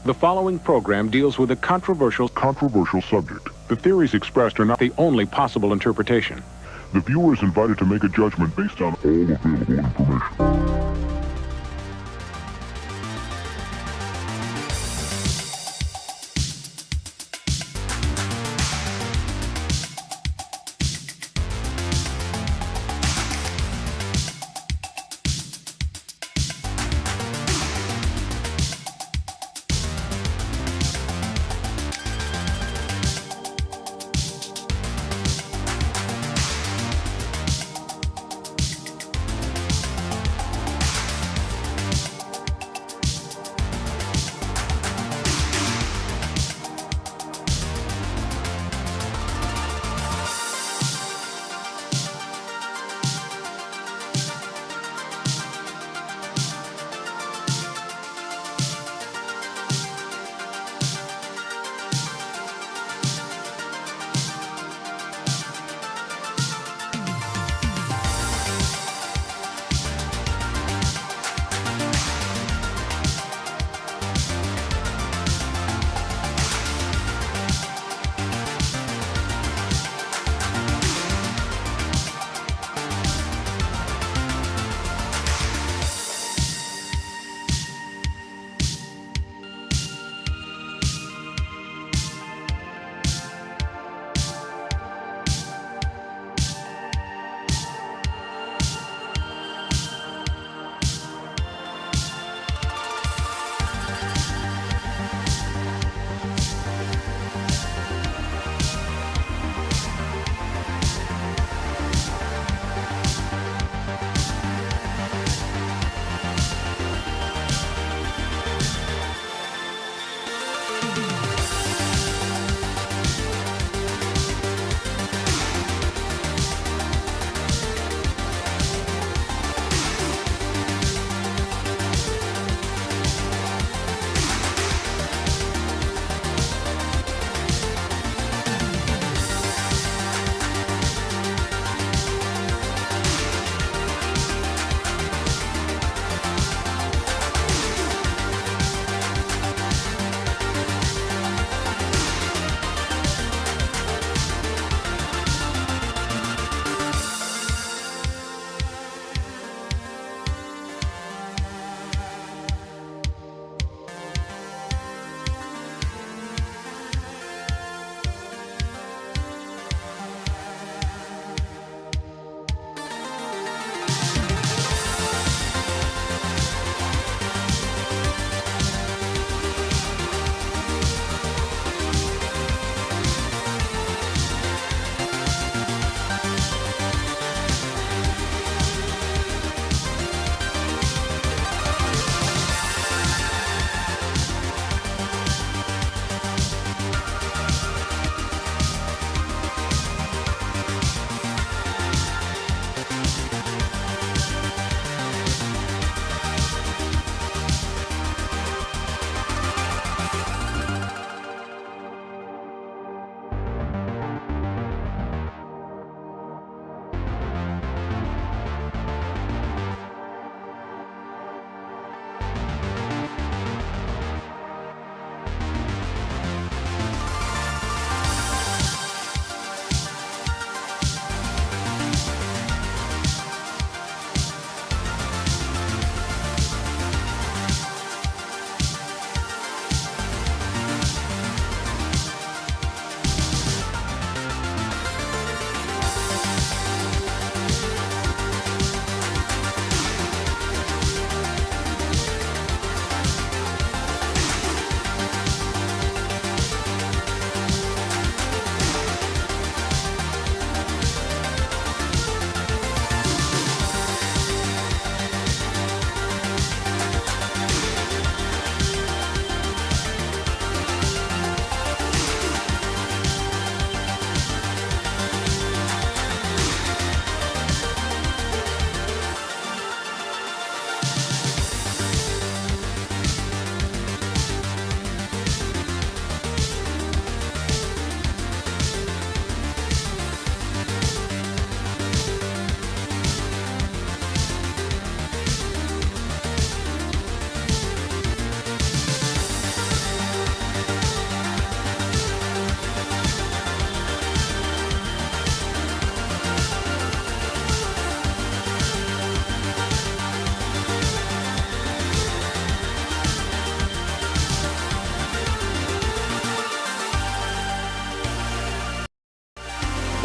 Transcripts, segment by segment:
The following program deals with a controversial subject. The theories expressed are not the only possible interpretation. The viewer is invited to make a judgment based on all available information.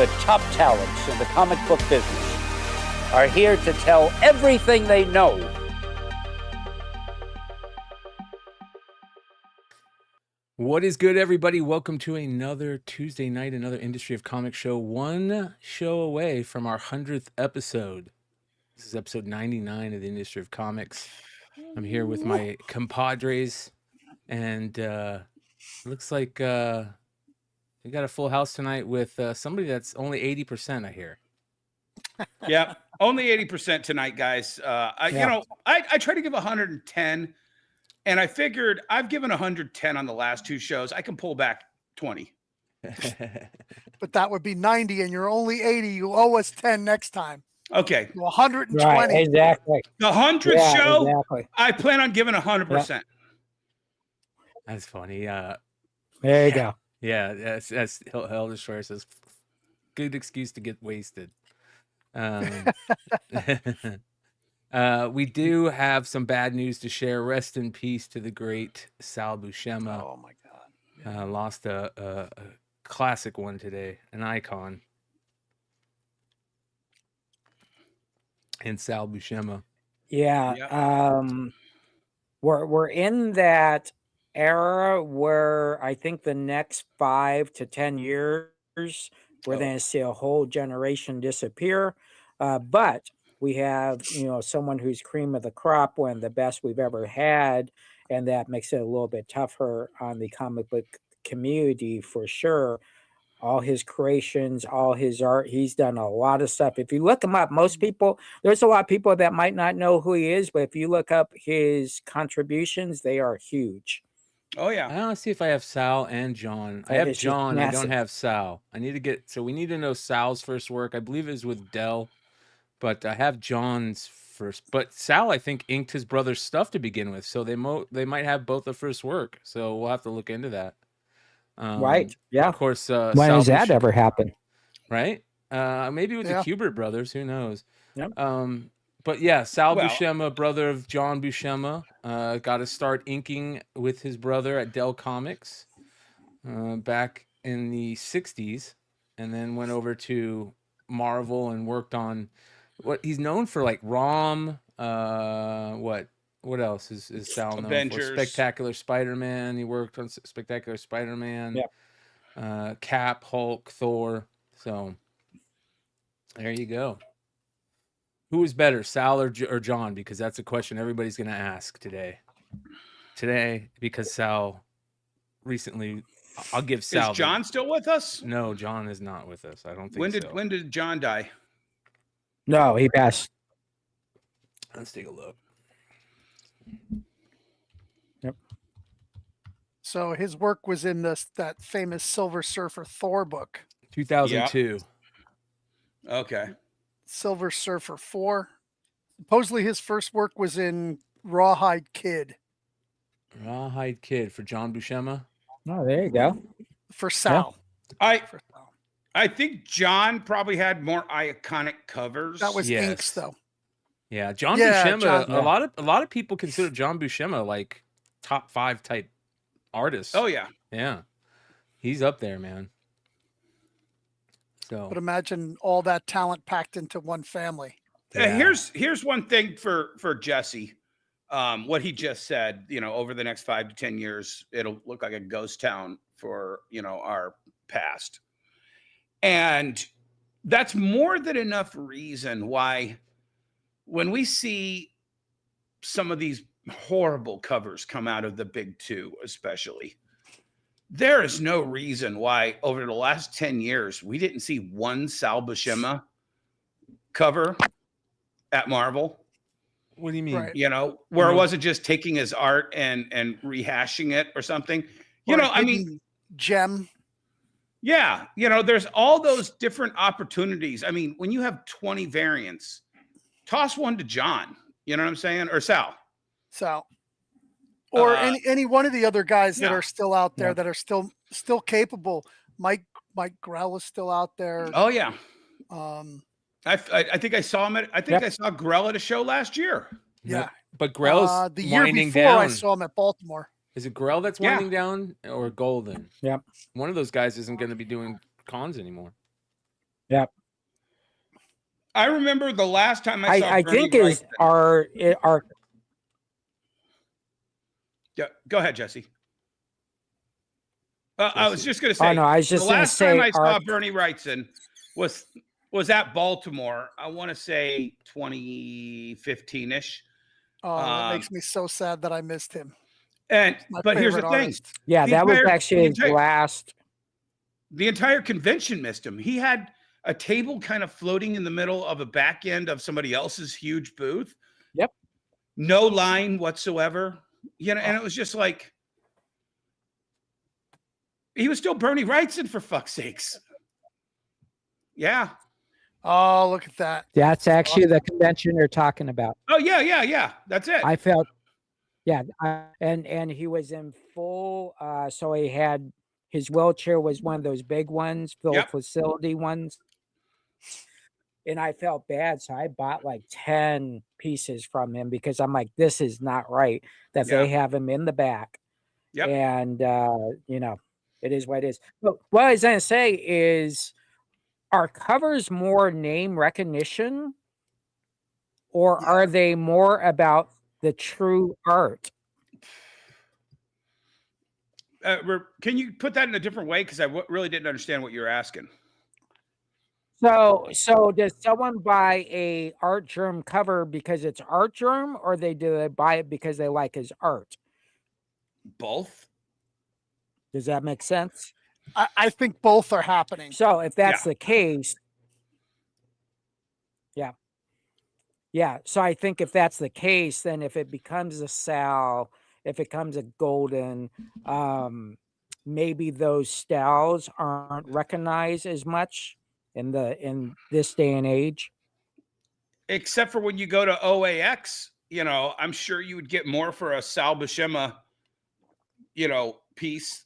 the top talents in the comic book business are here to tell everything they know. What is good, everybody? Welcome to another Tuesday night, another Industry of Comics show, one show away from our 100th episode. This is episode 99 of the Industry of Comics. I'm here with my compadres, and looks like we got a full house tonight with somebody that's only 80%, I hear. Yeah, only 80% tonight, guys. I try to give 110, and I figured I've given 110 on the last two shows. I can pull back 20. But that would be 90, and you're only 80. You owe us 10 next time. Okay. 120. Right, exactly. The 100th show, exactly. I plan on giving 100%. That's funny. There you go. Yeah, that's Hell Destroyer says, good excuse to get wasted. We do have some bad news to share. Rest in peace to the great Sal Buscema. Oh my God. Lost a classic one today, an icon. And Sal Buscema. Yeah. Yeah. We're in that era where I think the next 5 to 10 years we're going to see a whole generation disappear. But we have, someone who's cream of the crop, one of the best we've ever had, and that makes it a little bit tougher on the comic book community for sure. All his creations, all his art, he's done a lot of stuff. If you look him up, most people, there's a lot of people that might not know who he is, but if you look up his contributions, they are huge. Oh, yeah. I want to see if I have Sal and John. I That have is just John. I don't massive. have Sal. I need to get, so we need to know Sal's first work. I believe it was with Dell, but I have John's first. But Sal, I think, inked his brother's stuff to begin with, so they might have both the first work. So we'll have to look into that. Right. Yeah. Of course. When Sal does that ever happen? Right? Maybe with the Yeah. Kubert brothers. Who knows? Yep. But yeah, Sal Well- Buscema, brother of John Buscema, got to start inking with his brother at Dell Comics back in the 60s, and then went over to Marvel and worked on what he's known for, like ROM. What else is Sal known Avengers. for? Spectacular Spider-Man. He worked on Spectacular Spider-Man. Yep. Cap, Hulk, Thor. So there you go. Who is better, Sal or John? Because that's a question everybody's going to ask today. Because Sal recently, I'll give Sal. Is John still with us? No, John is not with us. I don't think When did John die? No, he passed. Let's take a look. Yep. So his work was in that famous Silver Surfer Thor book, 2002. Okay. Silver Surfer 4. Supposedly his first work was in Rawhide Kid Rawhide Kid for John Buscema. Oh, there you go. for Sal. For Sal. I think John probably had more iconic covers. That was Yes. inks, though. Yeah, John Yeah, Buscema. John- A lot of people consider John Buscema like top 5 type artist. Oh, yeah. Yeah, he's up there, man. So But imagine all that talent packed into one family. yeah. Here's one thing for Jesse. What he just said, over the next 5 to 10 years, it'll look like a ghost town for, our past. And that's more than enough reason why when we see some of these horrible covers come out of the big two, especially, there is no reason why over the last 10 years, we didn't see one Sal Buscema cover at Marvel. What do you mean? Right. Where Mhm. it wasn't just taking his art and rehashing it or something. Or I mean, hidden gem. yeah, there's all those different opportunities. I mean, when you have 20 variants, toss one to John, you know what I'm saying? Or Sal. Sal. Or any one of the other guys that yeah. are still out there Yeah. that are still capable. Mike Grell is still out there. Oh, yeah. I I think I saw him I saw Grell at a show last year. Yeah. But Grell's the year winding before down. I saw him at Baltimore. Is it Grell that's Yeah. winding down or Golden? Yep. One of those guys isn't going to be doing cons anymore. Yep. I remember the last time I saw I Bernie think is Wrightson. our Yeah, go ahead, Jesse. I was just going to say, oh no, I was the just going to last time say I saw our Bernie Wrightson was at Baltimore. I want to say 2015-ish. Oh, that makes me so sad that I missed him. But here's the favorite thing. artist. yeah, The that was entire- actually his the entire- last. The entire convention missed him. He had a table kind of floating in the middle of a back end of somebody else's huge booth. Yep. No line whatsoever. You know, and it was just like, he was still Bernie Wrightson, for fuck's sakes. Yeah. Oh, look at that. That's actually the convention you're talking about. Oh, yeah. That's it. I felt, yeah, and he was in full. So he had his wheelchair was one of those big ones, full Yep. facility ones. And I felt bad, so I bought like 10 pieces from him because I'm like, this is not right that they have him in the back. Yep. And you know, it is what it is. But what I was gonna say is, are covers more name recognition, or are they more about the true art? Can you put that in a different way? Because I really didn't understand what you were asking. So does someone buy a Art Germ cover because it's Art Germ, or do they buy it because they like his art? Both. Does that make sense? I think both are happening. So if that's the case, yeah. So I think if that's the case, then if it becomes a Sal, if it comes a Golden, maybe those styles aren't recognized as much in this day and age. Except for when you go to OAX, you know, I'm sure you would get more for a Sal Buscema, you know, piece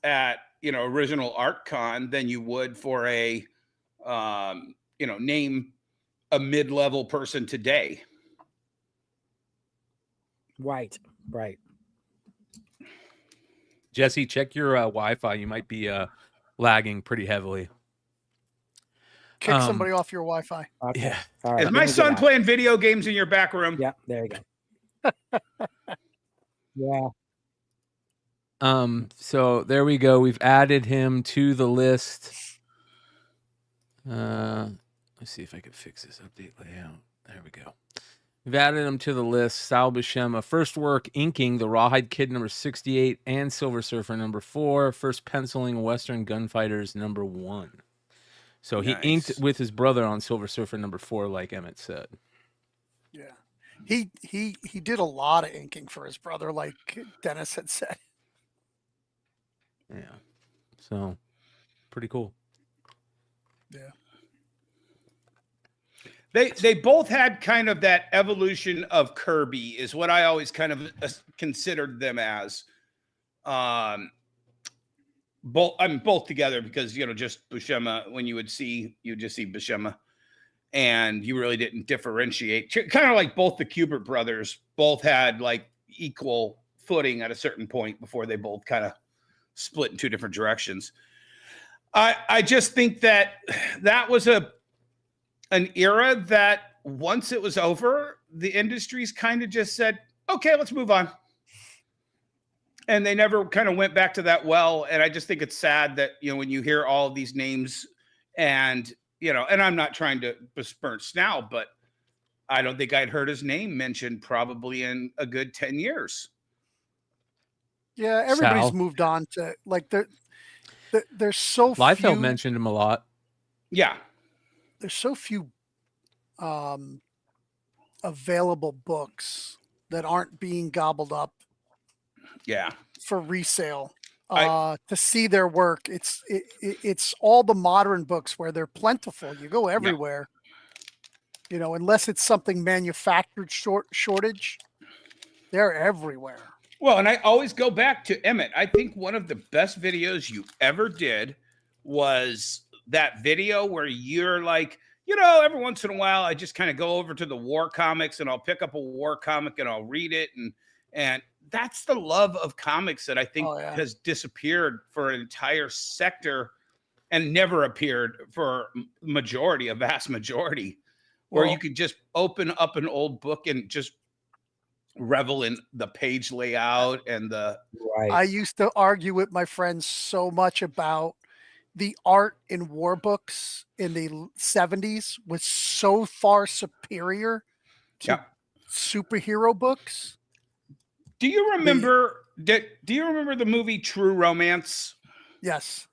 at, you know, Original Art Con than you would for a, you know, name a mid-level person today. Right. Jesse, check your Wi-Fi. You might be lagging pretty heavily. Kick somebody off your Wi-Fi. Okay. Yeah. All right. Is my son playing video games in your back room? Yeah, there you go. Yeah. So there we go. We've added him to the list. Let's see if I can fix this update layout. There we go. We've added him to the list. Sal Buscema, first work inking the Rawhide Kid number 68 and Silver Surfer number 4. First penciling Western Gunfighters number 1. So he inked with his brother on Silver Surfer number 4, like Emmet said. Yeah. He did a lot of inking for his brother, like Dennis had said. Yeah. So pretty cool. Yeah. They both had kind of that evolution of Kirby, is what I always kind of considered them as. Both together, because, you know, just Buscema, when you just see Buscema, and you really didn't differentiate. Kind of like both the Kubert brothers both had like equal footing at a certain point before they both kind of split in two different directions. I just think that was an era that once it was over, the industries kind of just said, okay, let's move on. And they never kind of went back to that well. And I just think it's sad that, you know, when you hear all of these names and, you know, and I'm not trying to besmirch now, but I don't think I'd heard his name mentioned probably in a good 10 years. Yeah, everybody's Sal. moved on to, like, there's so Liefeld few. mentioned him a lot. Yeah. There's so few available books that aren't being gobbled up Yeah. for resale. To see their work, it's all the modern books where they're plentiful. You go everywhere, you know, unless it's something manufactured shortage, they're everywhere. Well, and I always go back to Emmet. I think one of the best videos you ever did was that video where you're like, you know, every once in a while, I just kind of go over to the war comics and I'll pick up a war comic and I'll read it. And that's the love of comics that I think has disappeared for an entire sector and never appeared for a vast majority, where you could just open up an old book and just revel in the page layout and the Right. I used to argue with my friends so much about the art in war books in the 70s was so far superior to yeah. superhero books. Do you remember the movie True Romance? Yes.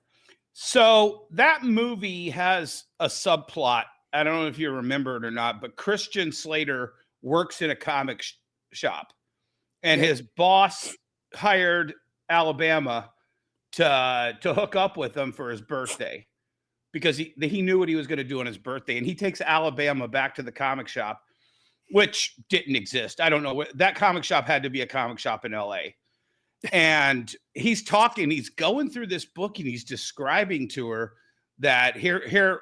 So that movie has a subplot. I don't know if you remember it or not, but Christian Slater works in a comic shop, and his boss hired Alabama to hook up with him for his birthday, because he knew what he was going to do on his birthday, and he takes Alabama back to the comic shop, which didn't exist. I don't know, that comic shop had to be a comic shop in LA. And he's going through this book, and he's describing to her that here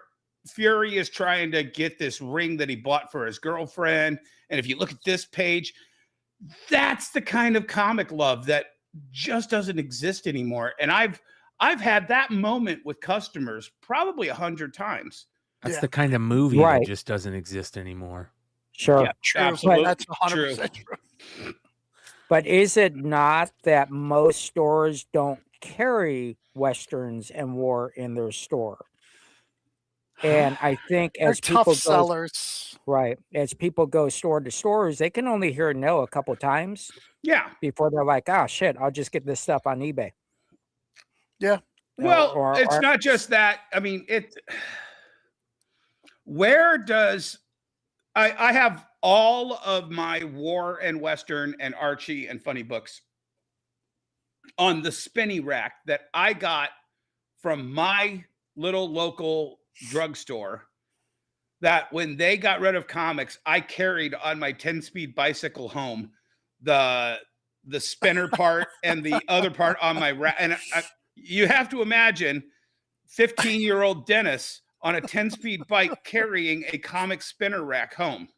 Fury is trying to get this ring that he bought for his girlfriend. And if you look at this page, that's the kind of comic love that just doesn't exist anymore. And I've had that moment with customers probably 100 times. That's the kind of movie that just doesn't exist anymore. Sure. Yeah, True. absolutely. That's 100% true. But is it not that most stores don't carry Westerns and war in their store? And I think They're as people tough sellers. right, as people go store to stores, they can only hear no a couple times Yeah. before they're like, "Oh shit, I'll just get this stuff on eBay." Yeah. Well, it's not just that. I mean, where does I have all of my war and Western and Archie and funny books on the spinny rack that I got from my little local drugstore, that when they got rid of comics, I carried on my 10-speed bicycle home the spinner part and the other part on my rack. And you have to imagine 15-year-old Dennis on a 10-speed bike carrying a comic spinner rack home.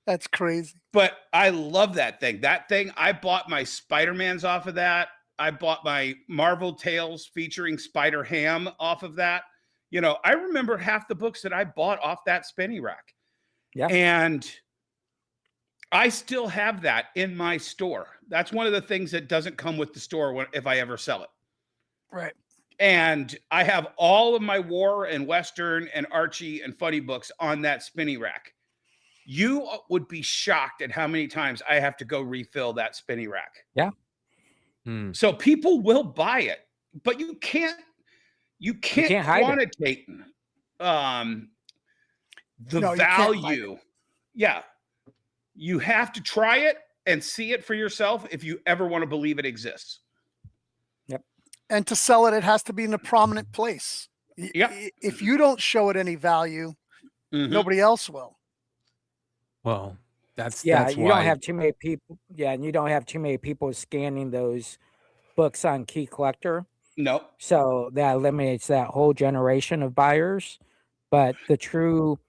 That's crazy. But I love that thing. That thing, I bought my Spider-Mans off of that. I bought my Marvel Tales featuring Spider-Ham off of that. You know, I remember half the books that I bought off that spinny rack. Yeah. And I still have that in my store. That's one of the things that doesn't come with the store if I ever sell it. Right. And I have all of my war and Western and Archie and funny books on that spinny rack. You would be shocked at how many times I have to go refill that spinny rack. Yeah. So people will buy it, but you can't quantitate the value. Yeah. You have to try it and see it for yourself if you ever want to believe it exists. Yep. And to sell it, it has to be in a prominent place. Yep. If you don't show it any value, nobody else will. Well, that's you why. don't have too many people. Yeah, and you don't have too many people scanning those books on Key Collector. No. So that eliminates that whole generation of buyers. But the true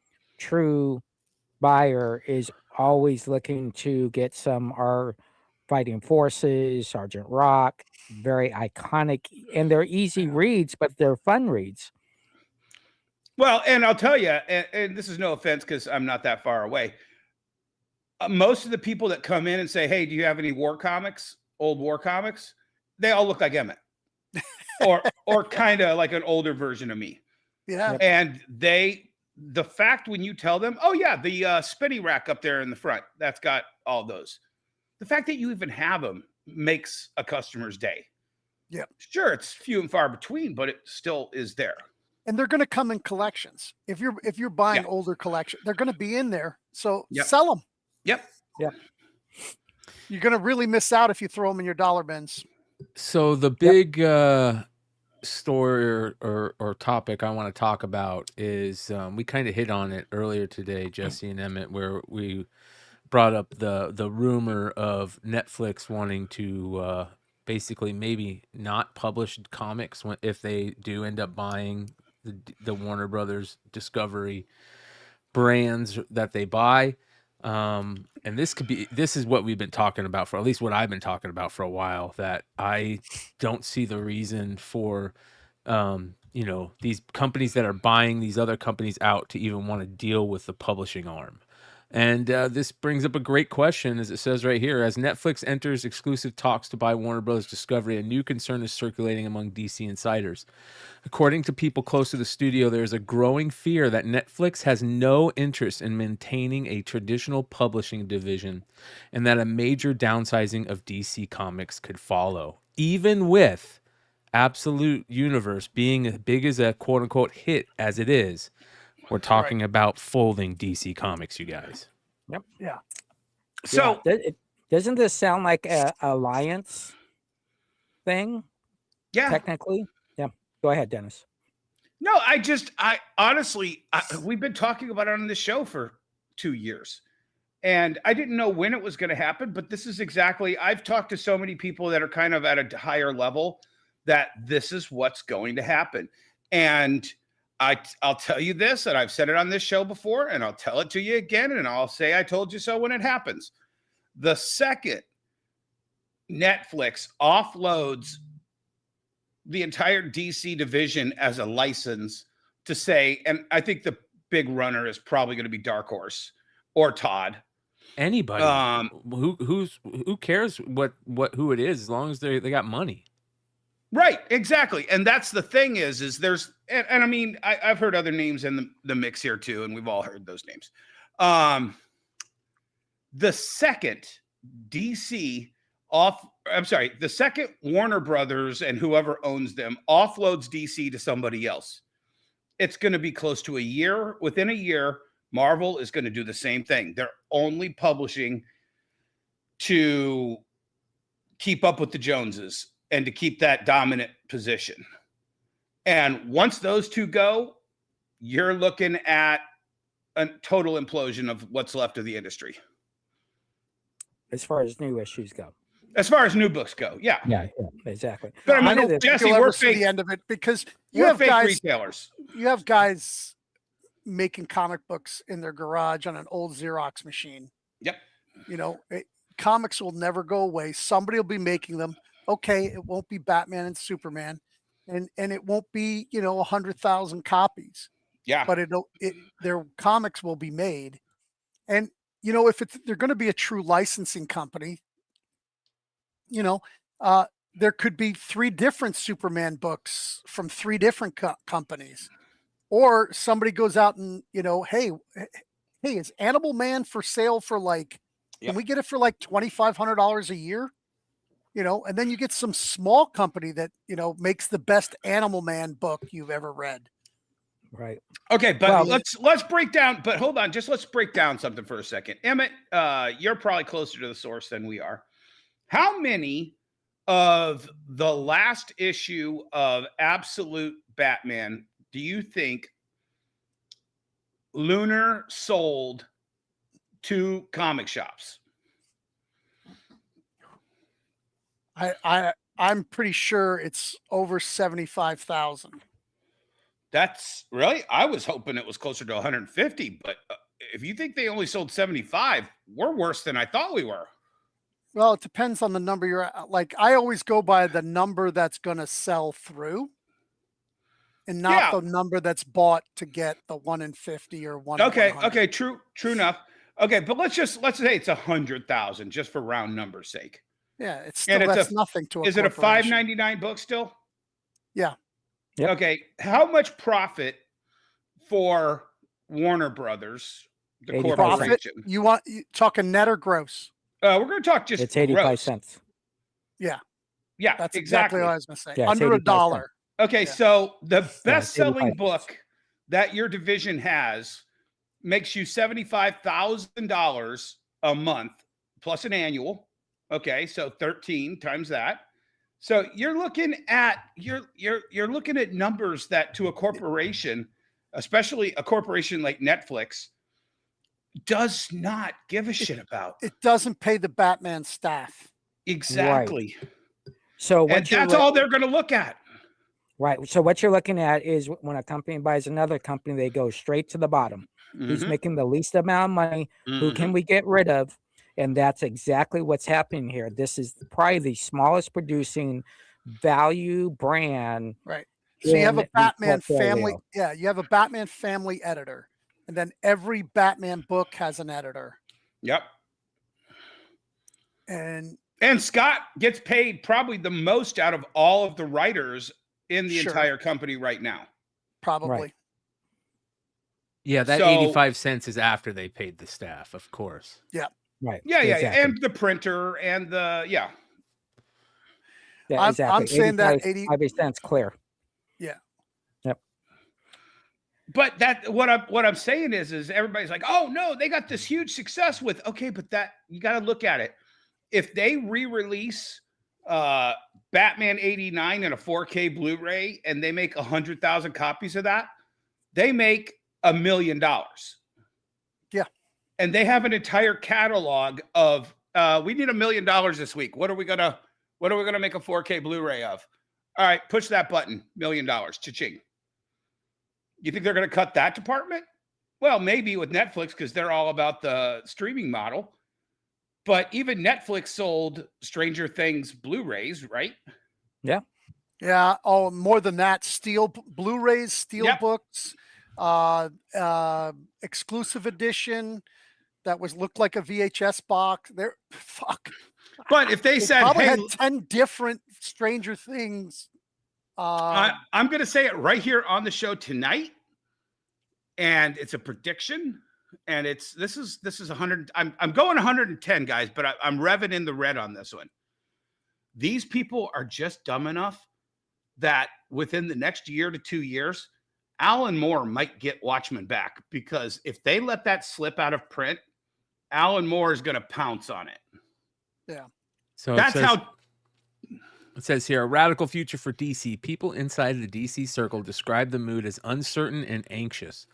buyer is always looking to get some Our Fighting Forces, Sergeant Rock, very iconic, and they're easy reads, but they're fun reads. Well, and I'll tell you, and this is no offense because I'm not that far away. Most of the people that come in and say, "Hey, do you have any war comics, old war comics?" They all look like Emmet, or kind of like an older version of me. Yeah. And the fact when you tell them, "Oh yeah, the spinny rack up there in the front, that's got all those," the fact that you even have them makes a customer's day. Yeah. Sure, it's few and far between, but it still is there. And they're going to come in collections. If you're buying older collection, they're going to be in there. So sell them. Yep. Yep. You're going to really miss out if you throw them in your dollar bins. So the big story or topic I want to talk about is we kind of hit on it earlier today, Jesse and Emmett, where we brought up the rumor of Netflix wanting to basically maybe not publish comics if they do end up buying the Warner Brothers Discovery brands that they buy. And this is what we've been talking about for, at least what I've been talking about for a while, that I don't see the reason for, you know, these companies that are buying these other companies out to even want to deal with the publishing arm. And this brings up a great question, as it says right here. As Netflix enters exclusive talks to buy Warner Bros. Discovery, a new concern is circulating among DC insiders. According to people close to the studio, there is a growing fear that Netflix has no interest in maintaining a traditional publishing division and that a major downsizing of DC Comics could follow, even with Absolute Universe being as big as a quote-unquote hit as it is. We're talking about folding DC Comics, you guys. Yep. Yeah. So Doesn't this sound like a alliance thing? yeah, Technically, yeah. Go ahead, Dennis. no, I honestly, we've been talking about it on this show for 2 years. And I didn't know when it was going to happen, but this is exactly, I've talked to so many people that are kind of at a higher level that this is what's going to happen. And I'll tell you this, and I've said it on this show before, and I'll tell it to you again, and I'll say I told you so when it happens. The second Netflix offloads the entire DC division as a license to say, and I think the big runner is probably going to be Dark Horse or Todd. Anybody who cares who it is, as long as they got money. Right, exactly. And that's the thing is there's, and I mean, I've heard other names in the mix here too, and we've all heard those names. The second the second Warner Brothers and whoever owns them offloads DC to somebody else, it's going to be close to a year. Within a year, Marvel is going to do the same thing. They're only publishing to keep up with the Joneses and to keep that dominant position. And once those two go, you're looking at a total implosion of what's left of the industry. As far as new issues go. As far as new books go, yeah. Yeah, exactly. But I I mean, don't think Jesse, you'll we're ever see fake, the end of it because you we're have fake guys. retailers. You have guys making comic books in their garage on an old Xerox machine. Yep. You know, comics will never go away. Somebody will be making them. Okay, it won't be Batman and Superman, and it won't be 100,000 copies. Yeah. But their comics will be made, and if they're going to be a true licensing company, there could be 3 different Superman books from 3 different companies, or somebody goes out and hey, is Animal Man for sale for can we get it for $2,500 a year? And then you get some small company that makes the best Animal Man book you've ever read. Right. Okay, but let's break down. But hold on, let's break down something for a second. Emmet, you're probably closer to the source than we are. How many of the last issue of Absolute Batman do you think Lunar sold to comic shops? I'm pretty sure it's over 75,000. That's really, I was hoping it was closer to 150, but if you think they only sold 75, we're worse than I thought we were. Well, it depends on the number you're at. I always go by the number that's going to sell through and not the number that's bought to get the 1 in 50 or 1 in 100. Okay, true enough. Okay, but let's say it's 100,000 just for round numbers sake. Yeah, that's nothing to a Is it a $5.99 book still? Yeah. Yep. Okay, how much profit for Warner Brothers, the corporation? You talking net or gross? We're going to talk just it's 85 gross. cents. Yeah. Yeah, that's exactly what I was going to say. Yeah, under $1. Okay, so the best-selling book that your division has makes you $75,000 a month plus an annual. Okay, so 13 times that. So you're looking at numbers that to a corporation, especially a corporation like Netflix, does not give a shit about. It doesn't pay the Batman staff. Exactly. Right. So that's all they're going to look at. Right. So what you're looking at is when a company buys another company, they go straight to the bottom. Mm-hmm. Who's making the least amount of money? Mm-hmm. Who can we get rid of? And that's exactly what's happening here. This is probably the smallest producing value brand right So you have a in the Batman family. portfolio. Yeah, you have a Batman family editor, and then every Batman book has an editor. Yep. And Scott gets paid probably the most out of all of the writers in the Sure. entire company right now. probably. Yeah, that So- 85 cents is after they paid the staff, of course. Right. Yeah, exactly. and the printer and the Yeah, I'm exactly. saying that 85 cents clear. Yeah. Yep. But that what I'm saying is everybody's like, oh no, they got this huge success with okay, but that you got to look at it. If they re-release Batman 89 in a 4K Blu-ray and they make 100,000 copies of that, they make $1 million. Yeah. And they have an entire catalog of we need $1 million this week. What are we gonna make a 4K Blu-ray of? All right, push that button, $1 million. Cha-ching. You think they're gonna cut that department? Well, maybe with Netflix, because they're all about the streaming model. But even Netflix sold Stranger Things Blu-rays, right? Yeah. Oh, more than that, steel Blu-rays, steel Yep. books, exclusive edition that looked like a VHS box. Fuck. But if they said, probably hey, had 10 different Stranger Things. I'm going to say it right here on the show tonight, and it's a prediction, and this is 100. I'm going 110, guys, but I'm revving in the red on this one. These people are just dumb enough that within the next year to 2 years, Alan Moore might get Watchmen back, because if they let that slip out of print, Alan Moore is going to pounce on it. Yeah. So That's how. It says here, a radical future for DC. People inside the DC circle describe the mood as uncertain and anxious.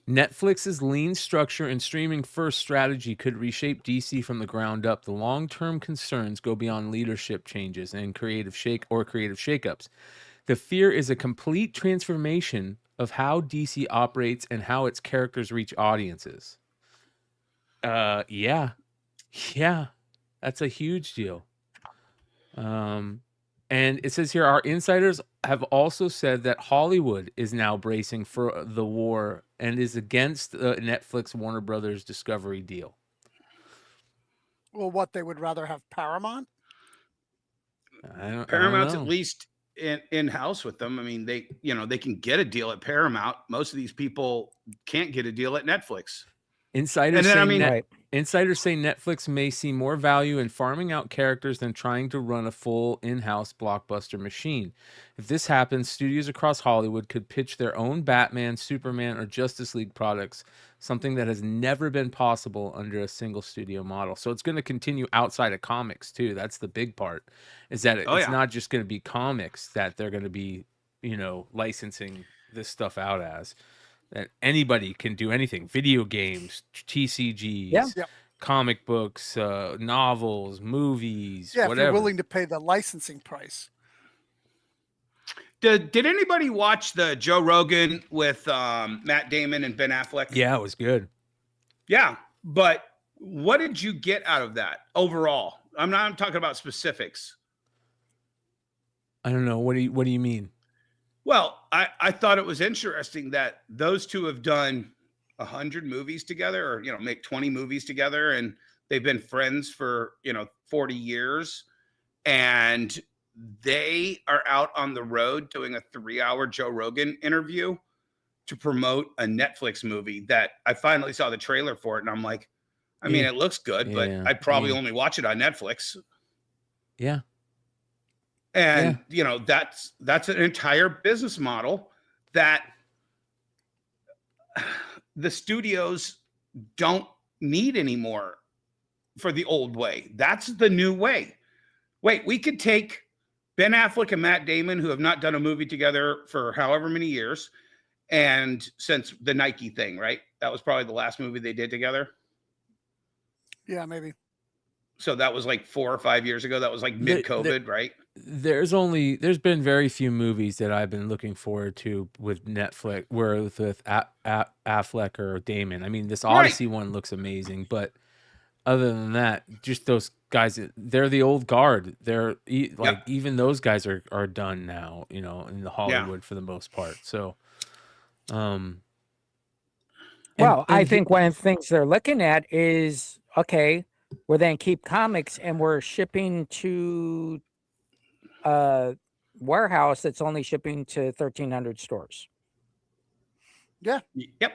Netflix's lean structure and streaming-first strategy could reshape DC from the ground up. The long-term concerns go beyond leadership changes and creative shakeups. The fear is a complete transformation of how DC operates and how its characters reach audiences. Yeah, that's a huge deal. And it says here, our insiders have also said that Hollywood is now bracing for the war and is against the Netflix Warner Brothers Discovery deal. Well, what, they would rather have Paramount? Paramount's at least in-house with them. I mean, they can get a deal at Paramount. Most of these people can't get a deal at Netflix. Insiders And then, say Insiders say Netflix may see more value in farming out characters than trying to run a full in-house blockbuster machine. If this happens, studios across Hollywood could pitch their own Batman, Superman, or Justice League products, something that has never been possible under a single studio model. So it's going to continue outside of comics too. That's the big part, is that it's not just going to be comics that they're going to be, licensing this stuff out as. That anybody can do anything. Video games, TCGs, comic books, novels, movies, Yeah, whatever. if you're willing to pay the licensing price. Did anybody watch the Joe Rogan with Matt Damon and Ben Affleck? Yeah, it was good. Yeah, but what did you get out of that overall? I'm talking about specifics. I don't know. What do you mean? Well, I thought it was interesting that those two have done 100 movies together, or make 20 movies together, and they've been friends for 40 years, and they are out on the road doing a 3-hour Joe Rogan interview to promote a Netflix movie that I finally saw the trailer for it, and I'm like, I mean, it looks good, but I'd probably only watch it on Netflix. Yeah. And that's an entire business model that the studios don't need anymore for the old way. That's the new way. Wait, we could take Ben Affleck and Matt Damon, who have not done a movie together for however many years, and since the Nike thing, right? That was probably the last movie they did together. Yeah, maybe. So that was like 4 or 5 years ago. That was like mid-COVID, right? There's been very few movies that I've been looking forward to with Netflix, with Affleck or Damon. I mean, this Odyssey one looks amazing, but other than that, just those guys, they're the old guard. They're like, even those guys are done now, you know, in the Hollywood for the most part. So, well, I think one of the things they're looking at is, okay, we're then keep comics and we're shipping to a warehouse that's only shipping to 1,300 stores. Yeah. Yep.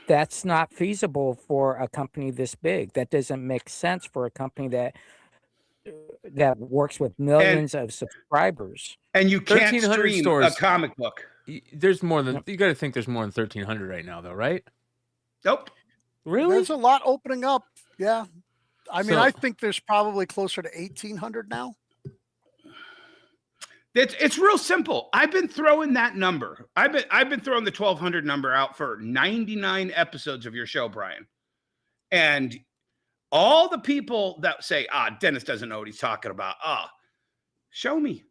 That's not feasible for a company this big. That doesn't make sense for a company that works with millions of subscribers. And you can't 1,300 stream stores. a comic book. There's more than, you got to think there's more than 1,300 right now, though, right? Nope. Really? There's a lot opening up. Yeah. I mean, So- I think there's probably closer to 1,800 now. It's real simple. I've been throwing that number. I've been throwing the 1,200 number out for 99 episodes of your show, Brian. And all the people that say, Dennis doesn't know what he's talking about. Show me.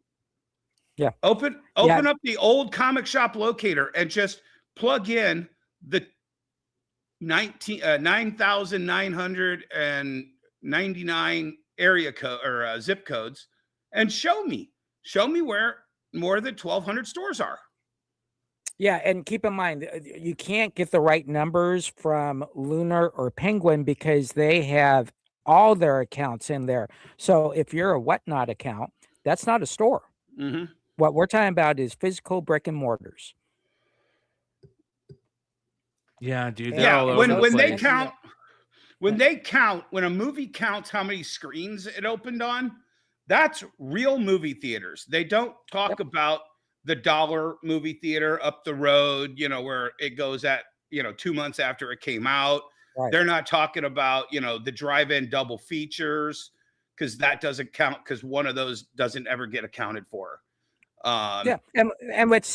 Yeah. Open up the old comic shop locator and just plug in the 9,999 area code or zip codes and show me where more than 1,200 stores are. Yeah, and keep in mind, you can't get the right numbers from Lunar or Penguin because they have all their accounts in there. So if you're a Whatnot account, that's not a store. Mm-hmm. What we're talking about is physical brick and mortars. Yeah, dude. Yeah, when they count, when a movie counts how many screens it opened on, that's real movie theaters. They don't talk about the dollar movie theater up the road, you know, where it goes at, 2 months after it came out. Right. They're not talking about, the drive-in double features because that doesn't count because one of those doesn't ever get accounted for. Yeah, and let's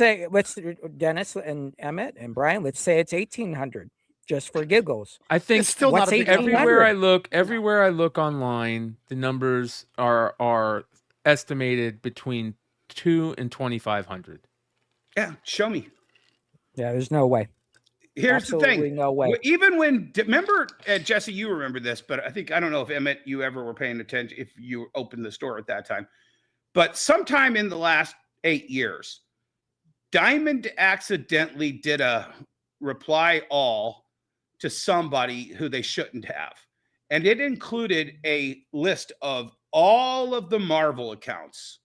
Dennis and Emmet and Brian, let's say it's 1,800 just for giggles. I think It's still not a big number. everywhere I look online, the numbers are estimated between 2 and 2,500. Yeah, show me. Yeah, there's no way. Here's Absolutely the thing. no way. Even remember, Jesse, you remember this, but I don't know if Emmet, you ever were paying attention if you opened the store at that time. But sometime in the last 8 years, Diamond accidentally did a reply all to somebody who they shouldn't have. And it included a list of all of the Marvel accounts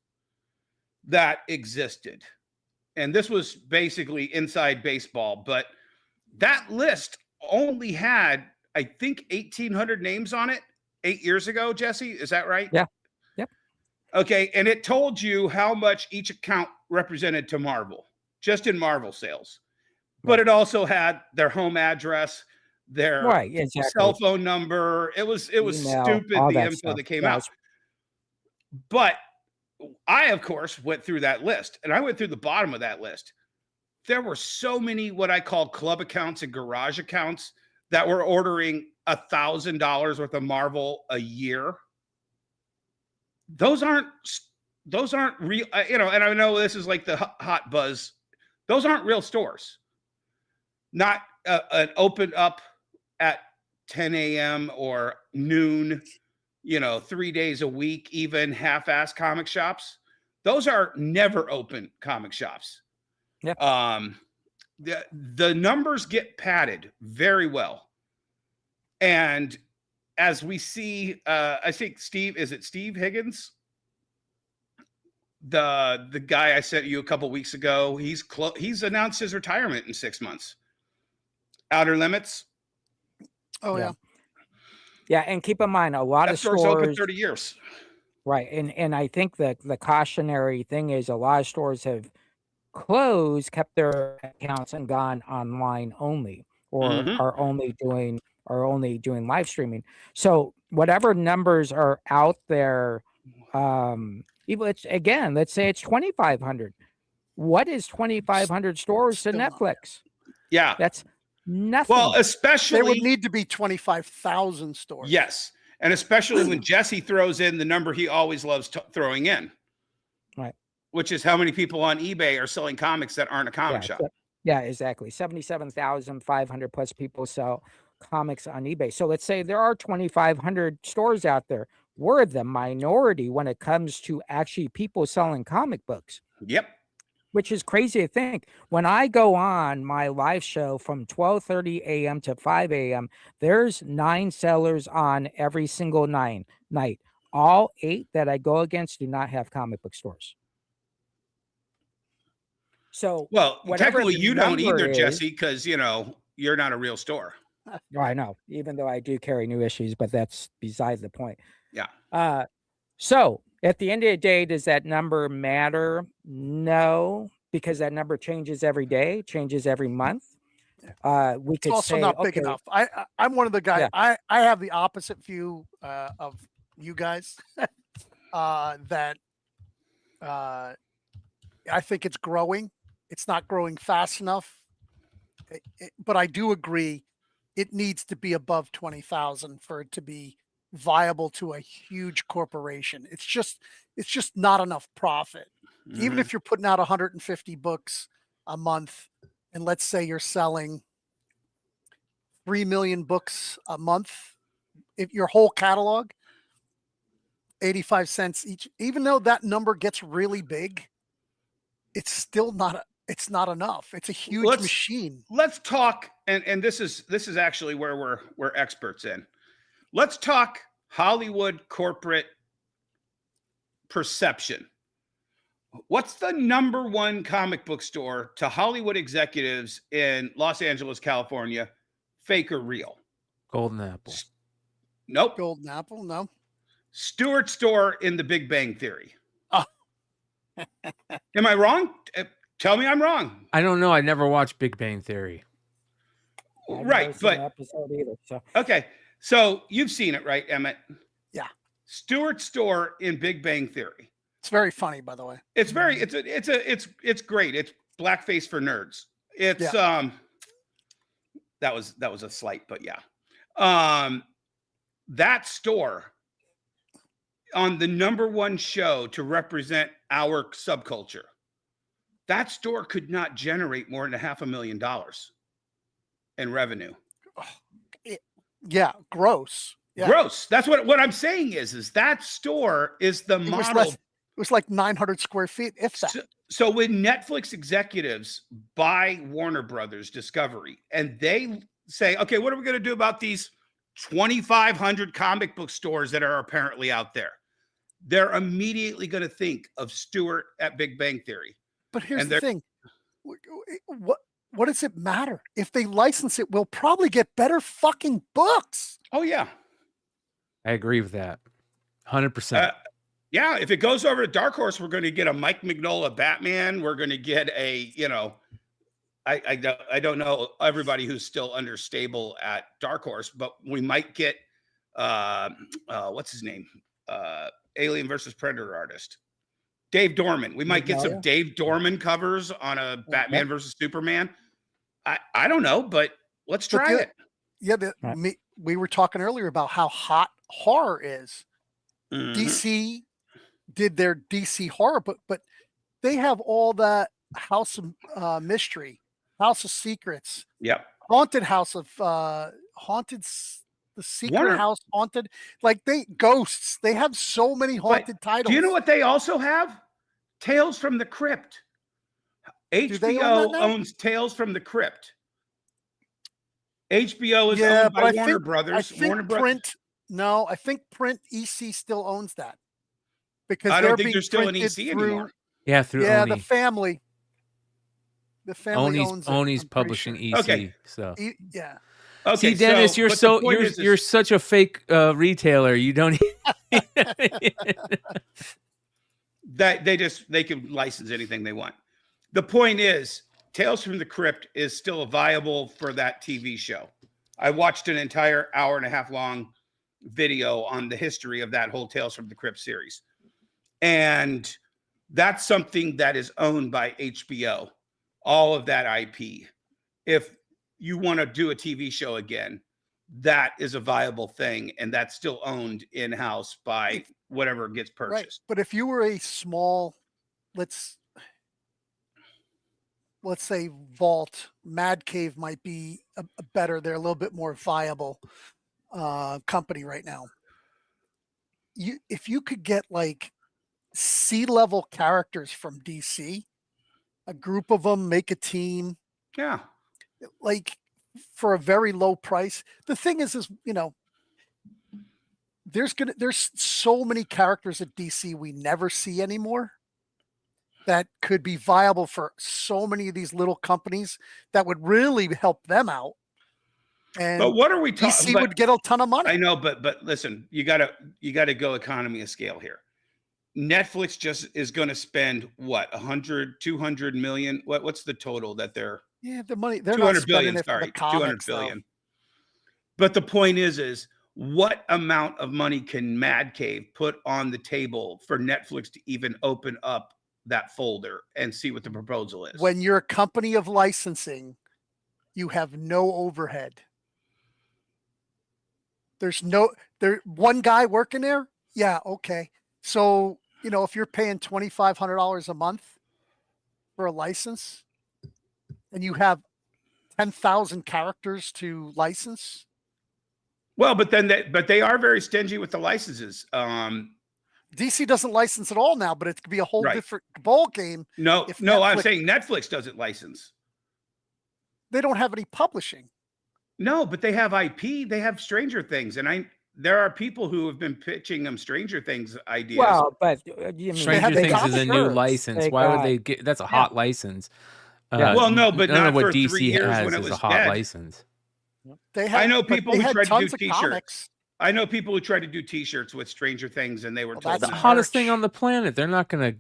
that existed. And this was basically inside baseball, but that list only had, I think, 1,800 names on it 8 years ago, Jesse. Is that right? Yeah. Yep. Okay. And it told you how much each account represented to Marvel, just in Marvel sales. But it also had their home address, their cell phone number. It was email, stupid, the info that came out. But I, of course, went through that list, and I went through the bottom of that list. There were so many what I call club accounts and garage accounts that were ordering $1,000 worth of Marvel a year. Those aren't real, and I know this is like the hot buzz. Those aren't real stores. Not an open up at 10 a.m. or noon, 3 days a week, even half-ass comic shops. Those are never open comic shops. Yep. The numbers get padded very well. And as we see, I think Steve Higgins? The guy I sent you a couple weeks ago, he's announced his retirement in 6 months. Outer Limits. Oh, yeah. Yeah, and keep in mind, a lot of stores open 30 years. Right, and I think that the cautionary thing is a lot of stores have closed, kept their accounts, and gone online only, or are only doing live streaming. So whatever numbers are out there, let's say it's 2,500. What is 2,500 stores to Netflix? Yeah, that's nothing. Well, especially there would need to be 25,000 stores. Yes, and especially when Jesse throws in the number he always loves throwing in, right? Which is how many people on eBay are selling comics that aren't a comic shop. Yeah, exactly. 77,500 plus people sell comics on eBay. So let's say there are 2,500 stores out there. We're the minority when it comes to actually people selling comic books. Yep. Which is crazy to think. When I go on my live show from 12:30 a.m. to 5 a.m., there's 9 sellers on every single night. All 8 that I go against do not have comic book stores. So, well, technically you don't either, is, Jesse, because you're not a real store. I know, even though I do carry new issues, but that's beside the point. Yeah. So at the end of the day, does that number matter? No, because that number changes every day, changes every month. We could It's also say, not big enough. I'm one of the guys. Yeah. I have the opposite view of you guys. That I think it's growing. It's not growing fast enough. But I do agree, it needs to be above 20,000 for it to be viable to a huge corporation. It's just not enough profit. Even if you're putting out 150 books a month, and let's say you're selling 3 million books a month, if your whole catalog, 85 cents each, even though that number gets really big, it's still not it's not enough. It's a huge machine. Let's talk, and this is actually where we're experts in. Let's talk Hollywood corporate perception. What's the number one comic book store to Hollywood executives in Los Angeles, California? Fake or real? Golden Apple. Nope. Golden Apple, no. Stewart store in The Big Bang Theory. Oh. Am I wrong? Tell me I'm wrong. I don't know. I never watched Big Bang Theory. Right, but episode either, so. Okay, so you've seen it, right, Emmet? Yeah. Stewart store in Big Bang Theory. It's very funny, by the way. It's very it's great. It's blackface for nerds. It's that was a slight, but yeah. That store on the number one show to represent our subculture, that store could not generate more than $500,000 in revenue. Yeah, gross. Yeah. Gross. That's what I'm saying is that store is the model. It was like 900 square feet, if that. So when Netflix executives buy Warner Brothers Discovery and they say, okay, what are we going to do about these 2,500 comic book stores that are apparently out there? They're immediately going to think of Stewart at Big Bang Theory. But here's the thing. What does it matter? If they license it, we'll probably get better fucking books. Oh, yeah. I agree with that. 100%. Yeah, if it goes over to Dark Horse, we're going to get a Mike Mignola Batman. We're going to get a, I don't know everybody who's still understable at Dark Horse, but we might get, what's his name? Alien versus Predator artist. Dave Dorman. We might get some Dave Dorman covers on a Batman versus Superman. I don't know, but let's try it. Yeah, we were talking earlier about how hot horror is. DC did their DC horror, but they have all that House of Mystery, House of Secrets, Haunted House of the Secret House, Haunted, like Ghosts. They have so many haunted titles. Do you know what they also have? Tales from the Crypt. HBO owns Tales from the Crypt. HBO is owned by Warner Brothers. I think I think Print EC still owns that. Because I don't think there's still an EC anymore. Yeah, through Oni. the family. The family owns it. Oni's publishing EC. Okay. So yeah. Okay, see, Dennis, you're such a fake retailer. You don't. That they can license anything they want. The point is, Tales from the Crypt is still viable for that TV show. I watched an entire hour-and-a-half long video on the history of that whole Tales from the Crypt series. And that's something that is owned by HBO, all of that IP. If you want to do a TV show again, that is a viable thing, and that's still owned in-house by whatever gets purchased. Right. But if you were a small, let's let's say Vault, Mad Cave might be a better. They're a little bit more viable company right now. If you could get like C-level characters from DC, a group of them, make a team, Yeah. like for a very low price. The thing is, there's so many characters at DC we never see anymore that could be viable for so many of these little companies that would really help them out. And But what are we talking? DC would get a ton of money. I know, but listen, you gotta go economy of scale here. Netflix just is going to spend what 100, 200 million. What's the total that they're? Yeah, the money they're 200 not spending billion. it for Sorry, the comics, 200 billion. But the point is what amount of money can Mad Cave put on the table for Netflix to even open up that folder and see what the proposal is? When you're a company of licensing, you have no overhead. There's one guy working there. Yeah. Okay. So, if you're paying $2,500 a month for a license and you have 10,000 characters to license. Well, but they are very stingy with the licenses. DC doesn't license at all now, but it could be a whole different ball game. No, I'm saying Netflix doesn't license. They don't have any publishing. No, but they have IP. They have Stranger Things, and there are people who have been pitching them Stranger Things ideas. Well, but Stranger Things is a new license. Why would they get? That's a hot license. Well, no, but none not of what for DC 3 years has when it is was a hot dead. license. I know people who tried to do T-shirts. T-shirts. I know people who tried to do T-shirts with Stranger Things, and they were told that's the hottest thing on the planet. They're not gonna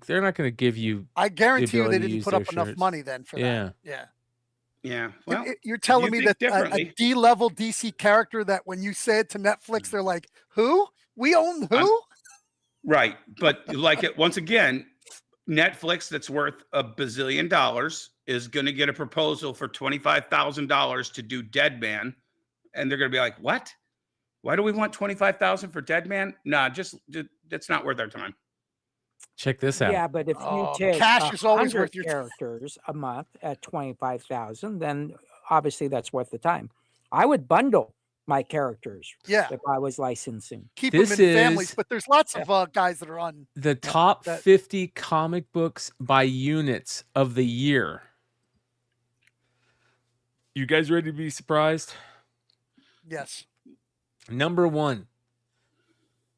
give you. I guarantee you they ability to didn't use put their up enough shirts. money then for that. Yeah. Yeah. Well, you're telling me think that a D-level DC character that when you say it to Netflix, they're like, who? We own who? Right. But once again, Netflix that's worth $1 bazillion is going to get a proposal for $25,000 to do Dead Man. And they're going to be like, what? Why do we want $25,000 for Dead Man? Nah, just that's not worth our time. Check this out. Yeah, but if you take cash is always 100 worth your characters a month at 25,000, then obviously that's worth the time. I would bundle my characters if I was licensing. Keep them in families, but there's lots of guys that are on the top 50 comic books by units of the year. You guys ready to be surprised? Yes. Number 1,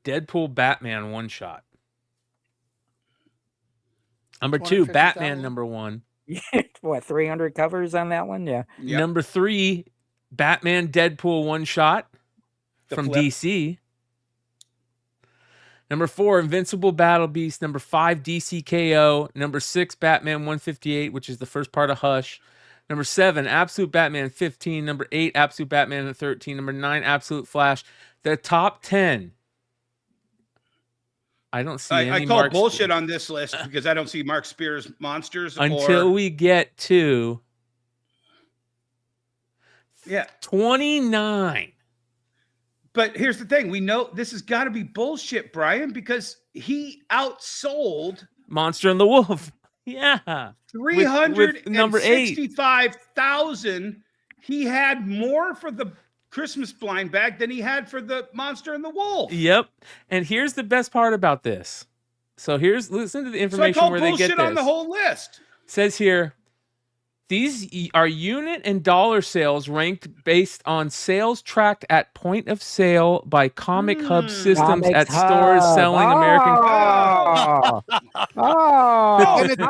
Deadpool Batman one shot. Number 2, Batman number 1. What, 300 covers on that one? Yeah. Yep. Number 3, Batman Deadpool one shot from DC. Number 4, Invincible Battle Beast. Number 5, DCKO. Number 6, Batman 158, which is the first part of Hush. Number 7, Absolute Batman 15. Number 8, Absolute Batman 13. Number 9, Absolute Flash. The top 10. I don't see any. I call bullshit on this list because I don't see Mark Spears monsters until we get to 29. But here's the thing: we know this has got to be bullshit, Brian, because he outsold Monster and the Wolf. Yeah, 365,000. He had more for the Christmas blind bag than he had for the Monster and the Wolf. Yep. And here's the best part about this. So listen to the information where they get this. On the whole list. It says here, these are unit and dollar sales ranked based on sales tracked at point of sale by Comic Hub systems at stores selling American. And it's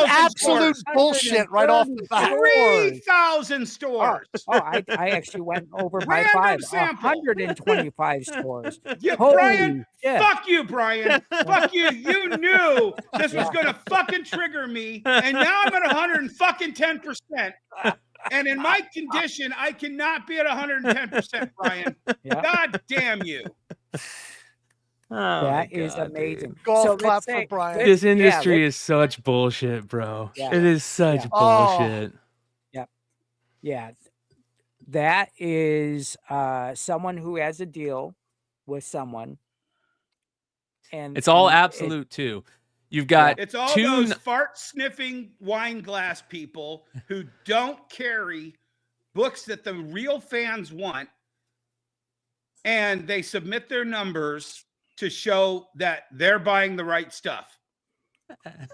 absolute bullshit right off the bat. 3,000 stores. I actually went over by 125 stores. Yeah, Brian, fuck you, Brian. Fuck you. You knew this was going to fucking trigger me, and now I'm at 110%. And in my condition, I cannot be at 110%, Brian. God damn you. That is amazing. Golf clap for Brian. This industry is such bullshit, bro. It is such bullshit. Yep. Yeah. That is someone who has a deal with someone. And it's all absolute too. You've got It's all two. those fart sniffing wine glass people who don't carry books that the real fans want, and they submit their numbers to show that they're buying the right stuff.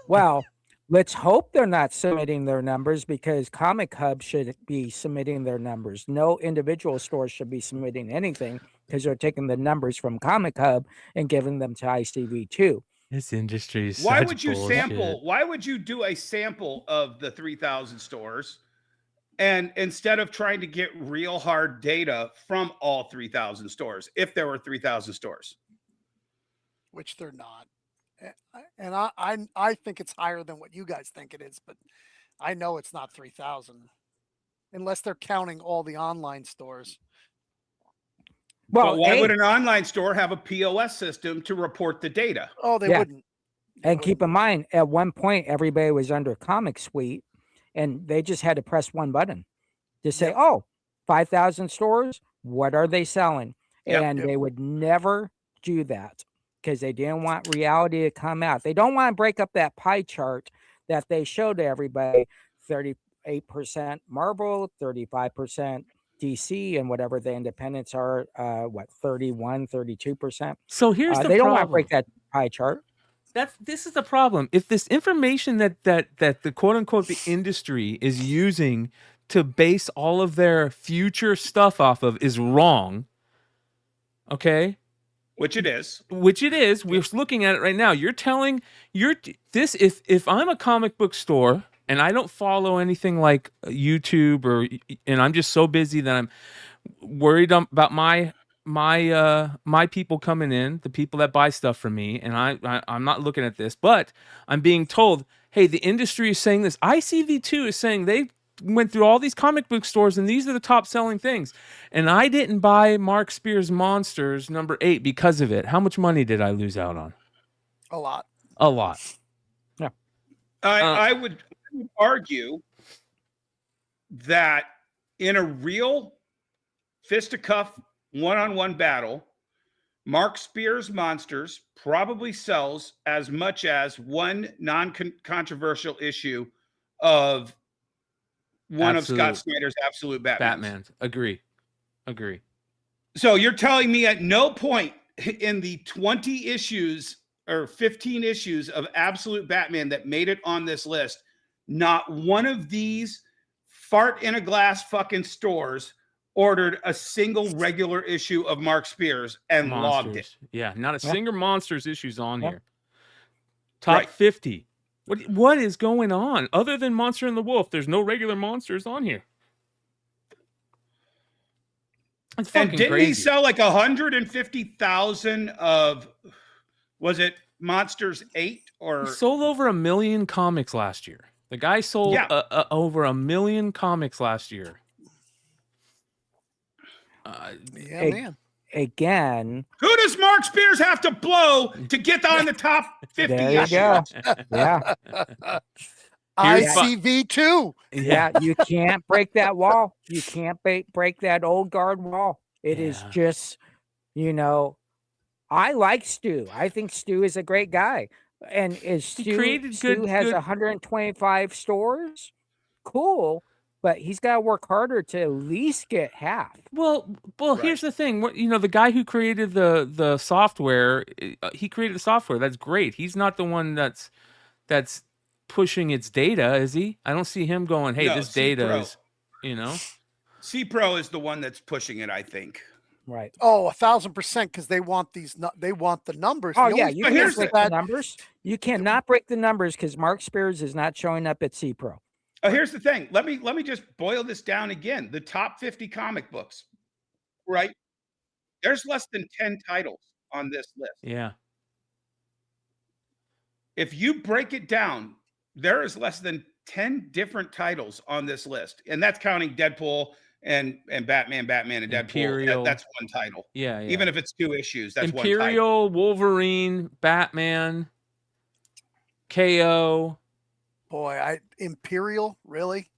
Well, let's hope they're not submitting their numbers, because Comic Hub should be submitting their numbers. No individual store should be submitting anything, because they're taking the numbers from Comic Hub and giving them to ICV2. This industry is Why such would you bullshit. sample? Why would you do a sample of the 3,000 stores, and instead of trying to get real hard data from all 3,000 stores, if there were 3,000 stores, which they're not. And I think it's higher than what you guys think it is, but I know it's not 3,000 unless they're counting all the online stores. Well, but why would an online store have a POS system to report the data? Oh, they wouldn't. And keep in mind, at one point, everybody was under Comic Suite, and they just had to press one button to say, oh, 5,000 stores, what are they selling? And they would never do that, because they didn't want reality to come out. They don't want to break up that pie chart that they showed to everybody, 38% Marvel, 35% DC, and whatever the independents are, 31, 32%. So here's the they don't want to problem. break that pie chart. This is the problem. If this information that the quote unquote the industry is using to base all of their future stuff off of is wrong, okay? Which it is. We're looking at it right now. You're telling if I'm a comic book store and I don't follow anything like YouTube and I'm just so busy that I'm worried about my people coming in, the people that buy stuff from me, and I'm not looking at this, but I'm being told, hey, the industry is saying this. ICV2 is saying they went through all these comic book stores and these are the top selling things. And I didn't buy Mark Spears Monsters #8 because of it. How much money did I lose out on? A lot. A lot. Yeah. I would argue that in a real fisticuff one-on-one battle, Mark Spears Monsters probably sells as much as one non-controversial issue of one of Scott Snyder's Absolute Batman. Agree. So you're telling me at no point in the 20 issues or 15 issues of Absolute Batman that made it on this list, not one of these fart in a glass fucking stores ordered a single regular issue of Mark Spears and logged it. Yeah, not a single Monsters issues on here. Top 50. What is going on? Other than Monster and the Wolf, there's no regular Monsters on here. It's fucking and didn't crazy. He sell like 150,000 of, was it Monsters 8 or? He sold over 1 million comics last year. The guy sold over 1 million comics last year. Man. Again, who does Mark Spears have to blow to get on the top 50 there you issues? go. Yeah. ICV2. Yeah, you can't break that wall. You can't break that old guard wall. It is just, I like Stu. I think Stu is a great guy. And Stu has 125 stores. Cool. But he's got to work harder to at least get half. Well, here's the thing. The guy who created the software, he created the software. That's great. He's not the one that's pushing its data, is he? I don't see him going, hey, this data is, C-Pro is the one that's pushing it, I think. Right. Oh, 1,000%, because they want they want the numbers. Oh, yeah. You can't break the numbers. You cannot break the numbers because Mark Spears is not showing up at C-Pro. Here's the thing. Let me just boil this down again. The top 50 comic books, right? There's less than 10 titles on this list. Yeah. If you break it down, there is less than 10 different titles on this list. And that's counting Deadpool and Batman and Deadpool. Imperial. That's one title. Yeah. Even if it's 2 issues, that's Imperial, one title. Wolverine, Batman, KO. Boy, Imperial, really?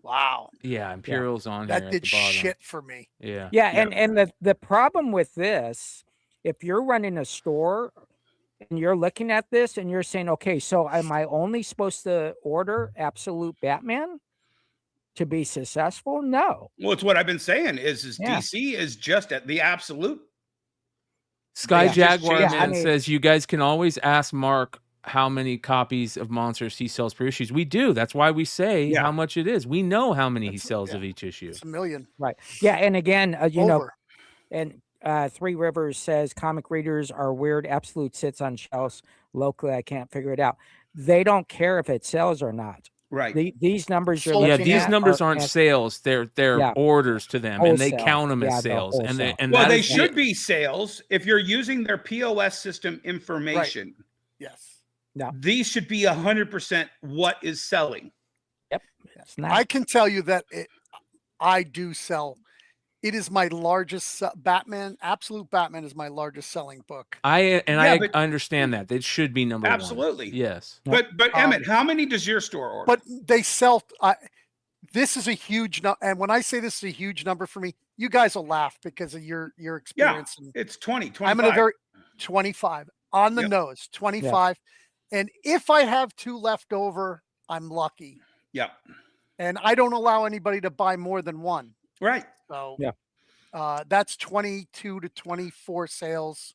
Wow. Yeah, Imperial's on that here. That did shit for me. Yeah. Yeah, and the problem with this, if you're running a store and you're looking at this and you're saying, okay, so am I only supposed to order Absolute Batman to be successful? No. Well, it's what I've been saying is Yeah. DC is just at the absolute. Sky Yeah. Jaguar Yeah, Man says you guys can always ask Mark how many copies of Monsters he sells per issue. We do. That's why we say Yeah. how much it is. We know how many he That's- sells yeah. of each issue. It's 1 million. Right. Yeah. And again, you know, Over. and Three Rivers says comic readers are weird. Absolute sits on shelves locally. I can't figure it out. They don't care if it sells or not. Right. These numbers you're Sold. Yeah, looking these at numbers are aren't as- sales. They're Yeah. orders to them, and they Wholesale. count them as Yeah, the sales. And wholesale. and Well, that they is- should be sales if you're using their POS system information. Yes. These should be 100% what is selling. It's not. I can tell you that I do sell. It is my largest Batman. Absolute Batman is my largest selling book. I Yeah, but- understand that. It should be number one. Absolutely. Yes. But Um, Emmett, how many does your store order? But they sell. This is a huge number, and when I say this is a huge number for me, you guys will laugh because of your experience. And it's 20, 25. I'm in a very 25 on the Yep. nose, 25, and if I have 2 left over, I'm lucky. Yeah. And I don't allow anybody to buy more than 1. Right. So Yeah. That's 22 to 24 sales.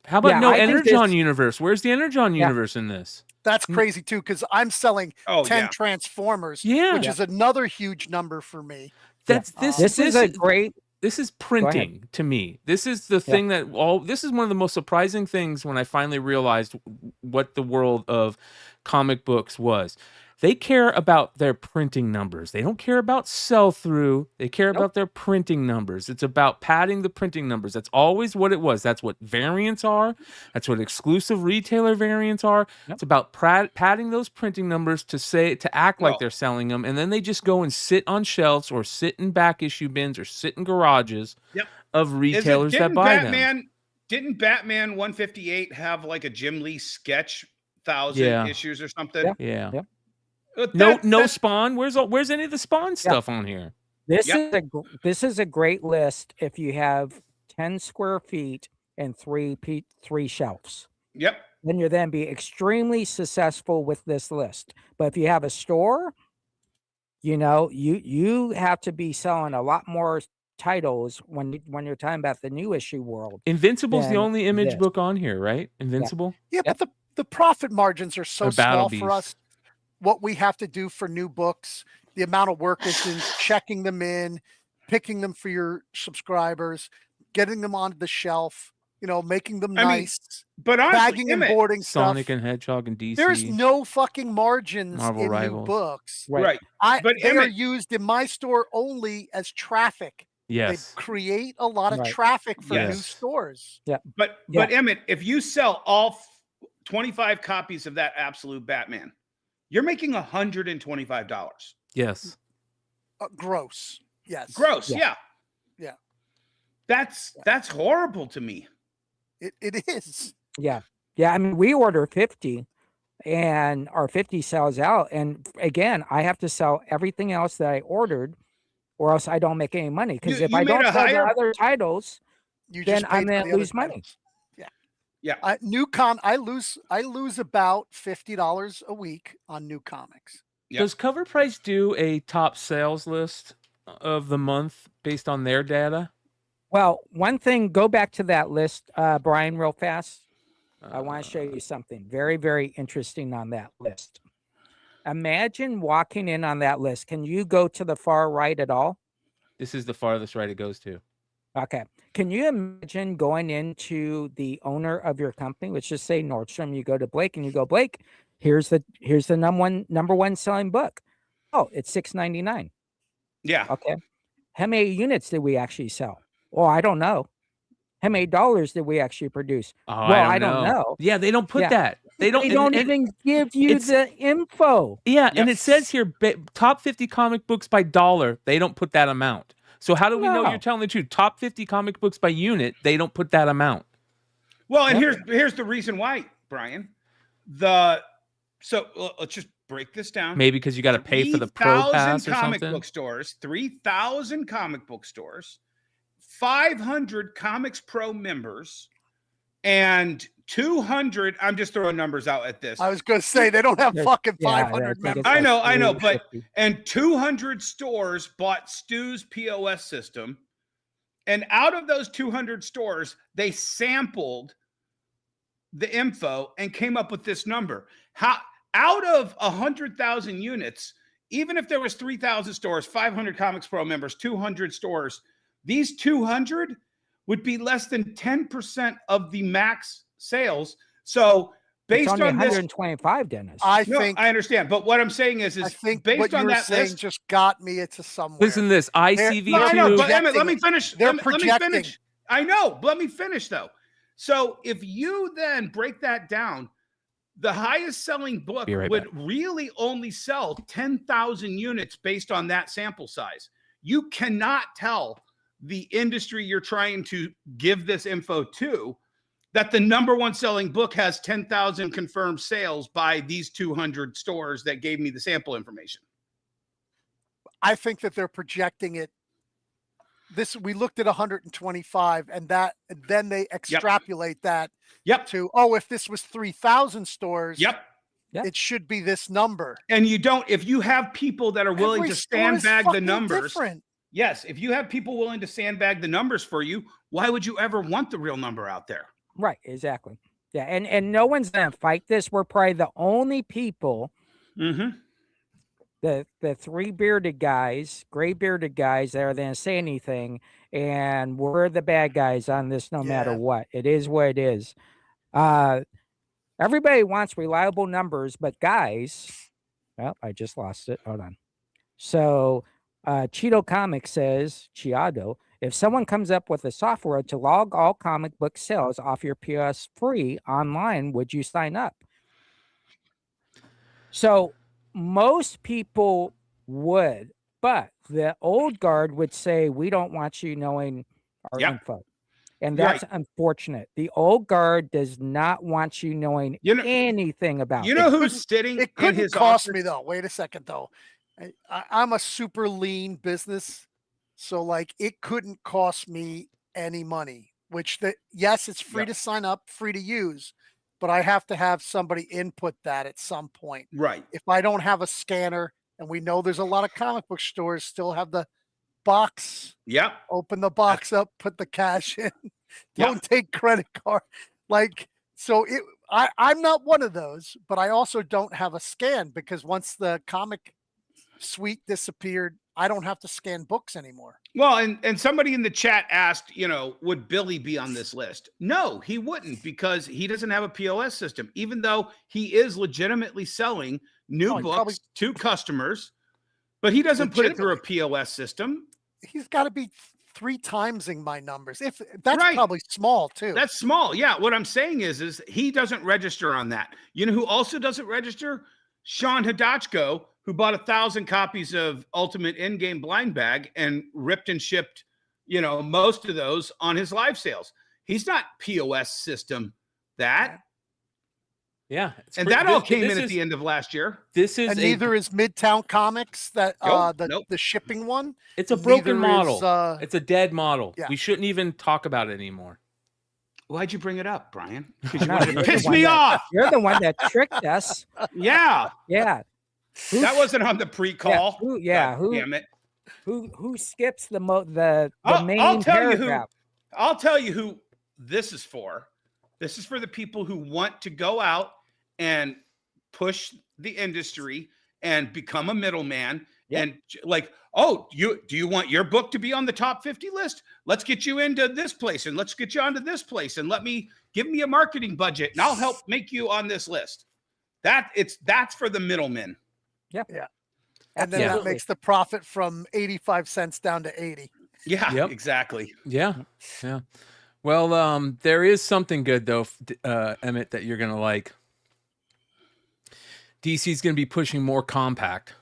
How about Yeah, no I think Energon this- universe? Where's the Energon Yeah. universe in this? That's crazy too, because I'm selling Oh, 10 yeah. Transformers, Yeah. which is another huge number for me. That's Yeah. this. This is a great. This is printing to me. This is the thing that this is one of the most surprising things when I finally realized what the world of comic books was. They care about their printing numbers. They don't care about sell through. They care about their printing numbers. It's about padding the printing numbers. That's always what it was. That's what variants are. That's what exclusive retailer variants are. It's about padding those printing numbers to act like they're selling them, and then they just go and sit on shelves or sit in back issue bins or sit in garages of retailers that buy them. Didn't Batman 158 have like a Jim Lee sketch 1,000 issues or something? Yeah. Yep. But No that's- Spawn. Where's any of the Spawn stuff on here? This Yep. this is a great list if you have 10 square feet and three shelves. Yep. Then you're then be extremely successful with this list. But if you have a store, you know, you have to be selling a lot more titles when you're talking about the new issue world. Invincible's the than only image this. book on here, right? Invincible. Yeah, but the profit margins are so Or Battle small for Beast. us. What we have to do for new books, the amount of work is in checking them in, picking them for your subscribers, getting them onto the shelf, you know, making them I mean, nice, But honestly, bagging and Emmett, boarding Sonic stuff. and Hedgehog and DC. There's no fucking margins Marvel in new Rivals. books. right. But They are Emmett- used in my store only as traffic. Yes. They create a lot of Right. traffic for new Yes. stores. But Emmett, if you sell all 25 copies of that Absolute Batman, you're making $125. Yes. Gross. Yes. Gross. Yeah. Yeah. Yeah. That's horrible to me. It is. Yeah. I mean, we order 50 and our 50 sells out. And again, I have to sell everything else that I ordered or else I don't make any money. Because if You I made don't a sell the higher- other titles, You then just I'm paid for gonna the other lose money. titles. Yeah. Yeah. I lose about $50 a week on new comics. Yeah. Does Cover Price do a top sales list of the month based on their data? well, one thing, go back to that list, Brian, real fast. I want to show you something very, very interesting on that list. Imagine walking in on that list. Can you go to the far right at all? This is the farthest right it goes to. Okay. Can you imagine going into the owner of your company? Let's just say Nordstrom. You go to Blake and you go, Blake, here's the number one selling book. Oh, it's $6.99. Yeah. Okay. How many units did we actually sell? Well, I don't know. How many dollars did we actually produce? Oh, Well, I don't know. Yeah, they don't put Yeah. that. They don't. They don't and- even give you it's- the info. Yeah, and it Yes. says here top 50 comic books by dollar. They don't put that amount. So how do we know No. you're telling the truth? Top 50 comic books by unit. They don't put that amount. Well, and Yep. here's the reason why, Brian. So let's just break this down. Maybe because you got to pay for the pro 3,000 pass or comic something. book stores, 3,000 comic book stores, 500 Comics Pro members, and 200. I'm just throwing numbers out at this. I was going to say they don't have There's- fucking yeah, I 500 think members. it's I like know, but 350. and 200 stores bought Stu's POS system, and out of those 200 stores, they sampled the info and came up with this number. How out of 100,000 units, even if there was 3,000 stores, 500 Comics Pro members, 200 stores, these 200 would be less than 10% of the max sales. So It's based only on this, 125, Dennis. I no, think I understand, but what I'm saying is I think based what on you were that saying list. just got me into somewhere. Listen to this. ICV2. No, I know, but Emmett, let me projecting finish. They're Let me projecting. finish. I know, but let me finish though. So if you then break that down, the highest selling book Be right would back. really only sell 10,000 units based on that sample size. You cannot tell the industry you're trying to give this info to that the number one selling book has 10,000 confirmed sales by these 200 stores that gave me the sample information. I think that they're projecting it. We looked at 125, and then they extrapolate that Yep. to, oh, if this was 3,000 stores, Yep. it should be this number. And you don't, if you have people that are willing Every to store is sandbag the fucking numbers. different. Yes, if you have people willing to sandbag the numbers for you, why would you ever want the real number out there? Right, exactly. Yeah, and no one's gonna fight this. We're probably the only people, Mm-hmm. the three bearded guys, gray bearded guys that are gonna say anything, and we're the bad guys on this no matter Yeah. what. It is what it is. Everybody wants reliable numbers, but guys, well, I just lost it. Hold on. So Cheeto Comics says, Chiado, if someone comes up with a software to log all comic book sales off your POS free online, would you sign up? So most people would, but the old guard would say, we don't want you knowing our Yep. info. And that's unfortunate. The old guard does not want you knowing anything about You it. know who's sitting It in couldn't his cost office? me though. Wait a second though. I'm a super lean business, so like it couldn't cost me any money. Which yes, it's free Yep. to sign up, free to use, but I have to have somebody input that at some point. Right. If I don't have a scanner, and we know there's a lot of comic book stores still have the box. Yep. Open the box up, put the cash in. Don't take credit card. Like, so I'm not one of those, but I also don't have a scan because once the comic suite disappeared, I don't have to scan books anymore. Well, and somebody in the chat asked, would Billy be on this list? No, he wouldn't, because he doesn't have a POS system, even though he is legitimately selling new books to customers, but he doesn't put it through a POS system. He's got to be 3 timesing my numbers. If that's probably small too. That's small. Yeah. What I'm saying is he doesn't register on that. You know who also doesn't register? Sean Hidachko, who bought 1,000 copies of Ultimate Endgame Blind Bag and ripped and shipped, most of those on his live sales. He's not POS system that. Yeah. And that all came in at the end of last year. This is and neither is Midtown Comics, that Nope. the shipping one. It's a broken Neither model. is, It's a dead model. yeah. We shouldn't even talk about it anymore. Why'd you bring it up, Brian? No, you're the Piss one me that- off. You're the one that tricked us. Yeah. Yeah. That wasn't on the pre-call. Who Damn it. who skips the main I'll tell paragraph? I'll tell you who this is for. This is for the people who want to go out and push the industry and become a middleman. Yep. And like, oh, do you want your book to be on the top 50 list? Let's get you into this place and let's get you onto this place and give me a marketing budget and I'll help make you on this list. That's for the middlemen. Yep. Yeah. And then that Absolutely. makes the profit from 85 cents down to 80. Yeah, Yep. exactly. Yeah. Yeah. Well, there is something good though, Emmett, that you're going to like. DC's going to be pushing more compact.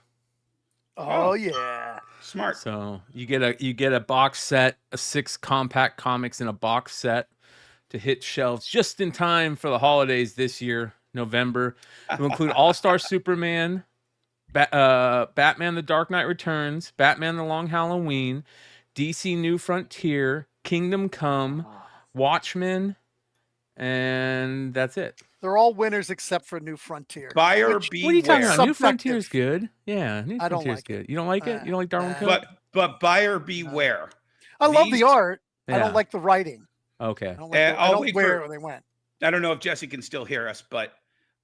Oh yeah. Smart. So you get a box set, 6 compact comics in a box set to hit shelves just in time for the holidays this year, November. It will include All-Star Superman, Batman: The Dark Knight Returns, Batman: The Long Halloween, DC New Frontier, Kingdom Come, Watchmen, and that's it. They're all winners except for New Frontier. Buyer which- beware. What are you talking about? New Subjective. Frontier's good. Yeah, New I don't Frontier's like it. good. You don't like it? You don't like Darwin Nah. Cook? But buyer beware. I love These- the art. I Yeah. don't like the writing. Okay. I don't, like the, I I'll don't wait where for- they went. I don't know if Jesse can still hear us, but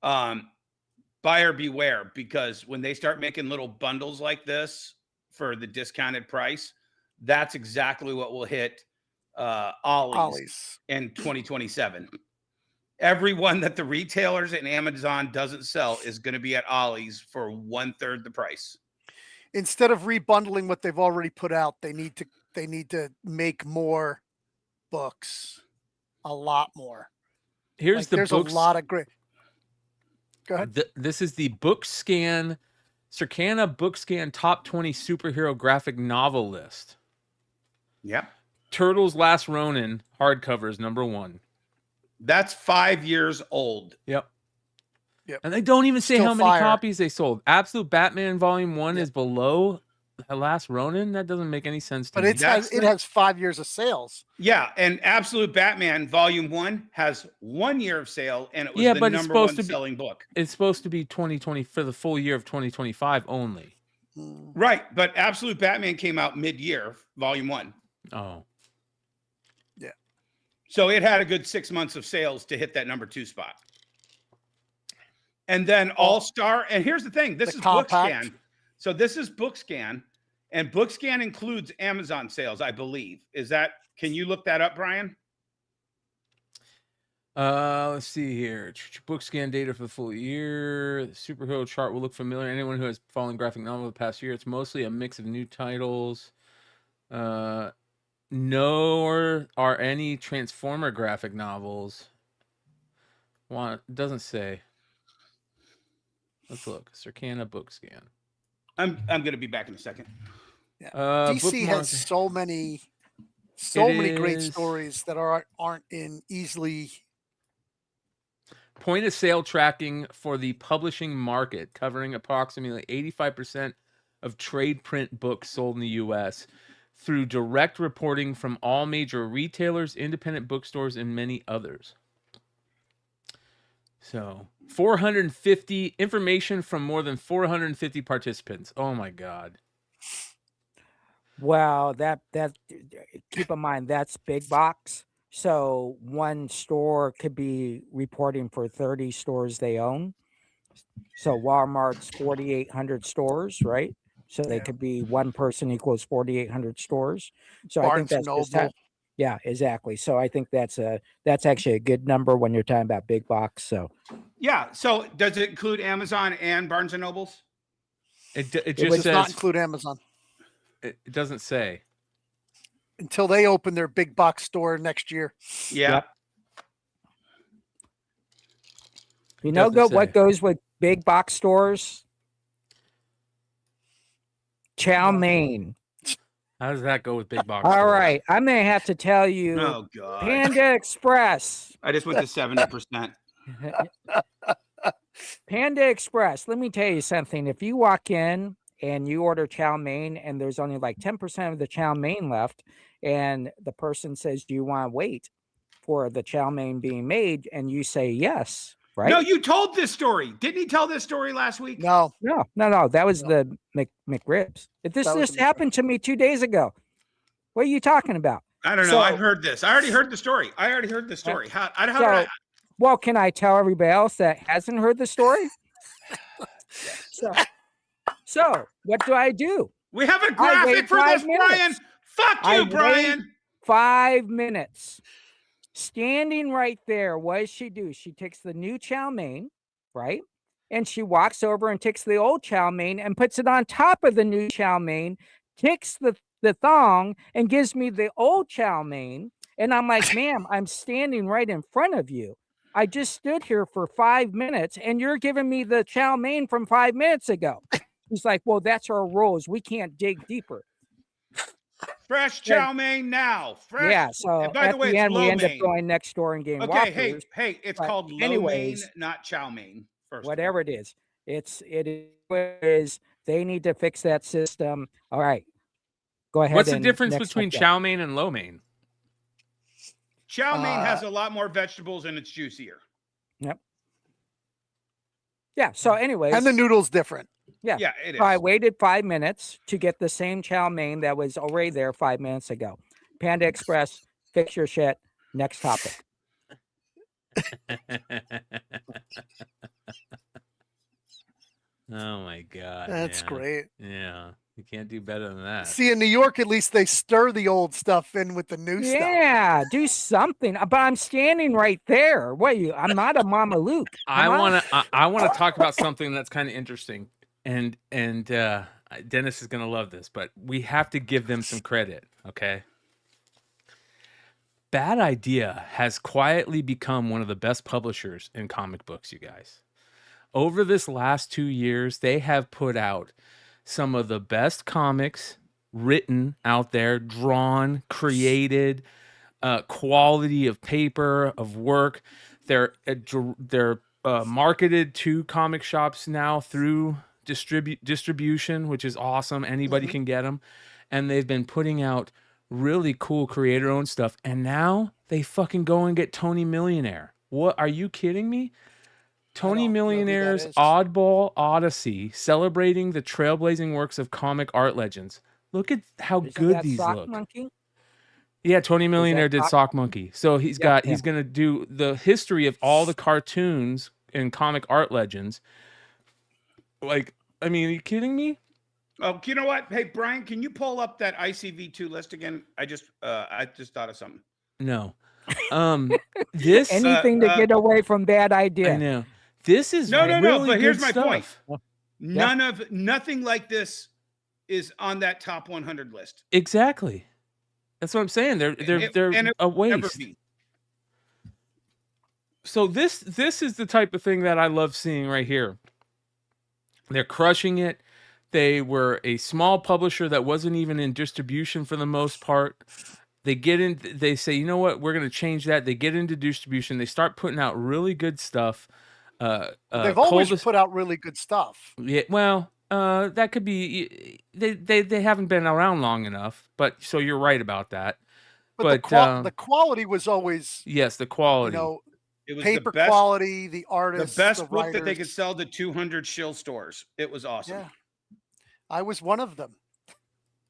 buyer beware, because when they start making little bundles like this for the discounted price, that's exactly what will hit Ollie's in 2027. Everyone that the retailers and Amazon doesn't sell is going to be at Ollie's for 1/3 the price. Instead of rebundling what they've already put out, they need to make more books, a lot more. Here's Like, the there's books. a lot of great. Go ahead. This is the book scan, Circana book scan top 20 superhero graphic novel list. Yep. Turtles Last Ronin hardcover is number 1. That's 5 years old. Yep. Yep. And they don't even say Still how many fire. copies they sold. Absolute Batman Volume 1 Yep. is below The Last Ronin. That doesn't make any sense to But me. it has 5 years of sales. Yeah, and Absolute Batman Volume 1 has 1 year of sale, and it was Yeah, the but it's number supposed one to be- selling book. It's supposed to be 2020 for the full year of 2025 only. Mm. Right, but Absolute Batman came out mid-year, Volume 1. Oh. So it had a good 6 months of sales to hit that number 2 spot. And then All-Star, and here's the thing, this The is compact. BookScan. So this is BookScan, and BookScan includes Amazon sales, I believe. Can you look that up, Brian? Let's see here. Book scan data for the full year. The superhero chart will look familiar. Anyone who has followed graphic novel the past year, it's mostly a mix of new titles. Nor are any Transformer graphic novels. Doesn't say. Let's look. Circana book scan. I'm going to be back in a second. DC bookmark. has so many great is- stories that aren't in easily. Point of sale tracking for the publishing market, covering approximately 85% of trade print books sold in the U.S. through direct reporting from all major retailers, independent bookstores, and many others. So 450 information from more than 450 participants. Oh my God. Well, that keep in mind that's big box. So one store could be reporting for 30 stores they own. So Walmart's 4,800 stores, right? So they Yeah. could be one person equals 4,800 stores. So I think Barnes and that's just Noble. yeah, exactly. So I think that's actually a good number when you're talking about big box. So Yeah, so does it include Amazon and Barnes & Nobles? It It just does not says, include Amazon it doesn't say. until they open their big box store next year. Yeah. Yep. you know Doesn't what say. goes with big box stores? Chow mein. How does that go with big box? All stores? right, I'm gonna have to tell you, Oh, God. Panda Express. I just went to 70%. Panda Express. Let me tell you something. If you walk in and you order chow mein and there's only like 10% of the chow mein left, and the person says, "Do you want to wait for the chow mein being made?" and you say yes, right? No, you told this story. Didn't he tell this story last week? No, No. That was the McRibs. This That was just the happened to me 2 days ago. What are you talking about? I don't know. So- I've heard this. I already heard the story. Well, can I tell everybody else that hasn't heard the story? So what do? We have a I graphic wait for 5 this, minutes. Brian. Fuck I you, wait Brian. 5 minutes. Standing right there, what does she do? She takes the new chow mein, right? And she walks over and takes the old chow mein and puts it on top of the new chow mein, takes the thong and gives me the old chow mein. And I'm like, ma'am, I'm standing right in front of you. I just stood here for 5 minutes and you're giving me the chow mein from 5 minutes ago. He's like, well, that's our rules. We can't dig deeper. Fresh chow mein now. Fresh. Yeah. So And by at the way, the it's end, lo we end up mein. going next door and getting Okay, hey, Whoppers. it's But called lo mein, anyways- not chow mein. First, Whatever it is, it is. They need to fix that system. All right. Go ahead. What's the and difference next between subject. chow mein and lo mein? Chow mein has a lot more vegetables and it's juicier. Yep. Yeah. So, anyways, And the noodle's different. yeah, Yeah, it is. So I waited 5 minutes to get the same chow mein that was already there 5 minutes ago. Panda Express, fix your shit. Next topic. Oh my god. That's man. great. Yeah. You can't do better than that. See, in New York, at least they stir the old stuff in with the new stuff. Yeah, do something. But I'm standing right there. What you? I'm not a Mama Luke. I want to talk about something that's kind of interesting. And Dennis is going to love this, but we have to give them some credit, okay? Bad Idea has quietly become one of the best publishers in comic books, you guys. Over this last 2 years, they have put out some of the best comics written out there, drawn, created, quality of paper, of work. They're marketed to comic shops now through distribution, which is awesome. Anybody can get them. And they've been putting out really cool creator-owned stuff. And now they fucking go and get Tony Millionaire. What? Are you kidding me? Tony Millionaire's Oddball Odyssey, celebrating the trailblazing works of comic art legends. Look at how Isn't good that these Sock look. Monkey? Yeah, Tony Millionaire did Sock Monkey. So he's he's going to do the history of all the cartoons and comic art legends. Like, I mean, are you kidding me? Oh, you know what? Hey, Brian, can you pull up that ICV2 list again? I just thought of something. No. This Anything to get away from Bad Idea. I know. This is no. really But here's good my stuff. point. Nothing like this is on that top 100 list. Exactly. That's what I'm saying. They're a waste. So this is the type of thing that I love seeing right here. They're crushing it. They were a small publisher that wasn't even in distribution for the most part. They get in. They say, you know what? We're going to change that. They get into distribution. They start putting out really good stuff. They've always put out really good stuff. Yeah. Well, that could be. They haven't been around long enough. But so you're right about that. But the quality was always. Yes, the quality. You know, it was paper the best, quality, the artists, the best the book writers. that they could sell to 200 shill stores. It was awesome. Yeah, I was one of them.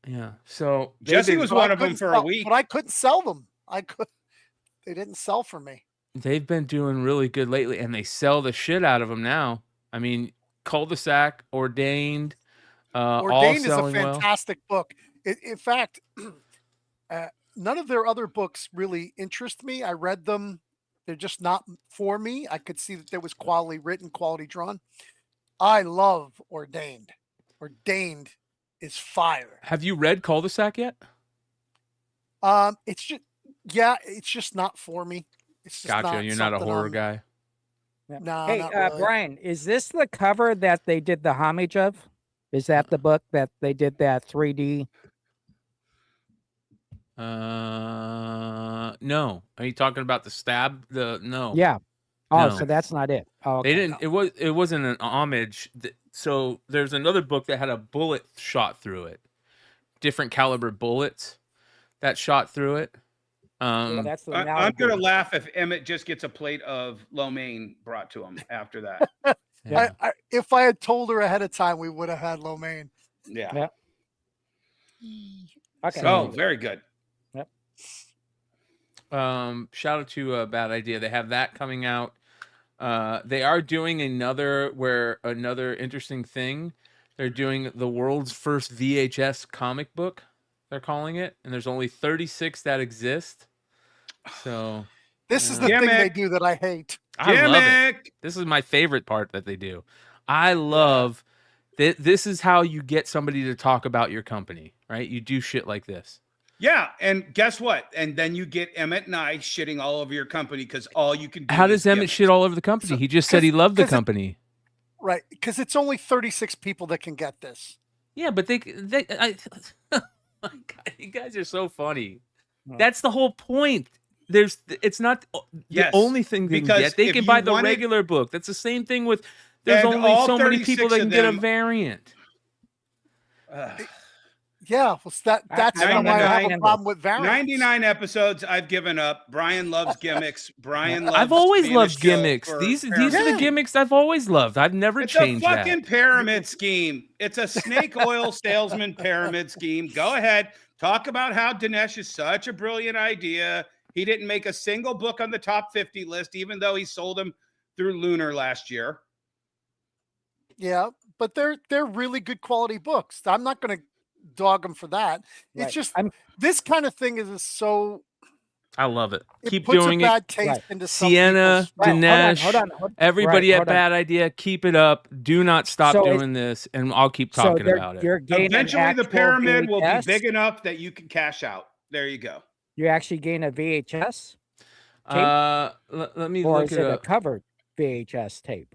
Yeah. So Jesse was one of them for a week, but I couldn't sell them. They didn't sell for me. They've been doing really good lately, and they sell the shit out of them now. I mean, Cul-de-sac, Ordained, Ordained all is a fantastic book. In fact, none of their other books really interest me. I read them. They're just not for me. I could see that there was quality written, quality drawn. I love Ordained. Ordained is fire. Have you read Cul-de-sac yet? It's just not for me. It's just gotcha. You're not a horror guy. No. Hey, not really. Brian, is this the cover that they did the homage of? Is that the book that they did that 3D? No. Are you talking about the stab? No. Yeah. Oh, No. so that's not it. Oh, okay. They didn't. It wasn't an homage. So there's another book that had a bullet shot through it, different caliber bullets that shot through it. Yeah, that's the I'm gonna laugh if Emmet just gets a plate of lo mein brought to him after that. Yeah. If I had told her ahead of time, we would have had lo mein. Yeah. Okay. Oh, very good. Yep. Shout out to Bad Idea. They have that coming out. They are doing another interesting thing. They're doing the world's first VHS comic book, they're calling it, and there's only 36 that exist. So this is the thing they do that I hate. I love it. This is my favorite part that they do. I love that. This is how you get somebody to talk about your company, right? You do shit like this. Yeah, and guess what? And then you get Emmet and I shitting all over your company because all you can do. How does Emmet shit all over the company? He just said he loved the company. Right, because it's only 36 people that can get this. Yeah, but you guys are so funny. That's the whole point. It's not the only thing they can get. They can buy the regular book. That's the same thing with. There's only so many people that can get a variant. Yeah, well, that's I don't why I have a understand problem with variants. 99 episodes. I've given up. Brian loves gimmicks. Brian loves. I've always being a loved shill gimmicks. for These are pyramid. the gimmicks I've always loved. I've never It's a changed fucking that. pyramid scheme. It's a snake oil salesman pyramid scheme. Go ahead. Talk about how Dinesh is such a brilliant idea. He didn't make a single book on the top 50 list, even though he sold them through Lunar last year. Yeah, but they're really good quality books. I'm not going to dog them for that. Right. It's just this kind of thing is so. I love it. It Keep puts doing a it. bad taste Right. into some Sienna, people's mouth. Dinesh, hold on. everybody Right, at hold on. Bad Idea, keep it up. Do not stop So it's- doing this, and I'll keep So talking they're- about it. you're getting Eventually, an the actual pyramid will be VHS? big enough that you can cash out. There you go. You actually gain a VHS, Let me or look is it it a up. covered VHS tape?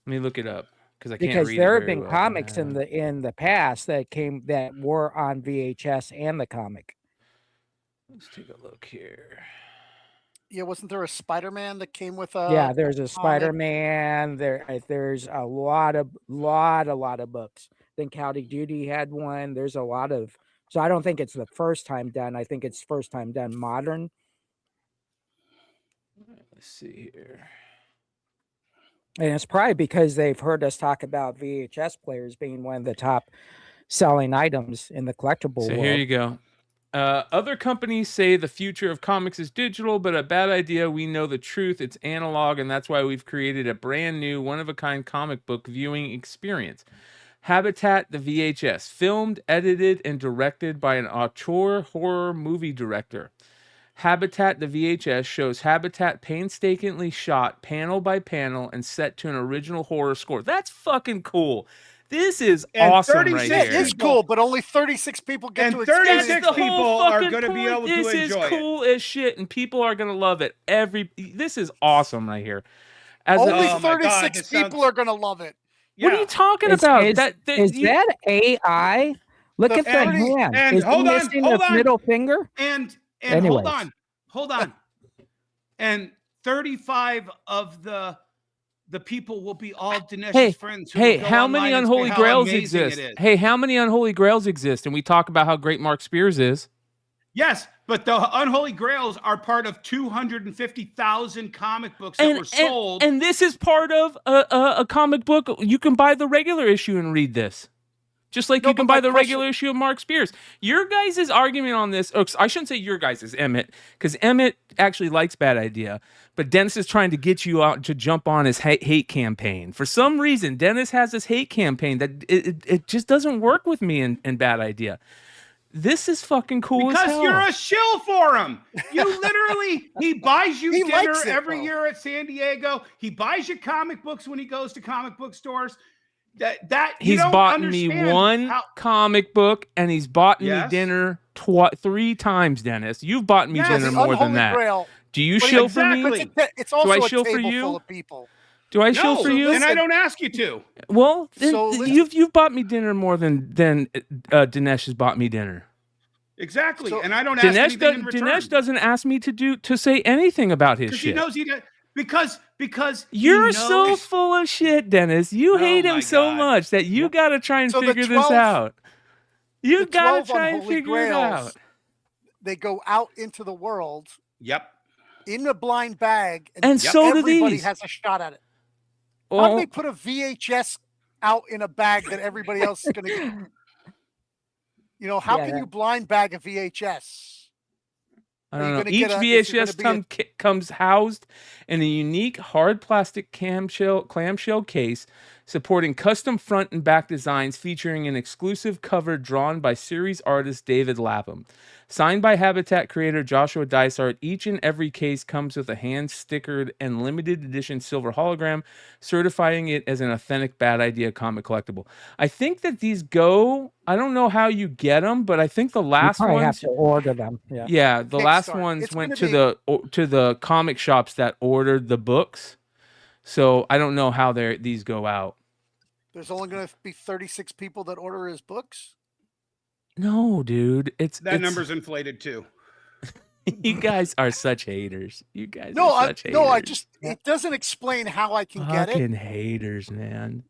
Let me look it up because I can't Because read there it have very been well. comics in the past that were on VHS and the comic. Let's take a look here. Yeah, wasn't there a Spider-Man that came with a? Yeah, there's a Spider-Man. There's a lot of books. I think Howdy Doody had one. There's a lot of. So I don't think it's the first time done. I think it's first time done modern. Let's see here. And it's probably because they've heard us talk about VHS players being one of the top selling items in the collectible So world. here you go. Other companies say the future of comics is digital, but a Bad Idea. We know the truth. It's analog, and that's why we've created a brand new, one-of-a-kind comic book viewing experience. Habitat the VHS, filmed, edited, and directed by an auteur horror movie director. Habitat the VHS shows Habitat painstakingly shot panel by panel and set to an original horror score. That's fucking cool. This is And awesome right 36 Yeah, here. it's cool, but only 36 people get And to experience 36 it. That's the people whole are fucking gonna be point. able to This is enjoy it. cool as shit, and people are gonna love it. This is awesome right here. As Only Oh my God, 36 this sounds- people are going to love it. what are Yeah. you talking Is about? is that AI? Look The at the 30 hand. and Is he hold on, missing hold a on. middle finger? And Anyways. hold on. And 35 of the people will be all Dinesh's Hey, friends. Who hey, will go how many online and say unholy how grails amazing exist? it is. Hey, how many unholy grails exist? And we talk about how great Mark Spears is. Yes, but the unholy grails are part of 250,000 comic books that were sold. And this is part of a comic book. You can buy the regular issue and read this. Just like No, you can but buy my the question- regular issue of Mark Spears. Your guys' argument on this, or I shouldn't say your guys' Emmet, because Emmet actually likes Bad Idea, but Dennis is trying to get you out to jump on his hate campaign. For some reason, Dennis has this hate campaign that it just doesn't work with me in Bad Idea. This is fucking cool as because hell. you're a shill for him. You literally, he buys you He dinner likes it, every though. year at San Diego. He buys you comic books when he goes to comic book stores. That you He's don't bought me understand one how- comic book, and he's bought me Yes. dinner 3 times, Dennis. You've bought me Yes. dinner The more than Unholy that. Grail. Do you But shill for me? exactly. It's also I a shill for table you? full of people. Do I No, shill for you? and I don't ask you to. Well, then So listen- you've bought me dinner more than Dinesh has bought me dinner. Exactly, So- and I don't ask anything in return. Dinesh doesn't ask me to say anything about his because he shit. knows he does. Because he You're so knows- full of shit, Dennis. You Oh hate him my so God. much that you got to try and So the figure this 12 out. You the got 12 to try and Unholy figure it Grails, out. They go out into the world Yep. in a blind bag, And so do everybody these. has a shot at it. How Well, do they put a VHS out in a bag that everybody else is going to get? You know, how Yeah, can that- you blind bag a VHS? I Are you don't know. gonna Each get a- is there VHS gonna be comes housed in a unique hard plastic clamshell case supporting custom front and back designs featuring an exclusive cover drawn by series artist David Lapham. Signed by Habitat creator Joshua Dysart, each and every case comes with a hand-stickered and limited edition silver hologram, certifying it as an authentic Bad Idea comic collectible. I think that these go, I don't know how you get them, but I think the You last probably have ones... to order them. Yeah. Yeah, the last Kickstart. ones It's went gonna to the comic shops that ordered the books. So I don't know how these go out. There's only going to be 36 people that order his books. No, dude, it's Number's inflated too. You guys are such haters. You guys No, are I such haters. no, I just it doesn't explain how I can get it. Fucking haters, man.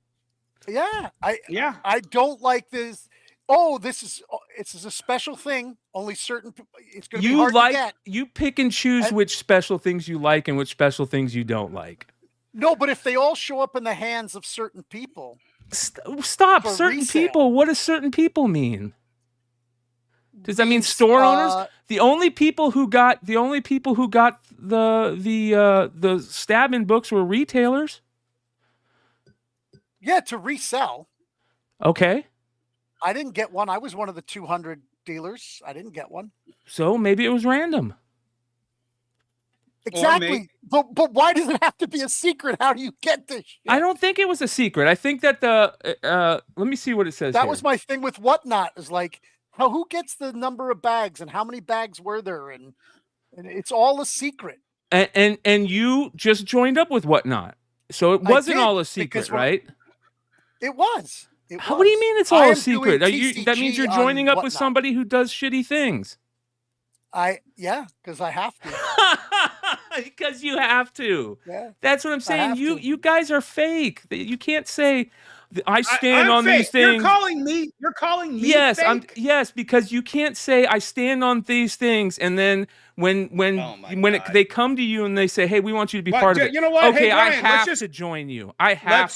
Yeah, Yeah. I don't like this. oh, this is a special thing. Only certain. It's going to be hard to get. You pick and choose which special things you like and which special things you don't like. No, but if they all show up in the hands of certain people, stop. Certain resale. people. What does certain people mean? Does that mean store owners? The only people who got the stabbing books were retailers. Yeah, to resell. Okay. I didn't get one. I was one of the 200 dealers. I didn't get one. So maybe it was random. Exactly. But why does it have to be a secret? How do you get this shit? I don't think it was a secret. I think that let me see what it says. That was my thing with Whatnot, is like, who gets the number of bags and how many bags were there, and it's all a secret. And you just joined up with Whatnot, so it wasn't all a secret, right? It was. What do you mean it's all a secret? That means you're joining up with somebody who does shitty things. Because I have to. Because you have to. Yeah. That's what I'm saying. You guys are fake. You can't say I stand on these things. You're calling me yes, fake? Yes, because you can't say I stand on these things, and then when they come to you and they say, "Hey, we want you to be part of it." You know what? Okay, hey, Brian, I have to join you.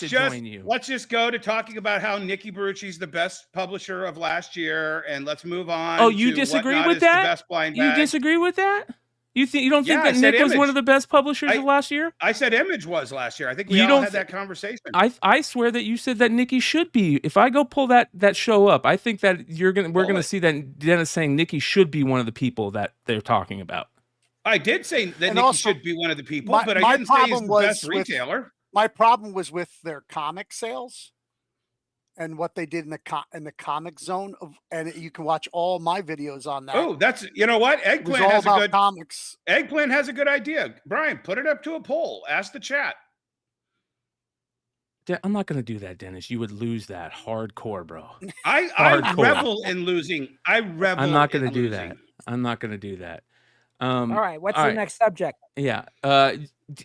Join you. Let's just go to talking about how Nikki Barucci's the best publisher of last year, and let's move on. Oh, you disagree with that? The best blind you bag. disagree with that? You don't think that Nick was one of the best publishers of last year? I said Image was last year. I think we all had that conversation. I swear that you said that Nikki should be. If I go pull that show up, I think that we're gonna see that Dennis saying Nikki should be one of the people that they're talking about. I did say that Nikki should be one of the people, but I didn't say he's the best retailer. My problem was with their comic sales and what they did in the comic zone and you can watch all my videos on that. Oh, you know what? Eggplant has a good comics. Eggplant has a good idea. Brian, put it up to a poll. Ask the chat. I'm not going to do that, Dennis. You would lose that hardcore, bro. I revel in losing. I'm not going to do that. I'm not going to do that. All right. What's the next subject? Yeah.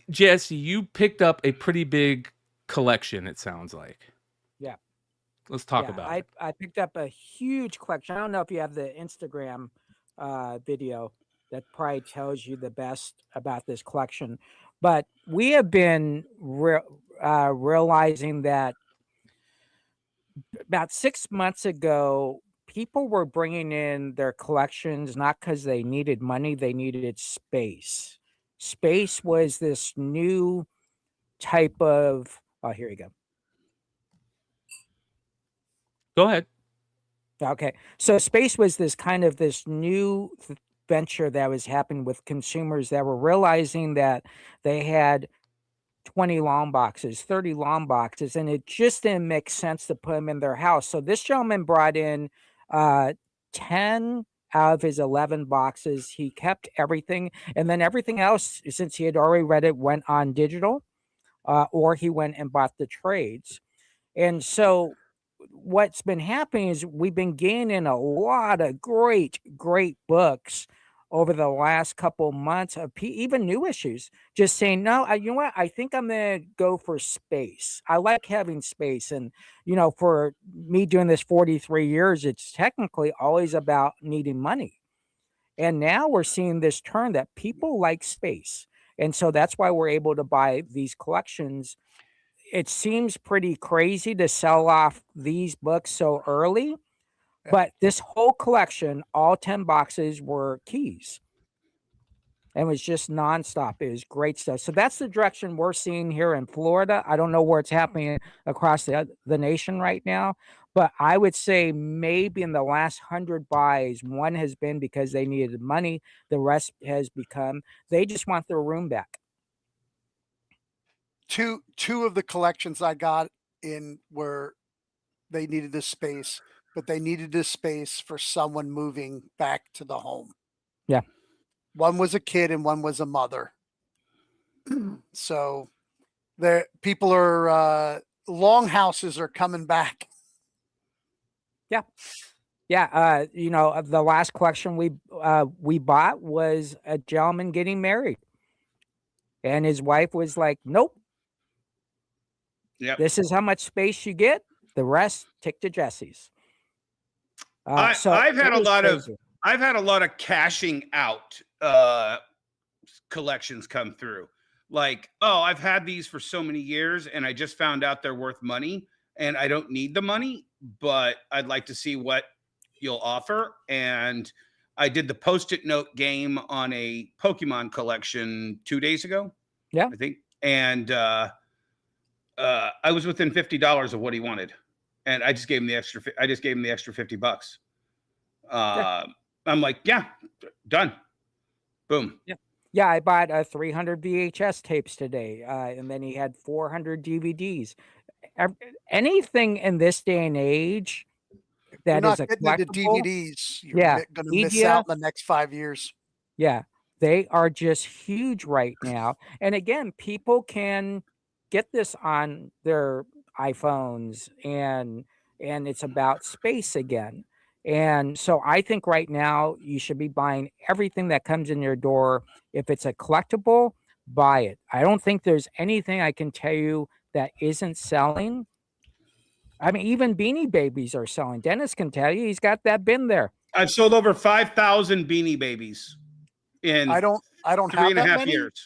Jesse, you picked up a pretty big collection, it sounds like. Yeah. Let's talk about it. I picked up a huge collection. I don't know if you have the Instagram video that probably tells you the best about this collection, but we have been realizing that about 6 months ago, people were bringing in their collections not because they needed money, they needed space. Space was this new type of, here you go. Go ahead. Okay. So space was this new venture that was happening with consumers that were realizing that they had 20 long boxes, 30 long boxes, and it just didn't make sense to put them in their house. So this gentleman brought in 10 out of his 11 boxes. He kept everything, and then everything else, since he had already read it, went on digital, or he went and bought the trades. And so what's been happening is we've been gaining a lot of great books over the last couple months of even new issues, just saying, no, you know what? I think I'm going to go for space. I like having space. And, for me doing this 43 years, it's technically always about needing money. And now we're seeing this turn that people like space. And so that's why we're able to buy these collections. It seems pretty crazy to sell off these books so early, but this whole collection, all 10 boxes were keys. And it was just nonstop. It was great stuff. So that's the direction we're seeing here in Florida. I don't know where it's happening across the nation right now, but I would say maybe in the last 100 buys, one has been because they needed money. The rest has become, they just want their room back. Two of the collections I got in were they needed this space, but they needed this space for someone moving back to the home. Yeah. One was a kid and one was a mother. So people are, long houses are coming back. Yeah. Yeah. The last collection we bought was a gentleman getting married. And his wife was like, nope. Yep. This is how much space you get. The rest, take to Jesse's. So I've had it a was lot crazy. of I've had a lot of cashing out collections come through. Like, oh, I've had these for so many years and I just found out they're worth money and I don't need the money, but I'd like to see what you'll offer. And I did the post-it note game on a Pokemon collection 2 days ago. Yeah. I think. And I was within $50 of what he wanted. And I just gave him the extra $50. I'm like, yeah, done. Boom. Yeah, I bought 300 VHS tapes today, and then he had 400 DVDs. Anything in this day and age You're that not is a getting into collectible, DVDs. You're yeah, going to miss media, out in the next 5 years. yeah, they are just huge right now. And again, people can get this on their iPhones, and it's about space again. And so I think right now you should be buying everything that comes in your door. If it's a collectible, buy it. I don't think there's anything I can tell you that isn't selling. I mean, even Beanie Babies are selling. Dennis can tell you, he's got that bin there. I've sold over 5,000 Beanie Babies in I don't three have and a that half many, years.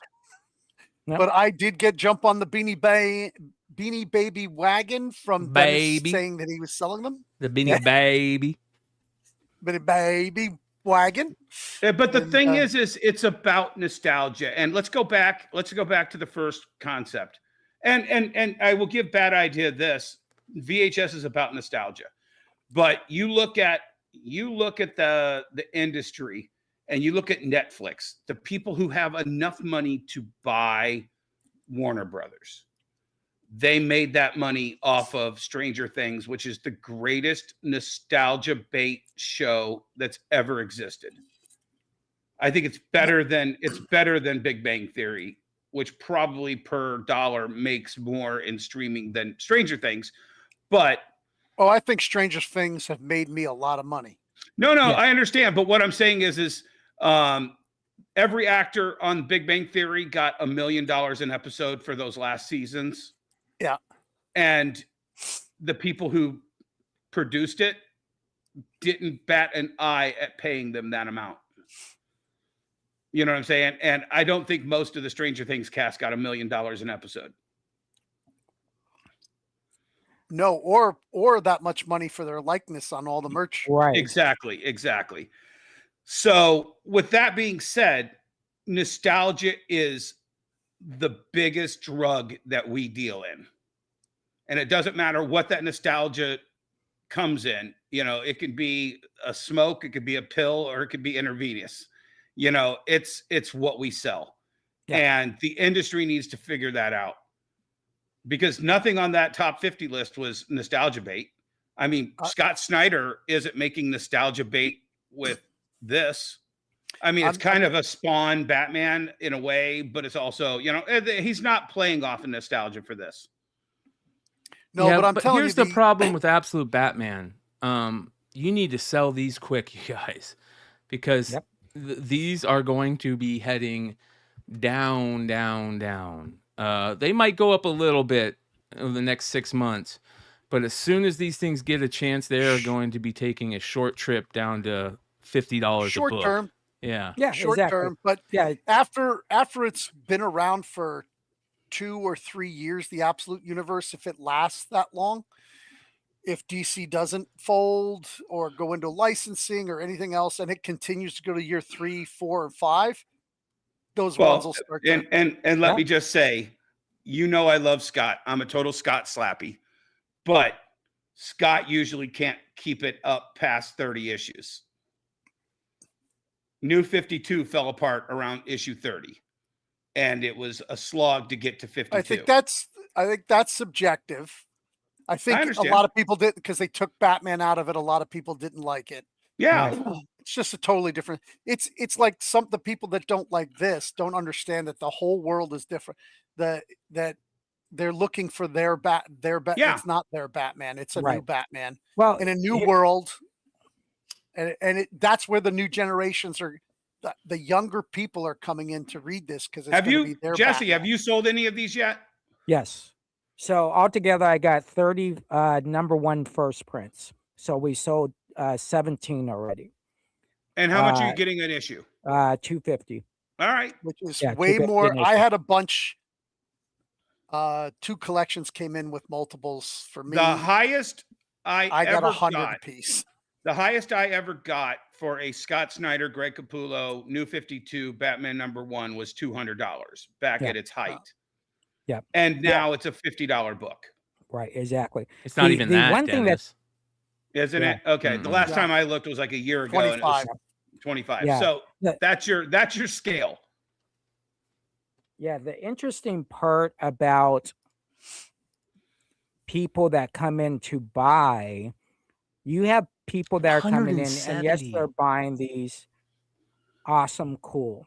but I did jump on the Beanie Baby wagon from Baby. Dennis saying that he was selling them. The Beanie Baby. Beanie Baby wagon. But the And, thing is it's about nostalgia. And let's go back to the first concept. And I will give Bad Idea this. VHS is about nostalgia. But you look at the industry and you look at Netflix, the people who have enough money to buy Warner Brothers. They made that money off of Stranger Things, which is the greatest nostalgia bait show that's ever existed. I think it's better than Big Bang Theory, which probably per dollar makes more in streaming than Stranger Things. But I think Stranger Things have made me a lot of money. No, I understand. But what I'm saying is every actor on Big Bang Theory got $1 million an episode for those last seasons. Yeah. And the people who produced it didn't bat an eye at paying them that amount. You know what I'm saying? And I don't think most of the Stranger Things cast got $1 million an episode. No, or that much money for their likeness on all the merch. Right. Exactly. So with that being said, nostalgia is the biggest drug that we deal in. And it doesn't matter what that nostalgia comes in. You know, it could be a smoke, it could be a pill, or it could be intravenous. You know, it's what we sell. Yeah. And the industry needs to figure that out. Because nothing on that top 50 list was nostalgia bait. I mean, Scott Snyder isn't making nostalgia bait with this. I mean, it's kind of a Spawn Batman in a way, but it's also, you know, he's not playing off of nostalgia for this. No, yeah, but I'm telling you, here's the problem with Absolute Batman. You need to sell these quick, you guys, because these are going to be heading down. They might go up a little bit in the next 6 months, but as soon as these things get a chance, they're going to be taking a short trip down to $50 short a book. term. Yeah, short exactly. term. But yeah, after it's been around for 2 or 3 years, the Absolute Universe, if it lasts that long, if DC doesn't fold or go into licensing or anything else, and it continues to go to year 3, 4, and 5, those ones will start. And let me just say, you know, I love Scott. I'm a total Scott slappy, but Scott usually can't keep it up past 30 issues. New 52 fell apart around issue 30, and it was a slog to get to 52. I think that's subjective. I think a lot of people did because they took Batman out of it. A lot of people didn't like it. Yeah. It's just a totally different. It's like the people that don't like this don't understand that the whole world is different. That they're looking for their Yeah. It's not their Batman. It's a new Batman. Well, in a new world. And that's where the new generations are. The younger people are coming in to read this because have you, be their Jesse? Batman. Have you sold any of these yet? Yes. So altogether, I got 30 number 1 first prints. So we sold 17 already. And how much are you getting an issue? $250. All right. which is Yeah, way 250 more. an I issue. had a bunch. 2 collections came in with multiples for me. The highest I got ever 100 got, a piece. the highest I ever got for a Scott Snyder, Greg Capullo, New 52 Batman #1 was $200 back Yeah. at its height. Yeah. And now it's a $50 book. Right, exactly. It's not even that, one thing Dennis. Isn't Yeah. it? Okay. The last time I looked was like a year ago. 25. And it was 25. Yeah. So Yeah. that's your scale. Yeah, the interesting part about people that come in to buy, you have people that are coming in, and yes, 170. they're buying these awesome, cool.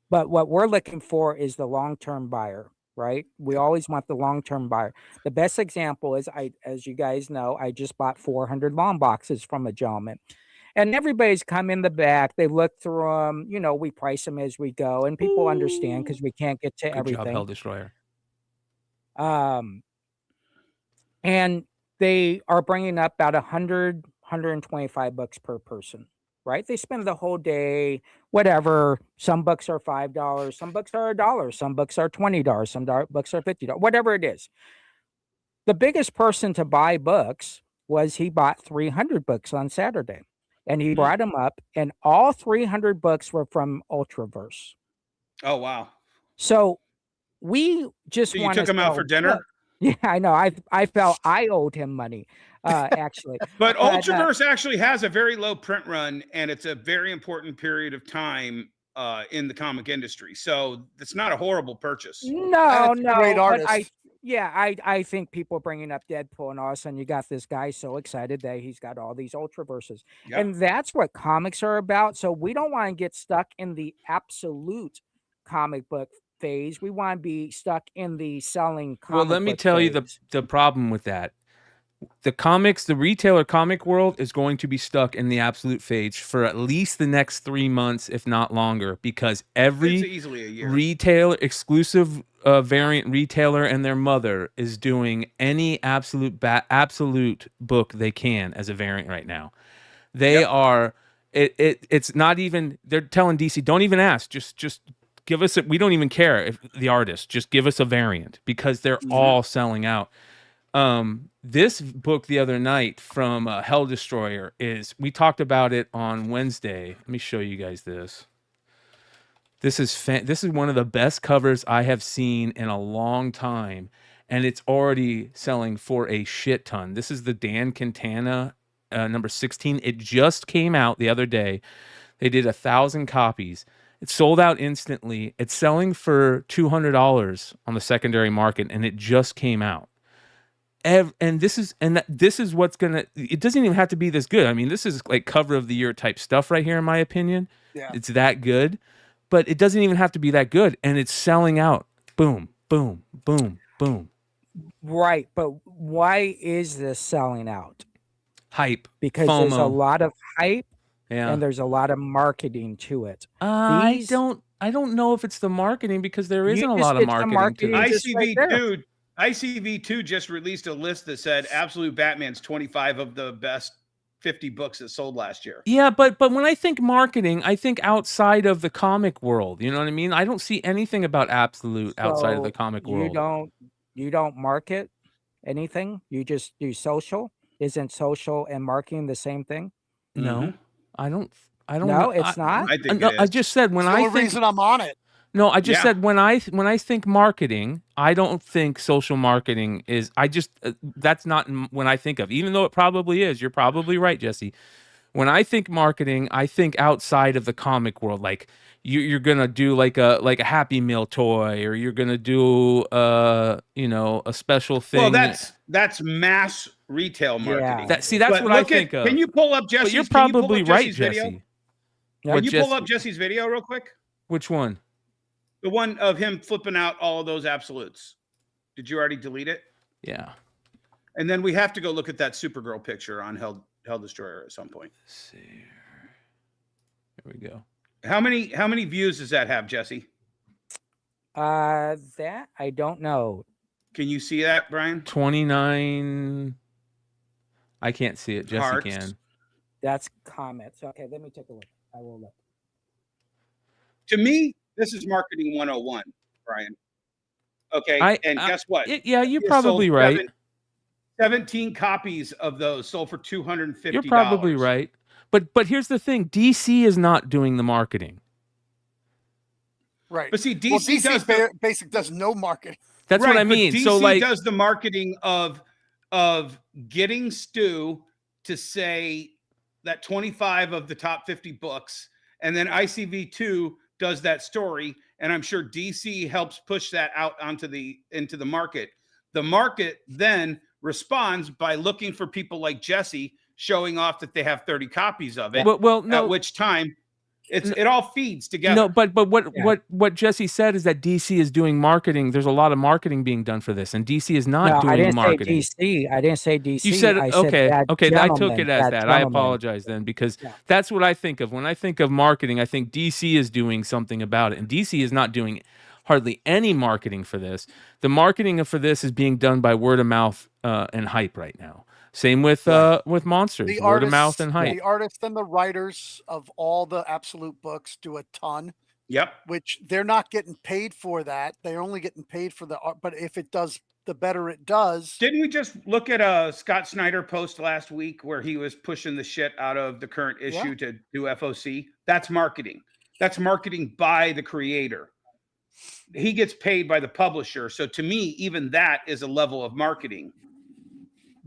But what we're looking for is the long-term buyer, right? We always want the long-term buyer. The best example is as you guys know, I just bought 400 long boxes from a gentleman. And everybody's come in the back. They look through them. You know, we price them as we go, and people understand because we can't get to Good everything. job, Hell Destroyer. And they are bringing up about 100, 125 bucks per person, right? They spend the whole day, whatever. Some books are $5, some books are $1, some books are $20, some books are $50, whatever it is. The biggest person to buy books was he bought 300 books on Saturday. And he brought them up, and all 300 books were from Ultraverse. Oh, wow. So we just So you want took to him out sell for dinner? books. Yeah, I know. I felt I owed him money, actually. But Ultraverse actually has a very low print run, and it's a very important period of time in the comic industry. So it's not a horrible purchase. No, it's a great artist. I think people bringing up Deadpool, and all of a sudden you got this guy so excited that he's got all these Ultraverses. Yep. And that's what comics are about. So we don't want to get stuck in the absolute comic book phase. We want to be stuck in the selling comic Well, let me book tell you phase. the problem with that. The retailer comic world is going to be stuck in the absolute phase for at least the next 3 months, if not longer, because It's every easily a year. retailer, exclusive variant retailer and their mother is doing any absolute book they can as a variant right now. They are, it's not even, they're telling DC, don't even ask, just give us we don't even care if the artist, just give us a variant, because they're all selling out. This book the other night from Hell Destroyer we talked about it on Wednesday. Let me show you guys this. This is one of the best covers I have seen in a long time, and it's already selling for a shit ton. This is the Dan Quintana number 16. It just came out the other day. They did 1,000 copies. It sold out instantly. It's selling for $200 on the secondary market, and it just came out. And this is what's gonna. It doesn't even have to be this good. I mean, this is like cover of the year type stuff right here, in my opinion. Yeah. It's that good, but it doesn't even have to be that good, and it's selling out. Boom, boom, boom, boom. Right, but why is this selling out? Hype, Because FOMO. there's a lot of hype, Yeah. and there's a lot of marketing to it. I don't know if it's the marketing, because there isn't a lot of marketing to it. ICV2 just released a list that said Absolute Batman's 25 of the best 50 books that sold last year. Yeah, but when I think marketing, I think outside of the comic world. You know what I mean? I don't see anything about Absolute outside of the comic world. You don't market anything? You just do social? Isn't social and marketing the same thing? No, I don't. No, know. it's not. I think No, it is. I just said when It's the I only think. reason I'm on it. No, I just Yeah. said when I think marketing, I don't think social marketing is. I just that's not when I think of. Even though it probably is. You're probably right, Jesse. When I think marketing, I think outside of the comic world. Like you're gonna do like a Happy Meal toy, or you're gonna do a special thing. Well, that's mass retail marketing. Yeah. That's But what I look at- think of. Can you pull up Jesse's? But you're can you pull up probably right, Jesse's video? Jesse. Yeah. Can you pull up Jesse's video real quick? Which one? The one of him flipping out all of those absolutes. Did you already delete it? Yeah. And then we have to go look at that Supergirl picture on Hell Destroyer at some point. Let's see. Here we go. How many views does that have, Jesse? That I don't know. Can you see that, Brian? 29. I can't see it. Jesse Hearts. can. That's comments. Okay, let me take a look. I will look. To me, this is marketing 101, Brian. Okay, and guess what? Yeah, you're You probably sold right. 17 copies of those sold for $250. You're probably right. But here's the thing: DC is not doing the marketing. Right. But see, DC, well, DC does basic does no marketing. That's what I mean. But DC so like does the marketing of getting Stu to say that 25 of the top 50 books, and then ICV2 does that story, and I'm sure DC helps push that out into the market. The market then responds by looking for people like Jesse showing off that they have 30 copies of it. well, no, at which time it all feeds together. No, but what Jesse said is that DC is doing marketing. There's a lot of marketing being done for this, and DC is not doing marketing. I didn't say DC. You said I okay, said okay. I took it as that. I gentleman. apologize then, because that's what I think of when I think of marketing. I think DC is doing something about it, and DC is not doing hardly any marketing for this. The marketing for this is being done by word of mouth and hype right now. Same with Monsters, The word artists, of mouth and hype. The artists and the writers of all the Absolute books do a ton. Yep. Which they're not getting paid for that. They're only getting paid for the art. But if it does, the better it does. Didn't we just look at a Scott Snyder post last week where he was pushing the shit out of the current issue to do FOC? That's marketing. That's marketing by the creator. He gets paid by the publisher. So to me, even that is a level of marketing.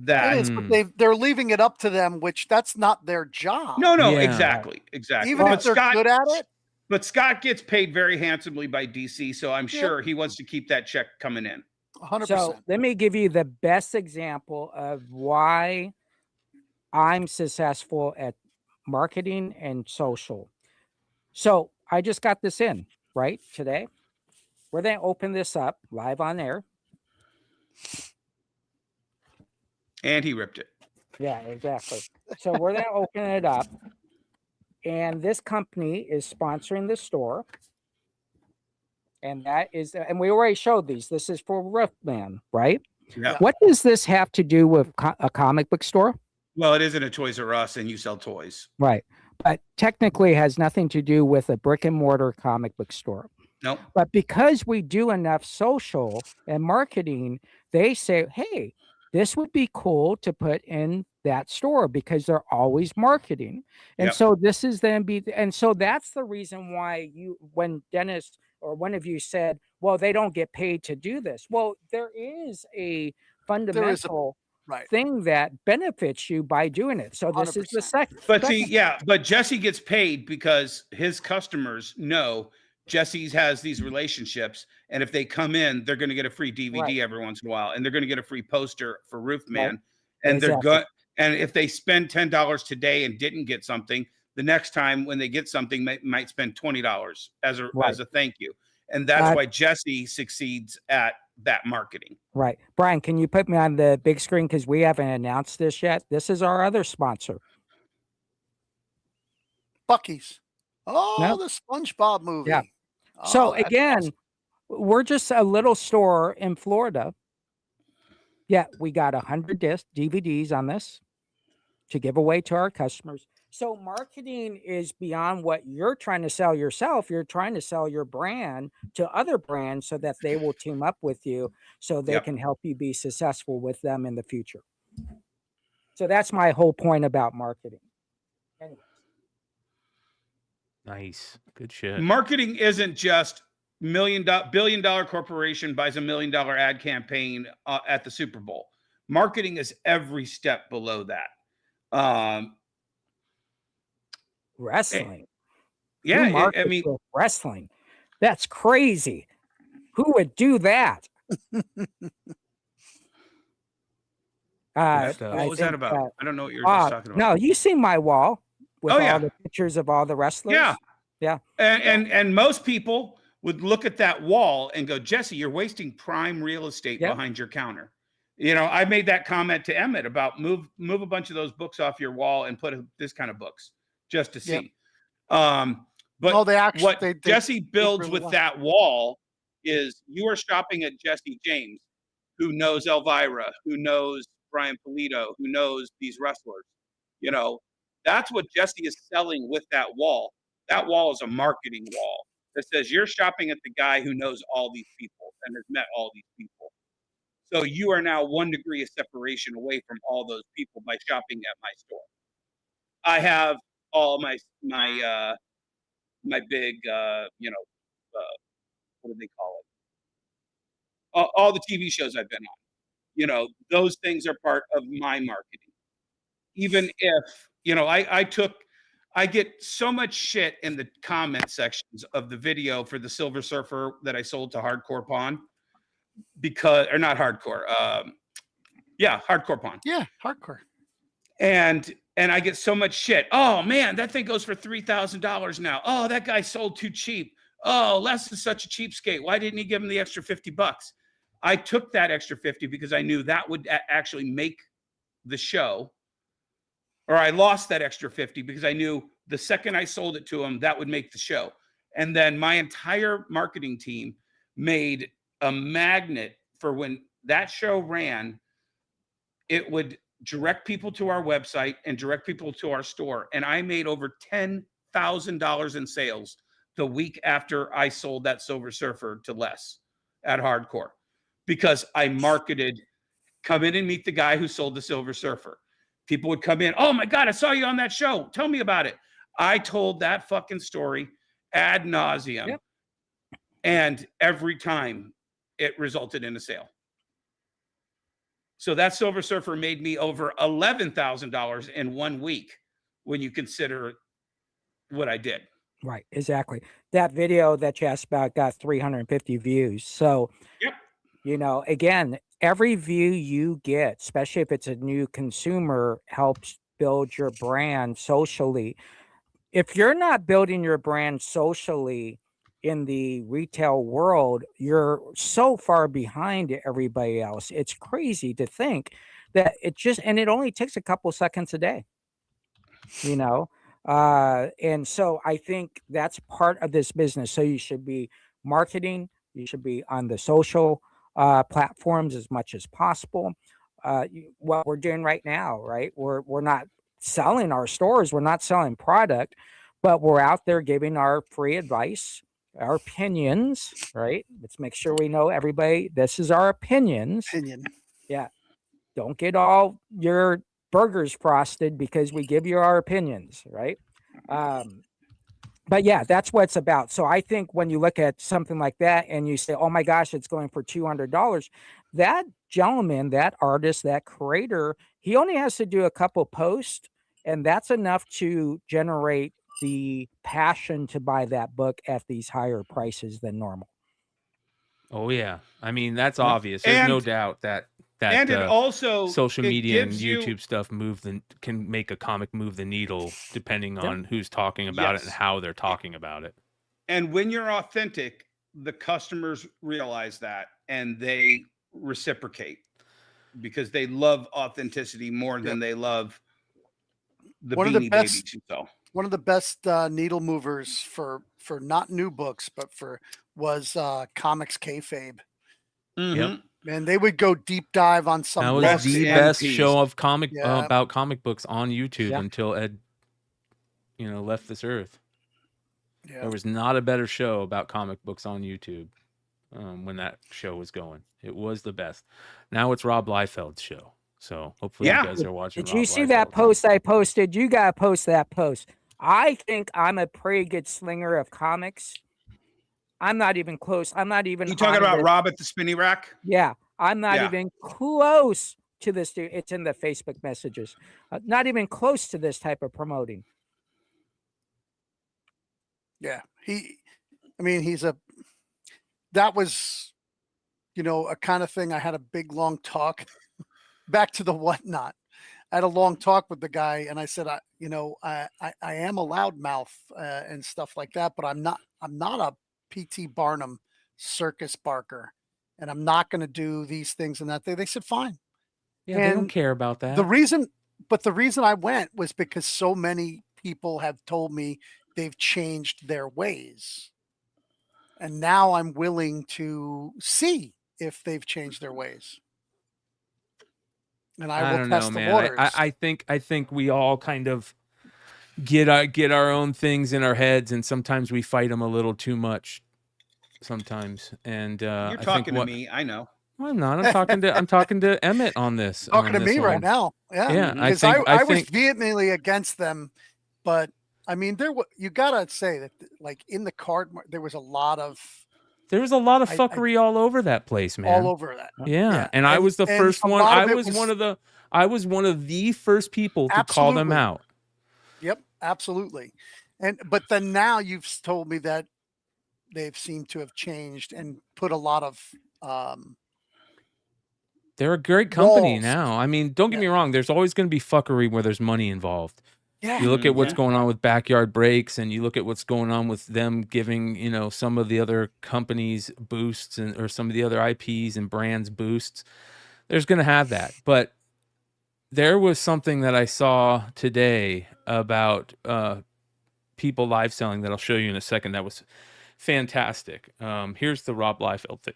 That it is, but they're leaving it up to them, which that's not their job. No, exactly. Even if they're good at it. But Scott gets paid very handsomely by DC, so I'm sure he wants to keep that check coming in. 100%. So let me give you the best example of why I'm successful at marketing and social. So I just got this in right today. We're going to open this up live on air. And he ripped it. Yeah, exactly. So we're going to open it up. And this company is sponsoring the store. And that is, and we already showed these. This is for Roofman, right? Yeah. What does this have to do with a comic book store? Well, it isn't a Toys R Us and you sell toys. Right. But technically it has nothing to do with a brick and mortar comic book store. Nope. But because we do enough social and marketing, they say, hey, this would be cool to put in that store because they're always marketing. And so this is then and so that's the reason why when Dennis or one of you said, well, they don't get paid to do this. Well, there is a fundamental thing that benefits you by doing it. So this 100%. Is the second. But see, but Jesse gets paid because his customers know Jesse's has these relationships, and if they come in, they're going to get a free DVD every once in a while, and they're going to get a free poster for Roofman, and they're good. And if they spend $10 today and didn't get something, the next time when they get something, they might spend $20 as a thank you, and that's why Jesse succeeds at that marketing. Right, Brian, can you put me on the big screen because we haven't announced this yet? This is our other sponsor, Buc-ee's. Oh, the SpongeBob movie. Yeah. Oh, so again, we're just a little store in Florida. Yeah, we got 100 DVDs on this to give away to our customers. So marketing is beyond what you're trying to sell yourself. You're trying to sell your brand to other brands so that they will team up with you so they can help you be successful with them in the future. So that's my whole point about marketing. Anyways. Nice. Good shit. Marketing isn't just billion-dollar corporation buys $1 million ad campaign at the Super Bowl. Marketing is every step below that. Wrestling. Yeah, I mean, wrestling. That's crazy. Who would do that? what was that about? I don't know what you were just talking about. No, you see my wall with all the pictures of all the wrestlers. Yeah. And most people would look at that wall and go, Jesse, you're wasting prime real estate behind your counter. You know, I made that comment to Emmet about move a bunch of those books off your wall and put this kind of books just to see. But Jesse builds with that wall is you are shopping at Jesse James, who knows Elvira, who knows Brian Polito, who knows these wrestlers. You know, That's what Jesse is selling with that wall. That wall is a marketing wall that says you're shopping at the guy who knows all these people and has met all these people. So you are now 1 degree of separation away from all those people by shopping at my store. I have all my big what do they call it? All the TV shows I've been on. Those things are part of my marketing. Even if I get so much shit in the comment sections of the video for the Silver Surfer that I sold to Hardcore Pawn or not Hardcore. Hardcore Pawn. Yeah, Hardcore. And I get so much shit. Oh man, that thing goes for $3,000 now. Oh, that guy sold too cheap. Oh, Les is such a cheapskate. Why didn't he give him the extra $50? I took that extra 50 because I knew that would actually make the show. Or I lost that extra 50 because I knew the second I sold it to him, that would make the show. And then my entire marketing team made a magnet for when that show ran. It would direct people to our website and direct people to our store. And I made over $10,000 in sales the week after I sold that Silver Surfer to Les at Hardcore, because I marketed, come in and meet the guy who sold the Silver Surfer. People would come in. Oh my God, I saw you on that show. Tell me about it. I told that fucking story ad nauseum. Yep. And every time it resulted in a sale. So that Silver Surfer made me over $11,000 in 1 week when you consider what I did. Right, exactly. That video that you asked about got 350 views. So, Yep. Again, every view you get, especially if it's a new consumer, helps build your brand socially. If you're not building your brand socially in the retail world, you're so far behind everybody else. It's crazy to think that and it only takes a couple seconds a day, and so I think that's part of this business. So you should be marketing, you should be on the social platforms as much as possible. What we're doing right now, right? We're not selling our stores, we're not selling product, but we're out there giving our free advice, our opinions, right? Let's make sure we know everybody. This is our opinions. Yeah. Don't get all your burgers frosted because we give you our opinions, right? But yeah, that's what it's about. So I think when you look at something like that and you say, oh my gosh, it's going for $200, that gentleman, that artist, that creator, he only has to do a couple posts, and that's enough to generate the passion to buy that book at these higher prices than normal. Oh yeah, I mean that's obvious. There's no doubt that and it also social media and gives YouTube stuff can make a comic move the needle depending on who's talking about it and how they're talking about it. And when you're authentic, the customers realize that and they reciprocate because they love authenticity more than they love the Beanie Babies you sell. One of the best needle movers for not new books, but was Comics Kayfabe. Yep. And they would go deep dive on some. That was books the best show of about comic books on YouTube until Ed, left this earth. Yeah. There was not a better show about comic books on YouTube when that show was going. It was the best. Now it's Rob Liefeld's show. So hopefully you guys are watching. Did you see that post I posted? You got to post that post. I think I'm a pretty good slinger of comics. I'm not even close. I'm not even. You talking about Rob at the spinny rack? Yeah, I'm not even close to this dude. It's in the Facebook messages. Not even close to this type of promoting. Yeah, that was, a kind of thing. I had a big long talk. Back to the whatnot. I had a long talk with the guy, and I said, I am a loudmouth and stuff like that, but I'm not a P.T. Barnum circus barker, and I'm not going to do these things and that. They said, fine. Yeah, they don't care about that. The reason I went was because so many people have told me they've changed their ways, and now I'm willing to see if they've changed their ways. And I will test the waters. I think we all kind of get our own things in our heads, and sometimes we fight them a little too much. Sometimes, and You're talking to me. I know. I'm not. I'm talking to Emmet on this. Talking to on this me one. right now. Yeah. Yeah, Because I was vehemently against them, but I mean, you gotta say that, like, in the card, there was a lot of fuckery all over that place, man. all over that. Yeah. And I was the first one. I was one of the first people to call them out. Yep, absolutely. But then now you've told me that they've seemed to have changed and put a lot of they're a great company walls. now. I mean, don't get me wrong, there's always going to be fuckery where there's money involved. Yeah. You look at what's going on with Backyard Breaks, and you look at what's going on with them giving, some of the other companies boosts or some of the other IPs and brands boosts. There's going to have that. But there was something that I saw today about people live selling that I'll show you in a second. That was fantastic. Here's the Rob Liefeld thing.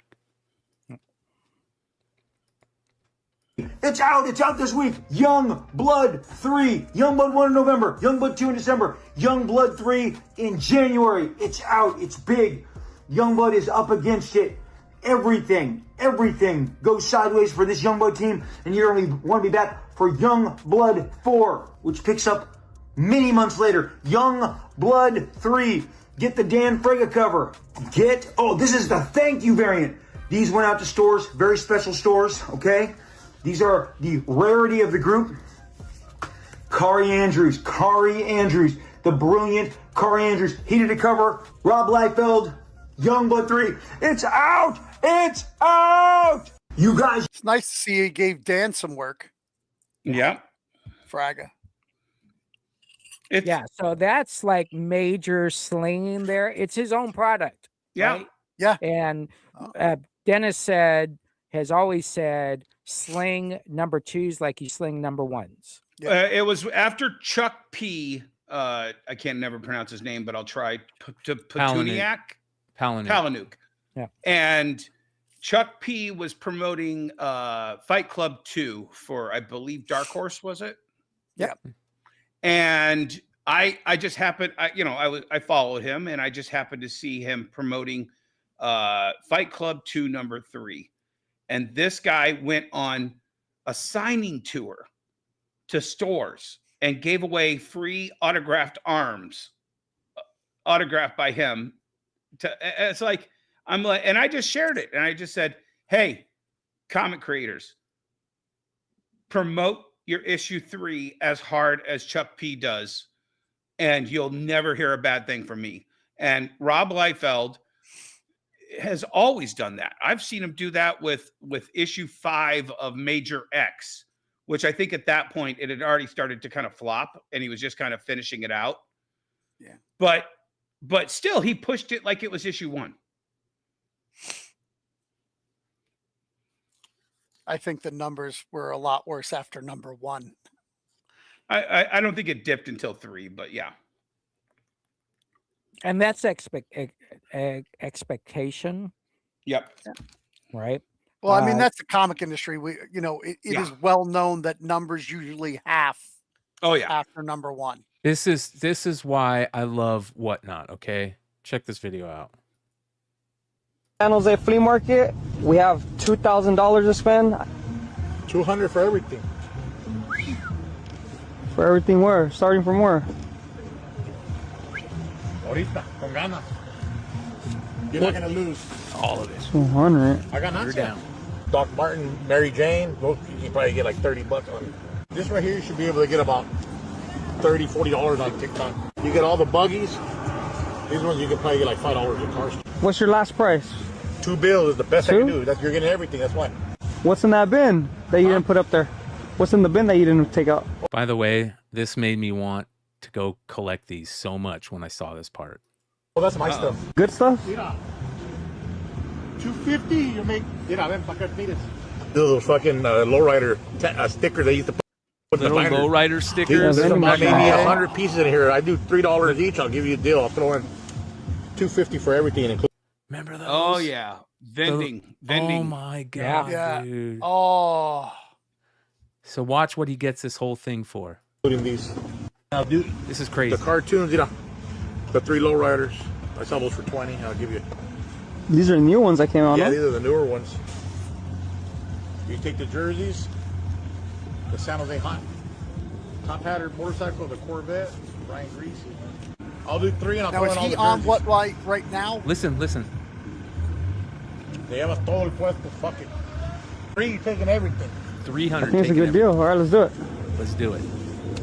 It's out this week. Young Blood 3. Young Blood 1 in November. Young Blood 2 in December. Young Blood 3 in January. It's out. It's big. Young Blood is up against it. Everything goes sideways for this Young Blood team, and you only want to be back for Young Blood 4, which picks up many months later. Young Blood 3. Get the Dan Frega cover. This is the thank you variant. These went out to stores, very special stores, okay? These are the rarity of the group. Kari Andrews, the brilliant Kari Andrews. He did a cover. Rob Liefeld, Young Blood 3. It's out! You guys. It's nice to see he gave Dan some work. Yeah. Fraga. Yeah, so that's like major slinging there. It's his own product. Yeah. Right? Yeah. And Dennis has always said, sling number 2s like you sling number 1s. It was after Chuck P. I can't never pronounce his name, but I'll try. Petuniak? Palanuk. Yeah. And Chuck P. was promoting Fight Club 2 for, I believe, Dark Horse, was it? Yeah. And I just happened, I followed him, and I just happened to see him promoting Fight Club 2 number 3. And this guy went on a signing tour to stores and gave away free autographed arms, autographed by him. It's like, I'm like, and I just shared it. And I just said, hey, comic creators, promote your issue 3 as hard as Chuck P does, and you'll never hear a bad thing from me. And Rob Liefeld has always done that. I've seen him do that with issue 5 of Major X, which I think at that point it had already started to kind of flop, and he was just kind of finishing it out. Yeah. But still, he pushed it like it was issue 1. I think the numbers were a lot worse after number 1. I don't think it dipped until 3, but yeah. And that's expectation. Yep. Right. Well, I mean, that's the comic industry. It is well known that numbers usually half. Oh yeah. After number 1. This is why I love Whatnot. Okay, check this video out. San Jose Flea Market. We have $2,000 to spend. $200 for everything. For everything where? Starting from where? Ahorita, con ganas. You're not gonna lose. All of it. 200. I got You're down. Doc Martin, Mary Jane. Those you probably get like $30 on it. This right here, you should be able to get about $30, $40 on TikTok. You get all the buggies. These ones you can probably get like $5 a car. What's your last price? 2 bills is the best I 2? can do. You're getting everything. That's why. What's in that bin that you didn't put up there? What's in the bin that you didn't take out? By the way, this made me want to go collect these so much when I saw this part. Well, that's my stuff. Good stuff? Mira. $250, you make. Mira, ven, pa' acá, mires. Those fucking lowrider stickers they used to put in the Little binder. lowrider stickers. There's from about back in maybe the day. 100 pieces in here. I do $3 each. I'll give you a deal. I'll throw in $250 for everything and include. Remember those? Oh yeah. Vending. Oh my god, Yeah. dude. Oh. So watch what he gets this whole thing for. Including these. Now, dude, This is crazy. the cartoons, the 3 lowriders. I sell those for 20. I'll give you. These are new ones that came out. Yeah, huh? these are the newer ones. You take the jerseys, the San Jose top hatted motorcycle, the Corvette, Brian Greasy. I'll do 3 and I'll Now throw is in all he the on jerseys. what right now? Listen. They have a todo el puesto. Fuck it. 3 taking everything. 300. I think it's a taking good deal. All right, let's do it. Let's do it.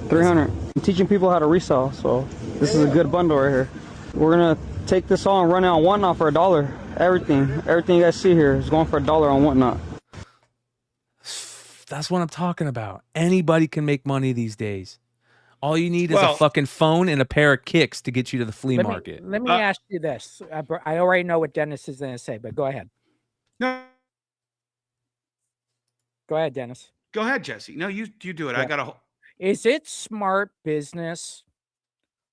300. I'm teaching people how to resell, so this is a good bundle right here. We're gonna take this all and run it on Whatnot for $1. Everything you guys see here is going for $1 on Whatnot. That's what I'm talking about. Anybody can make money these days. All you need is a fucking phone and a pair of kicks to get you to the flea market. Let me ask you this. I already know what Dennis is going to say, but go ahead. No, Go ahead, Dennis. go ahead, Jesse. No, you do it. Yeah. I got to. Is it smart business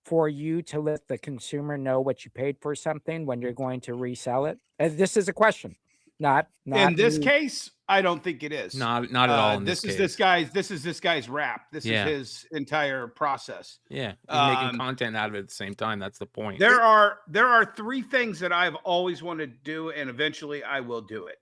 for you to let the consumer know what you paid for something when you're going to resell it? This is a question. Not In this me. case, I don't think it is. Not at all in this This is case. this guy's rap. This Yeah. is his entire process. Yeah, he's making content out of it at the same time. That's the point. There are 3 things that I've always wanted to do, and eventually I will do it.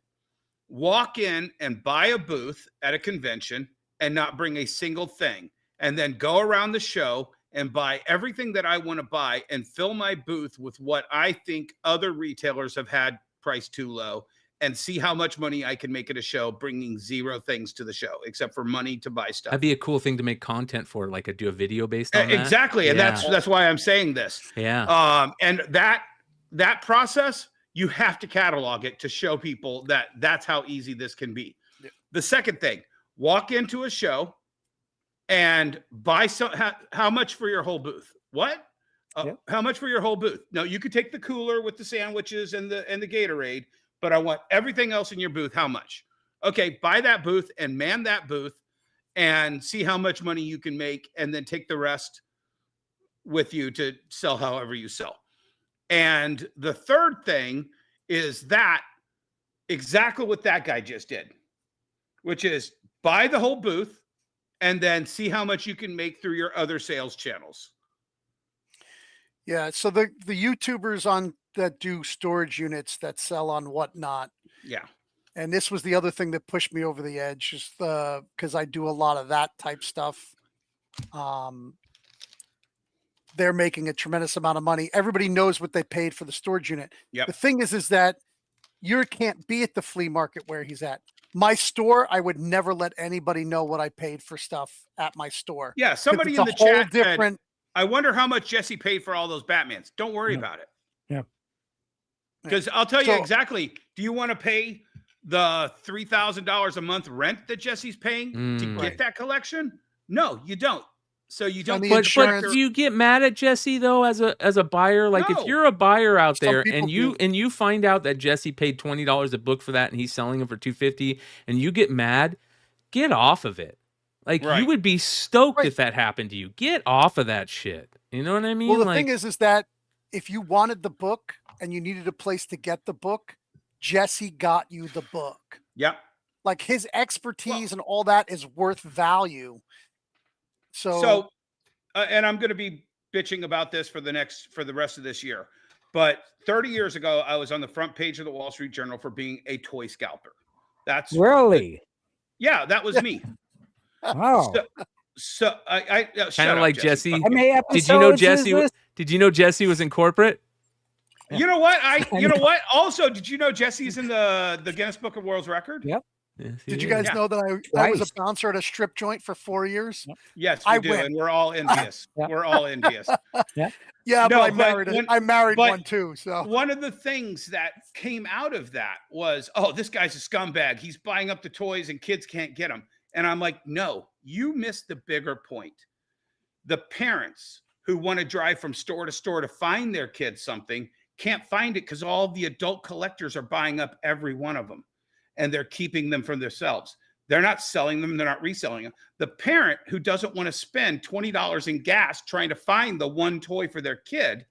Walk in and buy a booth at a convention and not bring a single thing, and then go around the show and buy everything that I want to buy and fill my booth with what I think other retailers have had priced too low, and see how much money I can make at a show, bringing 0 things to the show except for money to buy stuff. That'd be a cool thing to make content for, like do a video based on that. Exactly, and Yeah. that's why I'm saying this. Yeah. And that process, you have to catalog it to show people that that's how easy this can be. Yeah. The second thing, walk into a show and buy how much for your whole booth? What? How much for your whole booth? No, you could take the cooler with the sandwiches and the Gatorade, but I want everything else in your booth. How much? Okay, buy that booth and man that booth and see how much money you can make, and then take the rest with you to sell however you sell. And the third thing is that exactly what that guy just did, which is buy the whole booth and then see how much you can make through your other sales channels. Yeah. So the YouTubers that do storage units that sell on Whatnot. Yeah. And this was the other thing that pushed me over the edge, just because I do a lot of that type stuff. They're making a tremendous amount of money. Everybody knows what they paid for the storage unit. Yep. The thing is that you can't be at the flea market where he's at. My store, I would never let anybody know what I paid for stuff at my store. Yeah. Somebody in the chat said, I wonder how much Jesse paid for all those Batmans. Don't worry about it. Yeah. Because I'll tell you exactly. Do you want to pay the $3,000 a month rent that Jesse's paying to get that collection? No, you don't. So you don't. But do you get mad at Jesse though, as a buyer? Like if you're a buyer out there and you find out that Jesse paid $20 a book for that and he's selling them for $250, and you get mad, get off of it. Like you would be stoked if that happened to you. Get off of that shit. You know what I mean? Well, the thing is that if you wanted the book and you needed a place to get the book, Jesse got you the book. Yep. Like his expertise and all that is worth value. So, and I'm going to be bitching about this for the rest of this year. But 30 years ago, I was on the front page of the Wall Street Journal for being a toy scalper. That's really, yeah, that was me. Wow. So I kind of like Jesse. Did you know Jesse? Did you know Jesse was in corporate? You know what? You know what? Also, did you know Jesse's in the Guinness Book of World Record? Yep. Yes, did you guys know that I was a bouncer at a strip joint for 4 years? Yes, we do, and we're all envious. We're all envious. Yeah, No, but I married one too. So one of the things that came out of that was, oh, this guy's a scumbag. He's buying up the toys and kids can't get them. And I'm like, no, you missed the bigger point. The parents who want to drive from store to store to find their kids something can't find it because all the adult collectors are buying up every one of them. And they're keeping them for themselves. They're not selling them. They're not reselling them. The parent who doesn't want to spend $20 in gas trying to find the one toy for their kid,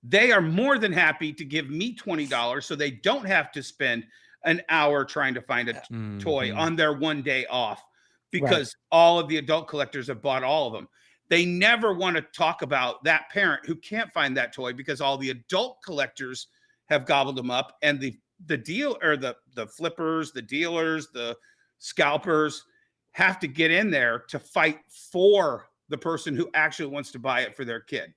they are more than happy to give me $20 so they don't have to spend an hour trying to find a toy on their one day off because all of the adult collectors have bought all of them. they never want to talk about that parent who can't find that toy because all the adult collectors have gobbled them up, and the deal or the flippers, the dealers, the scalpers have to get in there to fight for the person who actually wants to buy it for their kid.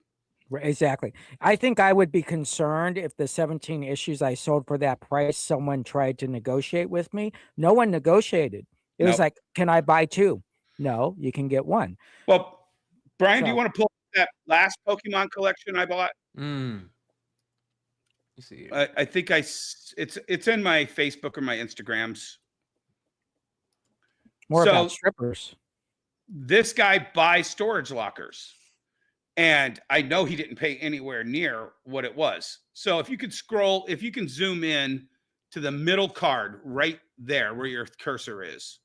Exactly. I think I would be concerned if the 17 issues I sold for that price, someone tried to negotiate with me. No one negotiated. It was like, can I buy 2? No, you can get 1. Well, Brian, do you want to pull that last Pokemon collection I bought? Let's see. I think it's in my Facebook or my Instagrams. More about strippers. This guy buys storage lockers, and I know he didn't pay anywhere near what it was. So if you could scroll, if you can zoom in to the middle card right there where your cursor is,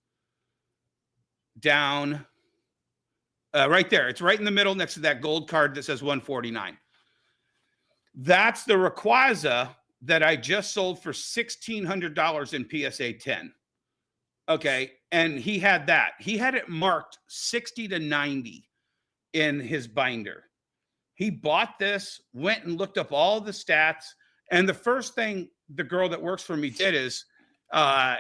down right there. It's right in the middle next to that gold card that says 149. That's the Rayquaza that I just sold for $1,600 in PSA 10. Okay. And he had that. He had it marked 60 to 90 in his binder. He bought this, went and looked up all the stats. And the first thing the girl that works for me did is,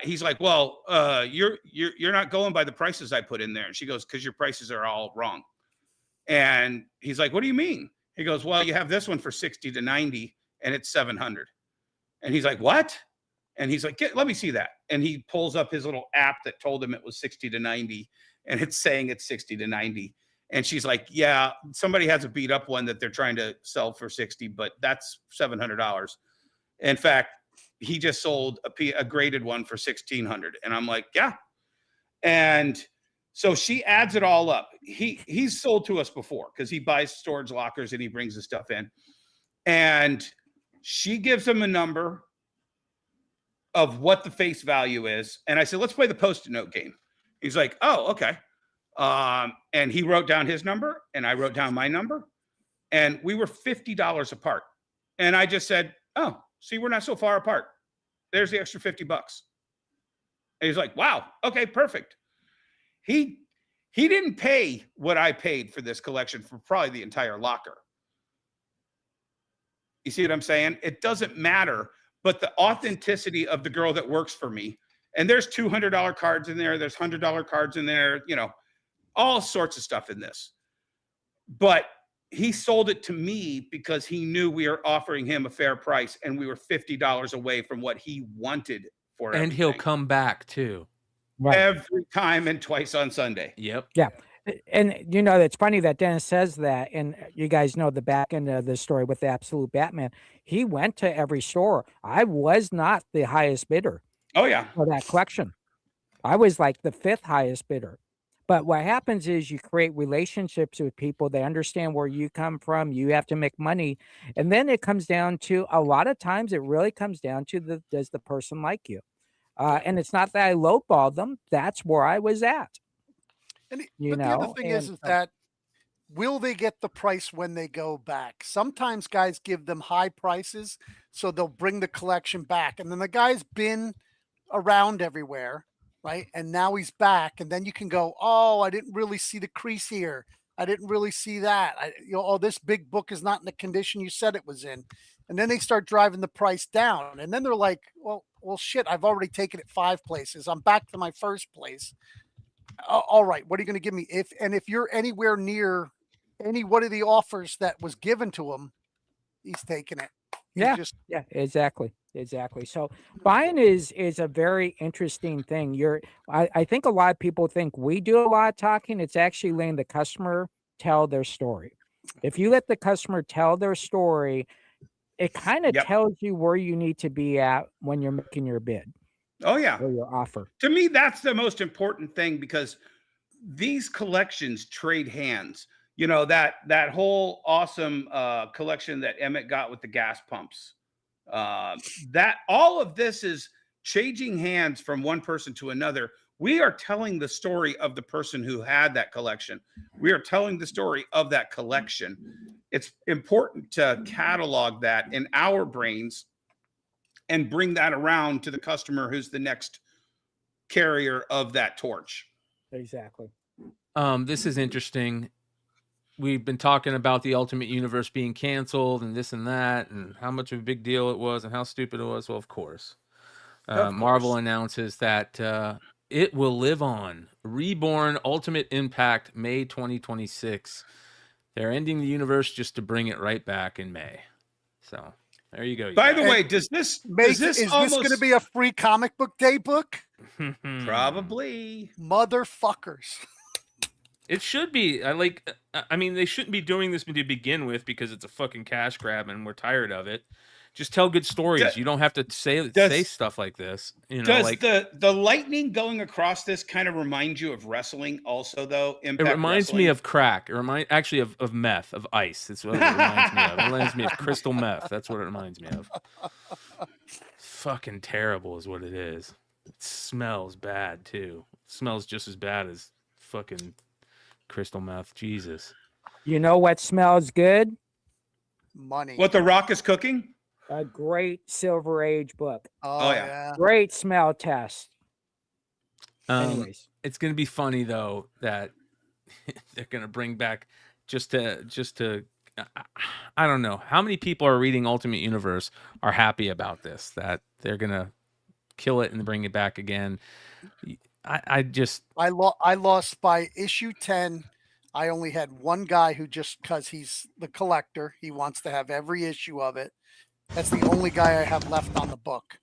he's like, well, you're not going by the prices I put in there. And she goes, because your prices are all wrong. And he's like, what do you mean? He goes, well, you have this one for 60 to 90 and it's 700. And he's like, what? And he's like, let me see that. And he pulls up his little app that told him it was 60 to 90 and it's saying it's 60 to 90. And she's like, yeah, somebody has a beat up one that they're trying to sell for 60, but that's $700. In fact, he just sold a graded one for 1,600. And I'm like, yeah. And so she adds it all up. He's sold to us before because he buys storage lockers and he brings the stuff in. And she gives him a number of what the face value is. And I said, let's play the Post-it note game. He's like, oh, okay. And he wrote down his number and I wrote down my number. And we were $50 apart. And I just said, oh, see, we're not so far apart. There's the extra $50. And he's like, wow, okay, perfect. He didn't pay what I paid for this collection for probably the entire locker. You see what I'm saying? It doesn't matter, but the authenticity of the girl that works for me, and there's $200 cards in there, there's $100 cards in there, you know, all sorts of stuff in this. But he sold it to me because he knew we were offering him a fair price and we were $50 away from what he wanted for it. And he'll come back too. Right. Every time and twice on Sunday. Yep. Yeah. And you know, it's funny that Dennis says that, and you guys know the back end of the story with the Absolute Batman. He went to every store. I was not the highest bidder. Oh yeah. For that collection. I was like the 5th highest bidder. But what happens is you create relationships with people. They understand where you come from. You have to make money. And then it comes down to, a lot of times it really comes down to does the person like you? And it's not that I lowballed them. That's where I was at. But the other thing is that will they get the price when they go back? Sometimes guys give them high prices, so they'll bring the collection back. And then the guy's been around everywhere, right? And now he's back. And then you can go, oh, I didn't really see the crease here. I didn't really see that. Oh, this big book is not in the condition you said it was in. And then they start driving the price down. And then they're like, well, shit, I've already taken it 5 places. I'm back to my first place. All right, what are you going to give me? If you're anywhere near any one of the offers that was given to him, he's taking it. Yeah, exactly. So buying is a very interesting thing. I think a lot of people think we do a lot of talking. It's actually letting the customer tell their story. If you let the customer tell their story, it kind of tells you where you need to be at when you're making your bid. Oh yeah. Or your offer. To me, that's the most important thing, because these collections trade hands. You know, that whole awesome collection that Emmet got with the gas pumps. That all of this is changing hands from one person to another. We are telling the story of the person who had that collection. We are telling the story of that collection. It's important to catalog that in our brains and bring that around to the customer who's the next carrier of that torch. Exactly. This is interesting. we've been talking about the Ultimate Universe being canceled and this and that, and how much of a big deal it was and how stupid it was. Well, of course. Marvel announces that it will live on. Reborn Ultimate Impact, May 2026. They're ending the universe just to bring it right back in May. So there you go. By the way, is this going to be a free comic book day book? Probably. Motherfuckers. It should be. I mean, they shouldn't be doing this to begin with because it's a fucking cash grab and we're tired of it. Just tell good stories. You don't have to say stuff like this. You know, does like the lightning going across this kind of remind you of wrestling also, though? Impact it reminds wrestling? me of crack. It actually of meth, of ice. That's what it reminds me of. It reminds me of crystal meth. That's what it reminds me of. Fucking terrible is what it is. It smells bad too. It smells just as bad as fucking crystal meth. Jesus. You know what smells good? Money. What The Rock is cooking? A great Silver Age book. Oh yeah. Great smell test. Anyways, it's gonna be funny though that they're gonna bring back just to I don't know how many people are reading Ultimate Universe are happy about this, that they're gonna kill it and bring it back again. I lost by issue 10. I only had one guy who, just because he's the collector, he wants to have every issue of it. That's the only guy I have left on the book.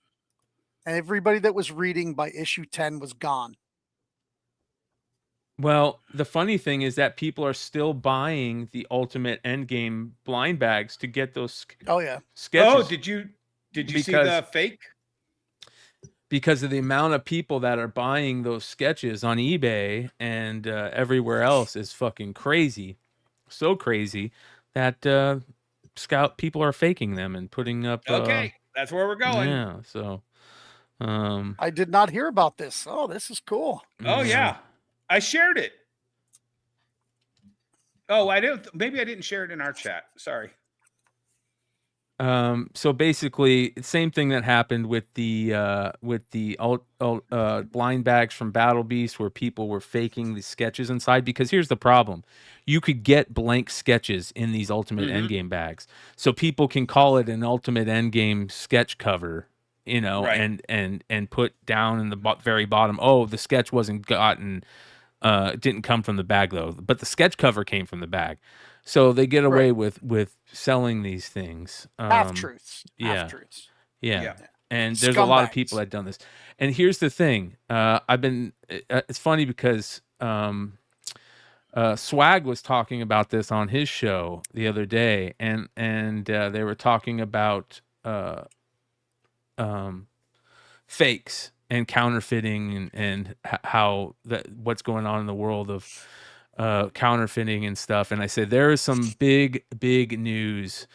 And everybody that was reading by issue 10 was gone. Well, the funny thing is that people are still buying the Ultimate Endgame blind bags to get those sketches. Oh, did you see the fake? Because of the amount of people that are buying those sketches on eBay and everywhere else is fucking crazy. So crazy that people are faking them and putting up. Okay, that's where we're going. Yeah, so. I did not hear about this. Oh, this is cool. Oh yeah, I shared it. Oh, maybe I didn't share it in our chat. Sorry. So basically, same thing that happened with the blind bags from Battle Beast, where people were faking the sketches inside. Because here's the problem: you could get blank sketches in these Ultimate Endgame bags, so people can call it an Ultimate Endgame sketch cover, you know, right. and put down in the very bottom, oh, the sketch wasn't gotten, didn't come from the bag though, but the sketch cover came from the bag. So they get away with selling these things. Half-truths. Yeah. Half-truths. Yeah. And there's a lot of people that have done this. And here's the thing. It's funny because Swag was talking about this on his show the other day, and they were talking about fakes and counterfeiting and how what's going on in the world of counterfeiting and stuff. And I said there is some big news,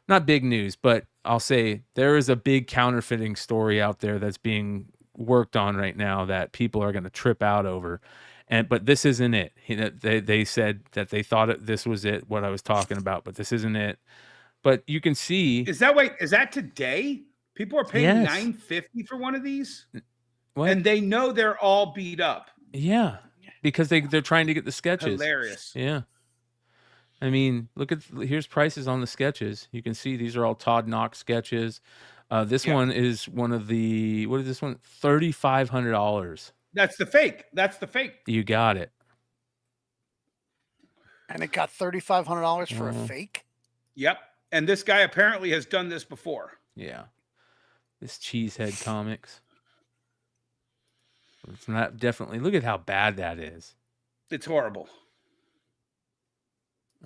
not big news, but I'll say there is a big counterfeiting story out there that's being worked on right now that people are going to trip out over. But this isn't it. They said that they thought this was it, what I was talking about, but this isn't it. But you can see. Is that today? People are paying $9.50 for one of these, and they know they're all beat up. Yeah. Because they're trying to get the sketches. Hilarious. Yeah. I mean, here's prices on the sketches. You can see these are all Todd Knox sketches. This one is one of the, what is this one? $3,500. That's the fake. You got it. And it got $3,500 for a fake? Yep. And this guy apparently has done this before. Yeah. This Cheesehead Comics. It's not definitely. Look at how bad that is. It's horrible.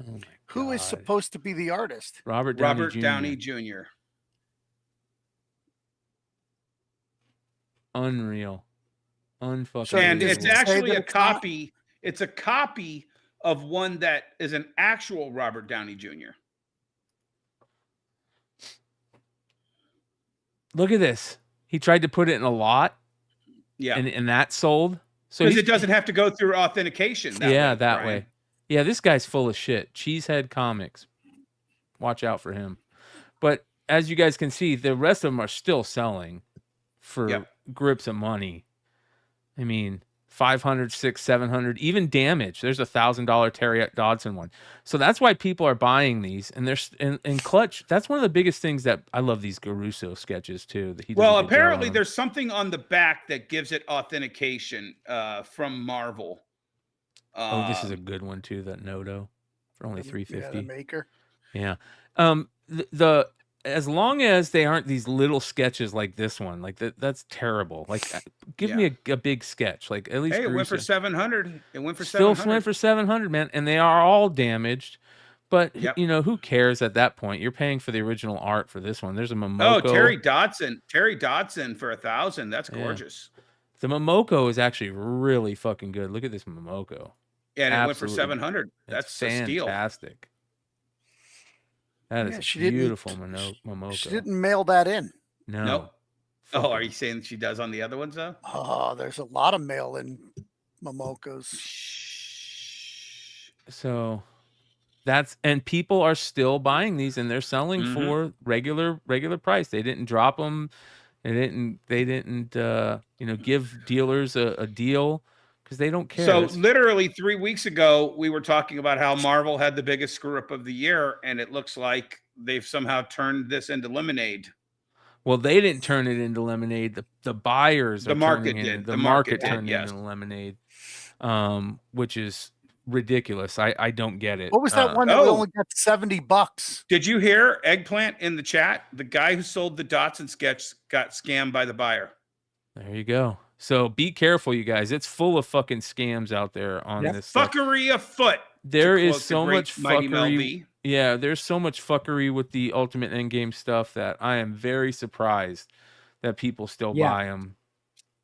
Oh my God. Who is supposed to be the artist? Robert Downey Jr. Unreal. Unfucking. And it's actually a copy. It's a copy of one that is an actual Robert Downey Jr. Look at this. He tried to put it in a lot. Yeah. And that sold. So because it doesn't have to go through authentication. That way. Yeah, this guy's full of shit. Cheesehead Comics. Watch out for him. But as you guys can see, the rest of them are still selling for grips of money. I mean, 500, 600, 700, even damage. There's $1,000 Terry Dodson one. So that's why people are buying these. And there's and Clutch. That's one of the biggest things that I love these Garuso sketches too. That he does a Well, good job apparently on. there's something on the back that gives it authentication from Marvel. Oh, this is a good one too. That Noto for only $350. Yeah, the maker. Yeah. The as long as they aren't these little sketches like this one, like that's terrible. Like, give me a big sketch. Like at least Hey, it went for Garuso. 700. It went for Still 700. went for 700, man, and they are all damaged. But Yep. you know who cares at that point? You're paying for the original art for this one. There's a Momoko. Oh, Terry Dodson for 1,000. That's gorgeous. The Momoko is actually really fucking good. Look at this Momoko. And it went for 700. That's fantastic. a steal. That is a beautiful Momoko. She didn't mail that in. No. Nope. Oh, are you saying she does on the other ones though? Oh, there's a lot of mail in Momokos. So and people are still buying these, and they're selling for regular price. They didn't drop them. They didn't give dealers a deal because they don't care. So literally 3 weeks ago, we were talking about how Marvel had the biggest screw up of the year, and it looks like they've somehow turned this into lemonade. Well, they didn't turn it into lemonade. The buyers, the market did. The market turned it into lemonade, which is ridiculous. I don't get it. What was that one that only got $70? Did you hear Eggplant in the chat? The guy who sold the Dotson sketch got scammed by the buyer. There you go. So be careful, you guys. It's full of fucking scams out there on this stuff. Fuckery afoot. There is so much Mighty Mel fuckery. B. Yeah, there's so much fuckery with the Ultimate Endgame stuff that I am very surprised that people still buy them.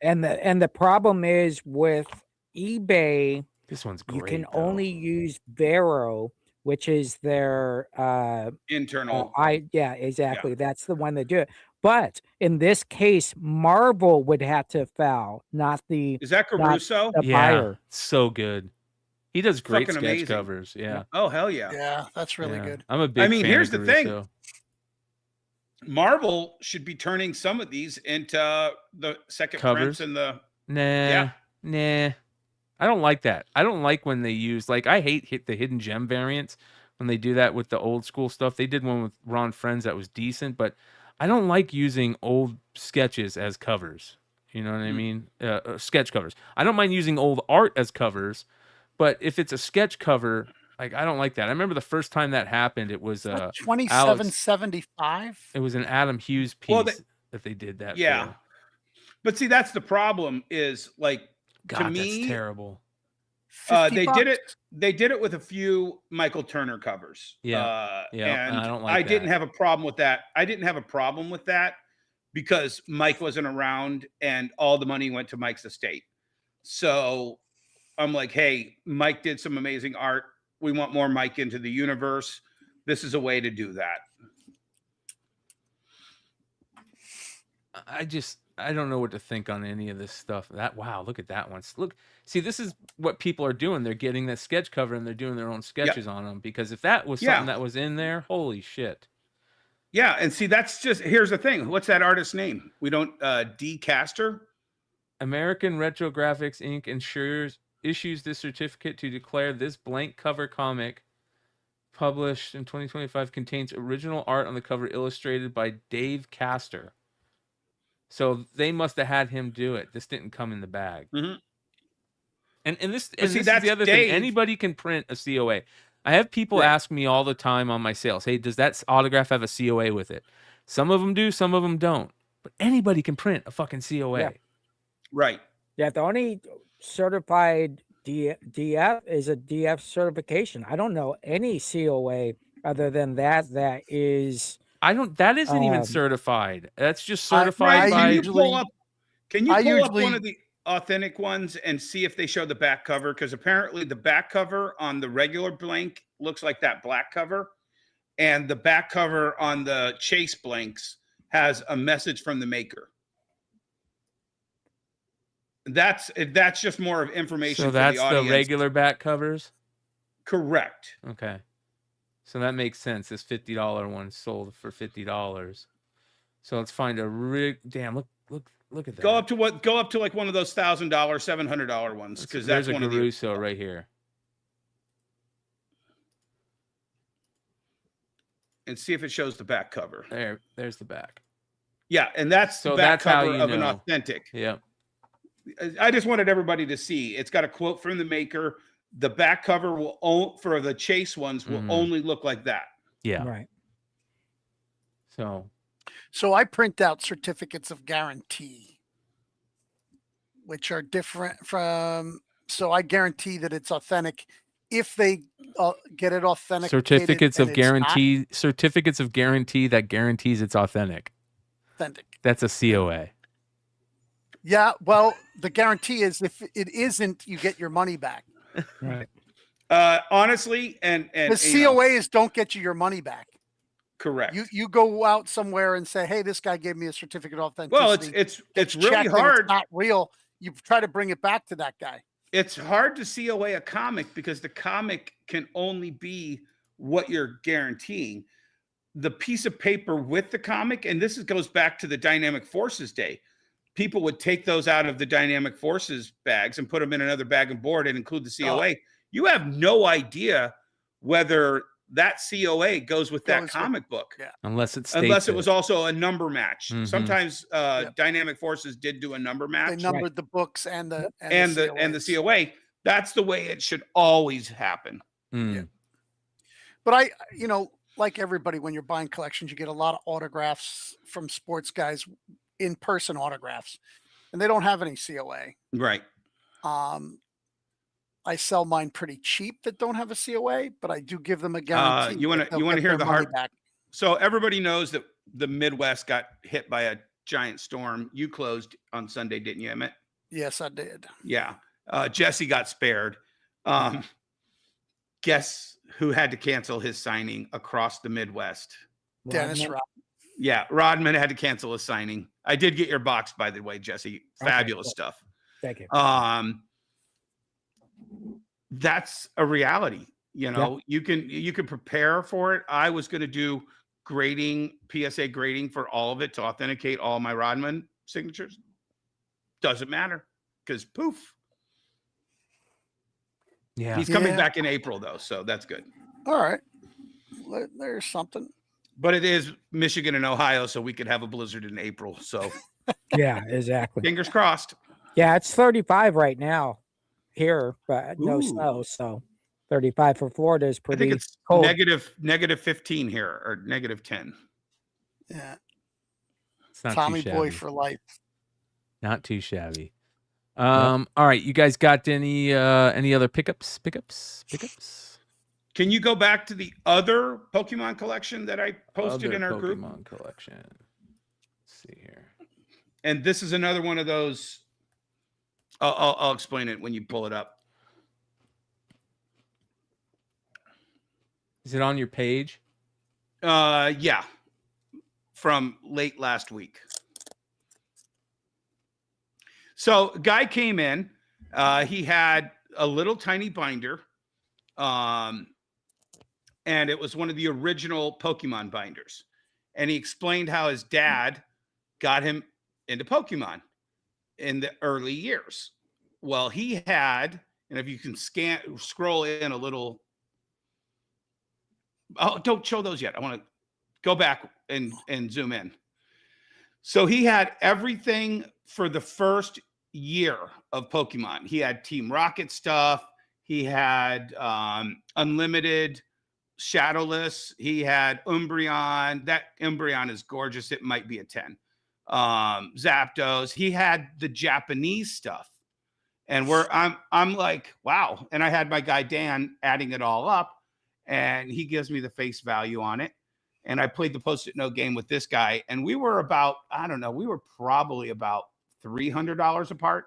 And the problem is with eBay, this one's great. You can only use Vero, which is their internal. Exactly. Yeah. That's the one that do it. But in this case, Marvel would have to foul, not the. Is that Caruso? The buyer. So good. He does great Fucking sketch amazing. covers. Yeah. Oh hell yeah. Yeah, that's really good. I'm a big. fan here's of the thing. Caruso. Marvel should be turning some of these into the second covers prints and the. Nah. I don't like that. I don't like when they use I hate the hidden gem variants when they do that with the old school stuff. They did one with Ron Friends that was decent, but I don't like using old sketches as covers. You know what I mean? Sketch covers. I don't mind using old art as covers, but if it's a sketch cover, I don't like that. I remember the first time that happened. It was $27.75. It was an Adam Hughes piece that they did that. Yeah, for. But see, that's the problem. Is God, to me, that's terrible. They did it with a few Michael Turner covers. And I don't like that. Didn't have a problem with that. I didn't have a problem with that because Mike wasn't around and all the money went to Mike's estate. So I'm like, hey, Mike did some amazing art. We want more Mike into the universe. This is a way to do that. I don't know what to think on any of this stuff. Wow, look at that one. Look, see, this is what people are doing. They're getting that sketch cover and they're doing their own sketches on them, because if that was something that was in there, holy shit. Yeah, and see, that's just, here's the thing. What's that artist's name? We don't, D. Caster? American Retrographics Inc. issues this certificate to declare this blank cover comic published in 2025 contains original art on the cover illustrated by Dave Caster. So they must have had him do it. This didn't come in the bag. Mm-hmm. And this is the other thing. Anybody can print a COA. I have people ask me all the time on my sales, hey, does that autograph have a COA with it? Some of them do, some of them don't. But anybody can print a fucking COA. Yeah. Right. Yeah, the only certified DF is a DF certification. I don't know any COA other than that is... that isn't even certified. That's just certified by... Can you pull up one of the authentic ones and see if they show the back cover? Because apparently the back cover on the regular blank looks like that black cover, and the back cover on the Chase blanks has a message from the maker. That's just more of information. So that's the regular back covers? Correct. Okay. So that makes sense. This $50 one sold for $50. So let's find damn, look, Look at that. Go up to like one of those $1,000, $700 ones, because that's there's a one of Caruso right here. and see if it shows the back cover. There's the back. Yeah, and that's So the back that's how cover you of an know. authentic. Yeah. I just wanted everybody to see. It's got a quote from the maker. The back cover for the Chase ones will only look like that. Yeah. Right. So I print out certificates of guarantee, which are different from. So I guarantee that it's authentic. If they get it authentic, Certificates of guarantee that guarantees it's authentic. That's a COA. Yeah, well, the guarantee is if it isn't, you get your money back. Right. Honestly, and the COAs don't get you your money back. Correct. You go out somewhere and say, "Hey, this guy gave me a certificate of authenticity." Well, it's really hard. It's not real. You try to bring it back to that guy. It's hard to COA a comic because the comic can only be what you're guaranteeing. The piece of paper with the comic, and this goes back to the Dynamic Forces day. People would take those out of the Dynamic Forces bags and put them in another bag and board and include the COA. You have no idea whether that COA goes with that comic book. Yeah. Unless it was also a number match. Sometimes Dynamic Forces did do a number match. They numbered the books and the COA. That's the way it should always happen. Yeah. But like everybody, when you're buying collections, you get a lot of autographs from sports guys, in-person autographs, and they don't have any COA. Right. I sell mine pretty cheap that don't have a COA, but I do give them a guarantee. You want to hear the hard back. So everybody knows that the Midwest got hit by a giant storm. You closed on Sunday, didn't you, Emmet? Yes, I did. Yeah. Jesse got spared. Guess who had to cancel his signing across the Midwest? Dennis Rodman. Yeah, Rodman had to cancel his signing. I did get your box, by the way, Jesse. Fabulous stuff. Thank you. That's a reality. You can prepare for it. I was going to do PSA grading for all of it to authenticate all my Rodman signatures. Doesn't matter because poof. Yeah. He's coming back in April though, so that's good. All right. There's something. But it is Michigan and Ohio, so we could have a blizzard in April. So yeah, exactly. Fingers crossed. Yeah, it's 35 right now here, but no snow. So 35 for Florida is pretty I think it's cold. negative 15 here or negative 10. Yeah. It's not Tommy Boy for life. Not too shabby. All right, you guys got any other pickups? Can you go back to the other Pokemon collection that I posted in our group? Pokemon collection. Let's see here. And this is another one of those. I'll explain it when you pull it up. Is it on your page? Yeah. From late last week. So guy came in. He had a little tiny binder. And it was one of the original Pokemon binders. And he explained how his dad got him into Pokemon in the early years. Well, he had, and if you can scroll in a little. Oh, don't show those yet. I want to go back and zoom in. So he had everything for the first year of Pokemon. He had Team Rocket stuff. He had unlimited Shadowless. He had Umbreon. That Umbreon is gorgeous. It might be a 10. Zapdos. He had the Japanese stuff. And I'm like, wow. And I had my guy Dan adding it all up, and he gives me the face value on it. And I played the Post-it note game with this guy, and we were about, we were probably about $300 apart,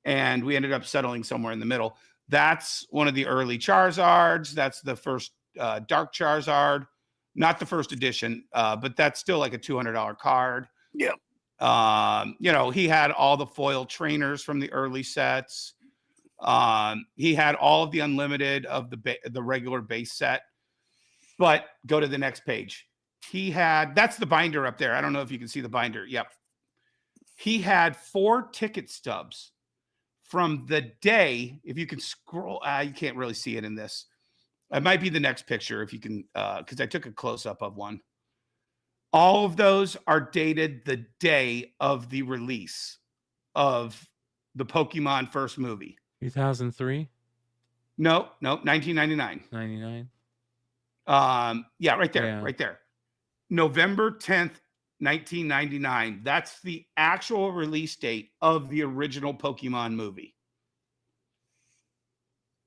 and we ended up settling somewhere in the middle. That's one of the early Charizards. That's the first Dark Charizard, not the first edition, but that's still like a $200 card. Yeah. He had all the foil trainers from the early sets. He had all of the unlimited of the regular base set. But go to the next page. That's the binder up there. I don't know if you can see the binder. Yep. he had 4 ticket stubs from the day. If you can scroll, you can't really see it in this. It might be the next picture if you can, because I took a close up of one. All of those are dated the day of the release of the Pokemon first movie. 2003? No, 1999. 99? Yeah, right there, Yeah. right there. November 10th, 1999. That's the actual release date of the original Pokemon movie.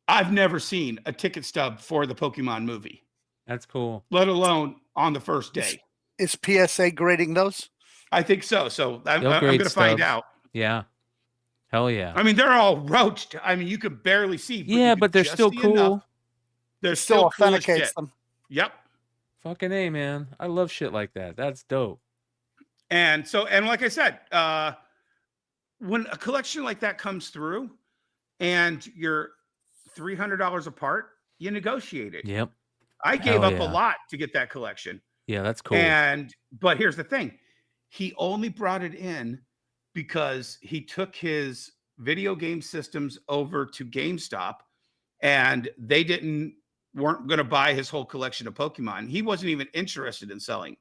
I've never seen a ticket stub for the Pokemon movie, That's cool. let alone on the first day. Is PSA grading those? I think so. So I'm They'll going grade to find stubs. out. Yeah. Hell yeah. I mean, they're all roached. I mean, you could barely see. But Yeah, you could but they're just still see cool. enough. They're Still still cool as authenticates shit. them. Yep. Fucking A, man. I love shit like that. That's dope. And so, and like I said, when a collection like that comes through and you're $300 apart, you negotiate it. Yep. I gave Hell up yeah. a lot to get that collection. Yeah, that's cool. But here's the thing. He only brought it in because he took his video game systems over to GameStop and they weren't going to buy his whole collection of Pokemon. He wasn't even interested in selling.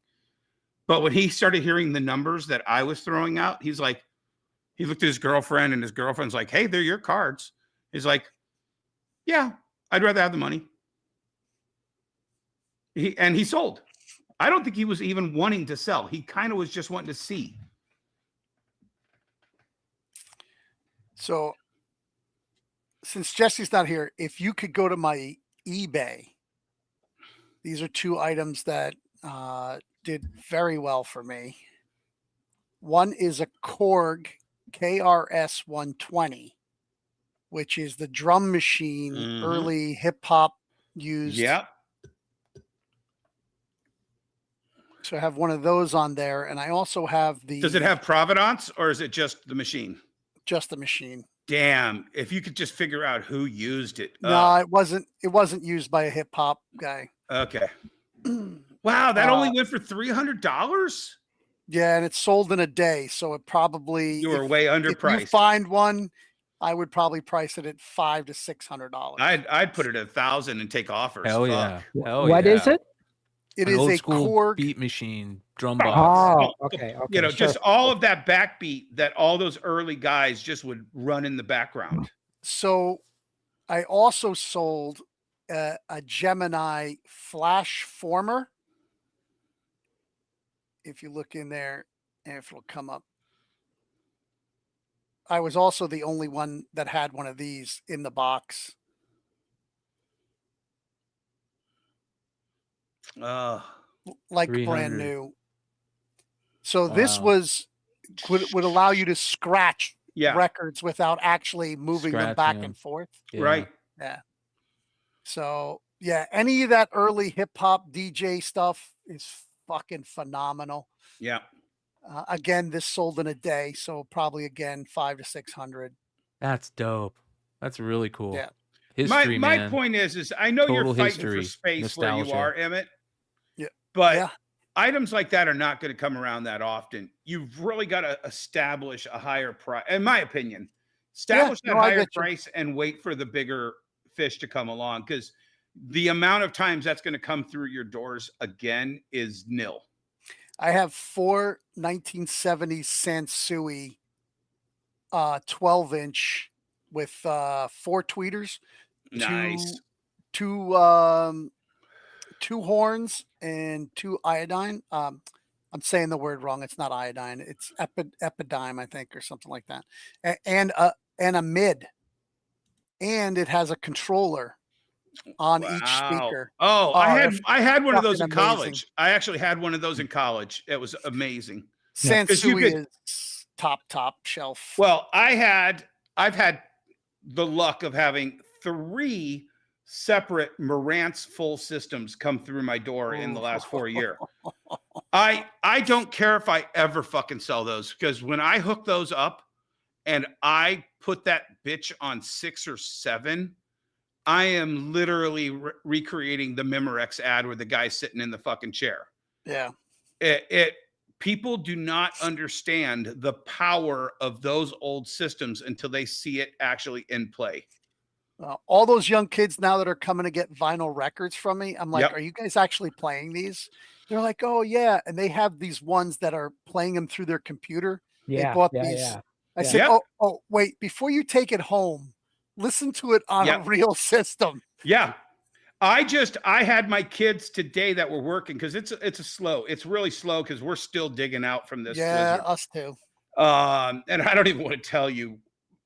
But when he started hearing the numbers that I was throwing out, he's like, he looked at his girlfriend and his girlfriend's like, hey, they're your cards. He's like, yeah, I'd rather have the money. He sold. I don't think he was even wanting to sell. He kind of was just wanting to see. So since Jesse's not here, if you could go to my eBay, these are 2 items that did very well for me. One is a Korg KRS 120, which is the drum machine, early hip hop used. Yeah. So I have one of those on there, and I also have the. Does it have provenance or is it just the machine? Just the machine. Damn! If you could just figure out who used it. No, it wasn't. It wasn't used by a hip hop guy. Okay. Wow, that only went for $300. Yeah, and it sold in a day, so it probably. You were way underpriced. If you find one, I would probably price it at $500 to $600. I'd put it at 1,000 and take offers. Hell Fuck. yeah. Hell What yeah. is it? It An is old a school Korg beat machine drum box. Oh, okay. You know, sure. just all of that backbeat that all those early guys just would run in the background. So I also sold a Gemini flash former. If you look in there, if it'll come up. I was also the only one that had one of these in the box. Like 300. brand new. So this would allow you to scratch records without actually moving them back and forth. Yeah. Right. Yeah. So yeah, any of that early hip hop DJ stuff is fucking phenomenal. Yeah. Again, this sold in a day, so probably again $500 to $600. That's dope. That's really cool. Yeah. History, my man. point is I know Total you're fighting history, for space where you nostalgia. are, Emmett. Yeah. But items like that are not going to come around that often. You've really got to establish a higher price, in my opinion. Establish that higher price and wait for the bigger fish to come along, because the amount of times that's going to come through your doors again is nil. I have 4 1970s Sansui 12-inch with 4 tweeters. Nice. Two horns and 2 iodine. I'm saying the word wrong. It's not iodine. It's epidyme, I think, or something like that. And a mid. And it has a controller on each speaker. Oh, I had one of those in fucking college. amazing. I actually had one of those in college. It was amazing. Sansui is top shelf. Well, I've had the luck of having 3 separate Marantz full systems come through my door in the last 4 years. I don't care if I ever fucking sell those, because when I hook those up and I put that bitch on 6 or 7, I am literally recreating the Memorex ad where the guy's sitting in the fucking chair. Yeah. people do not understand the power of those old systems until they see it actually in play. All those young kids now that are coming to get vinyl records from me, I'm like, Yep. are you guys actually playing these? They're like, oh yeah. And they have these ones that are playing them through their computer. They Yeah, bought yeah, these. yeah. I Yeah. said, Yep. oh, wait, before you take it home, listen to it on a Yep. real system. Yeah. I had my kids today that were working because it's really slow because we're still digging out from this Yeah, blizzard. us too. And I don't even want to tell you,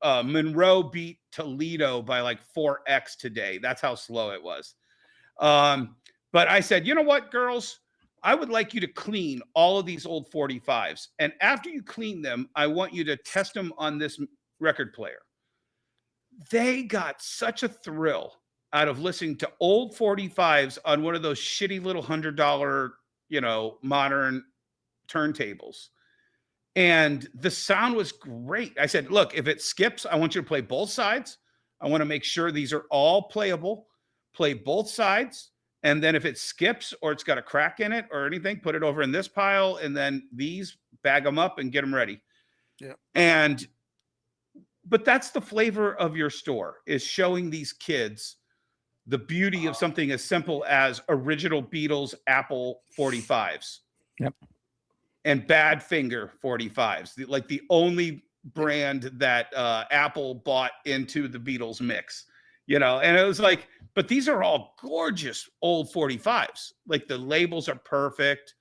Monroe beat Toledo by like 4x today. That's how slow it was. But I said, you know what, girls, I would like you to clean all of these old 45s. And after you clean them, I want you to test them on this record player. They got such a thrill out of listening to old 45s on one of those shitty little $100, modern turntables. And the sound was great. I said, look, if it skips, I want you to play both sides. I want to make sure these are all playable. Play both sides. And then if it skips or it's got a crack in it or anything, put it over in this pile. And then these, bag them up and get them ready. Yeah. But that's the flavor of your store, is showing these kids the beauty of something as simple as original Beatles Apple 45s. Yep. And Badfinger 45s, like the only brand that Apple bought into the Beatles mix, and it was like, but these are all gorgeous old 45s. Like the labels are perfect.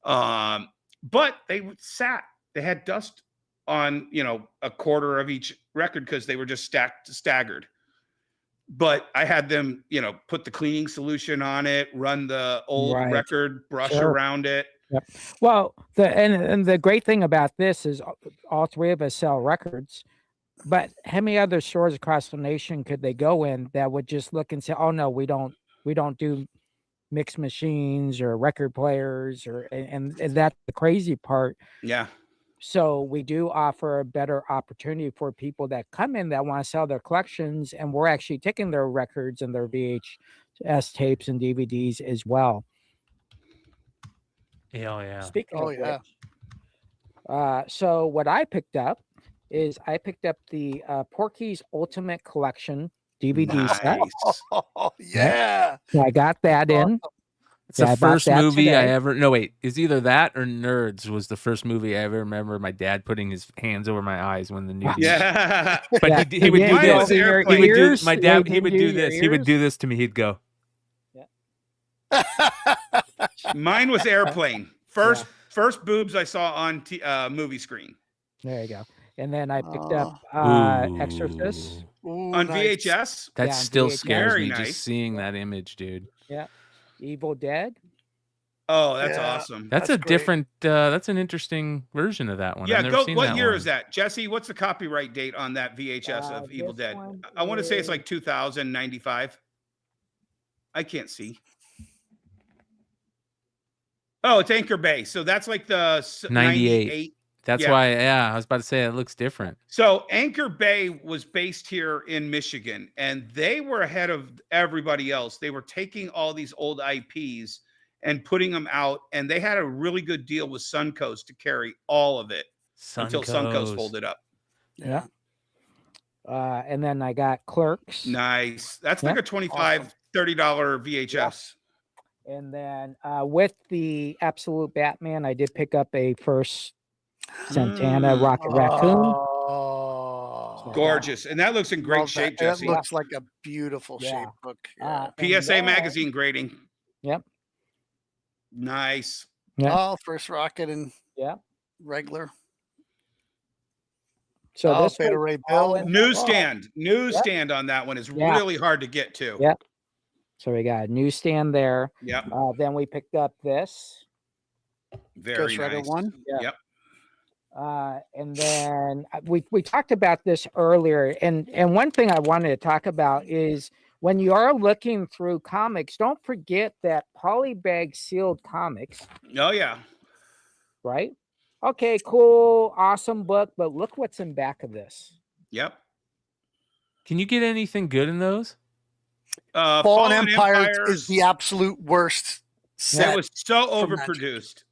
But they had dust on, a quarter of each record because they were just staggered. But I had them, put the cleaning solution on it, run the old record brush around it. Yep. Well, the great thing about this is all three of us sell records, but how many other stores across the nation could they go in that would just look and say, "Oh no, we don't do mix machines or record players," and that's the crazy part. Yeah. So we do offer a better opportunity for people that come in that want to sell their collections, and we're actually taking their records and their VHS tapes and DVDs as well. Yeah. Speaking of yeah. which, so what I picked up is the Porky's Ultimate Collection DVD set. Oh, yeah. So I got that in. It's the first movie today. I ever. No, wait. It's either that or Nerds was the first movie I ever remember my dad putting his hands over my eyes when the news. Yeah. But he would do Mine was this. Airplane. He would do, my dad. He would do your this. He would ears? do this to me. He'd go. Mine was Airplane. First boobs I saw on movie screen. There you go. And then I picked up Ooh. Exorcist. Ooh, On nice. VHS. That Yeah, still VHS. scares Very me nice. just seeing that image, dude. Yeah. Evil Dead. Oh, that's Yeah. awesome. That's That's a great. different. That's an interesting version of that one. Yeah, I've never go. seen What that year one. is that, Jesse? What's the copyright date on that VHS of Evil this Dead? one I want to say it's is- like 2095. I can't see. Oh, it's Anchor Bay. So that's like the 98. That's Yeah. why. Yeah, I was about to say it looks different. So Anchor Bay was based here in Michigan, and they were ahead of everybody else. They were taking all these old IPs and putting them out, and they had a really good deal with Suncoast to carry all of it until Suncoast folded up. Yeah. And then I got Clerks. Nice. That's like a $25, $30 VHS. And then with the Absolute Batman, I did pick up a first Santana Rocket Raccoon. Oh, Gorgeous. And that looks in great love shape, that. Jesse. It looks like a beautiful Yeah. shape book. And PSA then- magazine grading. Yep. Nice. Yeah. Oh, first Rocket and Yeah. regular. So Oh, this Beta was Ray all Bill. in- Newsstand on that one is Yeah. really hard to get to. Yeah. So we got a newsstand there. Yep. Then we picked up this. Very Ghost Rider nice. 1. Yeah. Yep. And then we talked about this earlier, and one thing I wanted to talk about is when you are looking through comics, don't forget that polybag sealed comics, Oh yeah. right? Okay, cool, awesome book, but look what's in back of this. Yep. Can you get anything good in those? Fallen Empire is the absolute worst set. It was so from Magic. overproduced.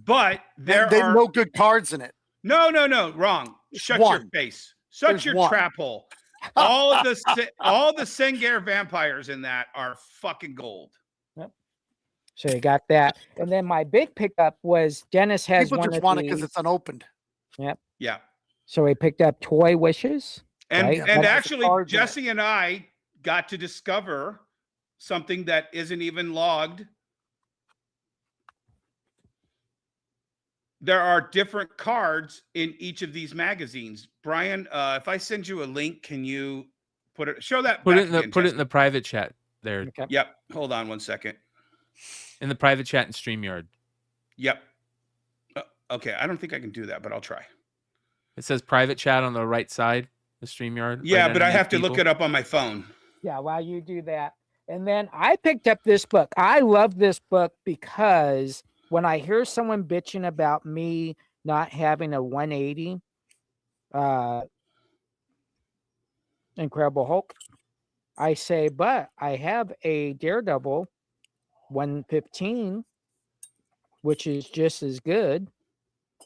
But there They are no good cards in it. no, wrong. Shut your one. face. Shut There's your one. trap hole. All the Sengir vampires in that are fucking gold. So you got that. And then my big pickup was Dennis has People one just of want it because these. it's unopened. Yep. Yeah. So we picked up Toy Wishes. And right? and That's actually, cards in it. Jesse and I got to discover something that isn't even logged. There are different cards in each of these magazines. Brian, if I send you a link, can you show that? Put back it in the again, put it Jesse? in the private chat there. Okay. Yep. Hold on one second. In the private chat in StreamYard. Yep. Okay. I don't think I can do that, but I'll try. It says private chat on the right side, the StreamYard. Yeah, right but I underneath have to look people. it up on my phone. Yeah, while you do that. And then I picked up this book. I love this book because when I hear someone bitching about me not having a 180 Incredible Hulk, I say, but I have a Daredevil 115, which is just as good.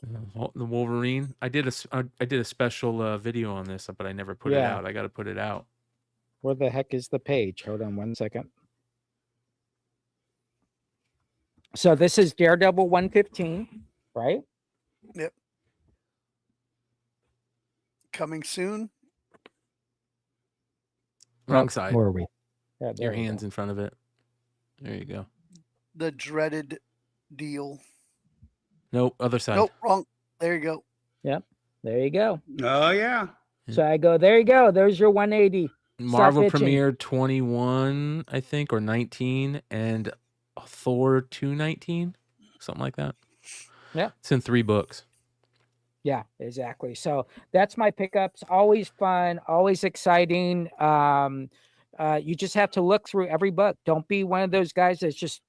The Wolverine. I did a special video on this, but I never put it out. I got to put it out. Where the heck is the page? Hold on one second. So this is Daredevil 115, right? Yep. Coming soon. Wrong side. Where are we? Yeah, Your there we hands go. in front of it. There you go. The dreaded deal. Nope, other side. Nope, wrong. There you go. Yep. There you go. Oh, yeah. So I go, there you go. There's your 180. Marvel Stop bitching. Premiere 21, I think, or 19, and Thor 219, something like that. Yeah. It's in 3 books. Yeah, exactly. So that's my pickups. Always fun, always exciting. You just have to look through every book. Don't be one of those guys that's just,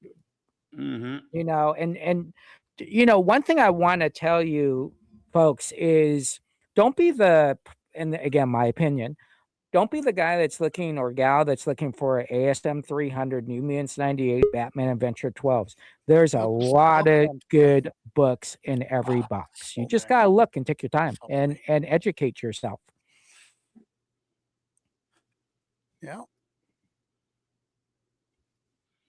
you know, and you know, one thing I want to tell you folks is don't be and again, my opinion, don't be the guy that's looking or gal that's looking for ASM 300, New Mutants 98, Batman Adventure 12s. There's a lot of good books in every box. You just got to look and take your time and educate yourself. Yeah.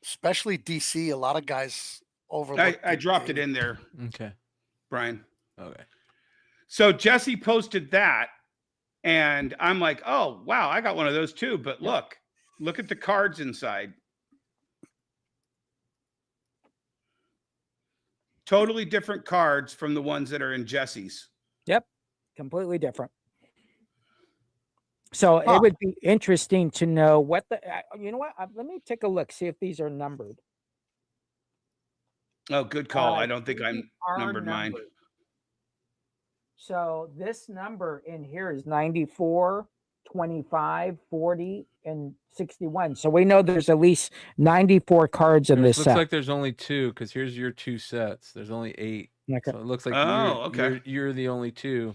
Especially DC. A lot of guys overlook. I dropped it in there. Okay. Brian. Okay. So Jesse posted that. And I'm like, oh, wow, I got one of those too. But look at the cards inside. Totally different cards from the ones that are in Jesse's. Yep. Completely different. So it would be interesting to know what you know what? Let me take a look, see if these are numbered. Oh, good call. I don't think I numbered mine. So this number in here is 94, 25, 40, and 61. So we know there's at least 94 cards in this looks set. like there's only 2 because here's your 2 sets. There's only 8. Okay. So it looks like you're the only 2.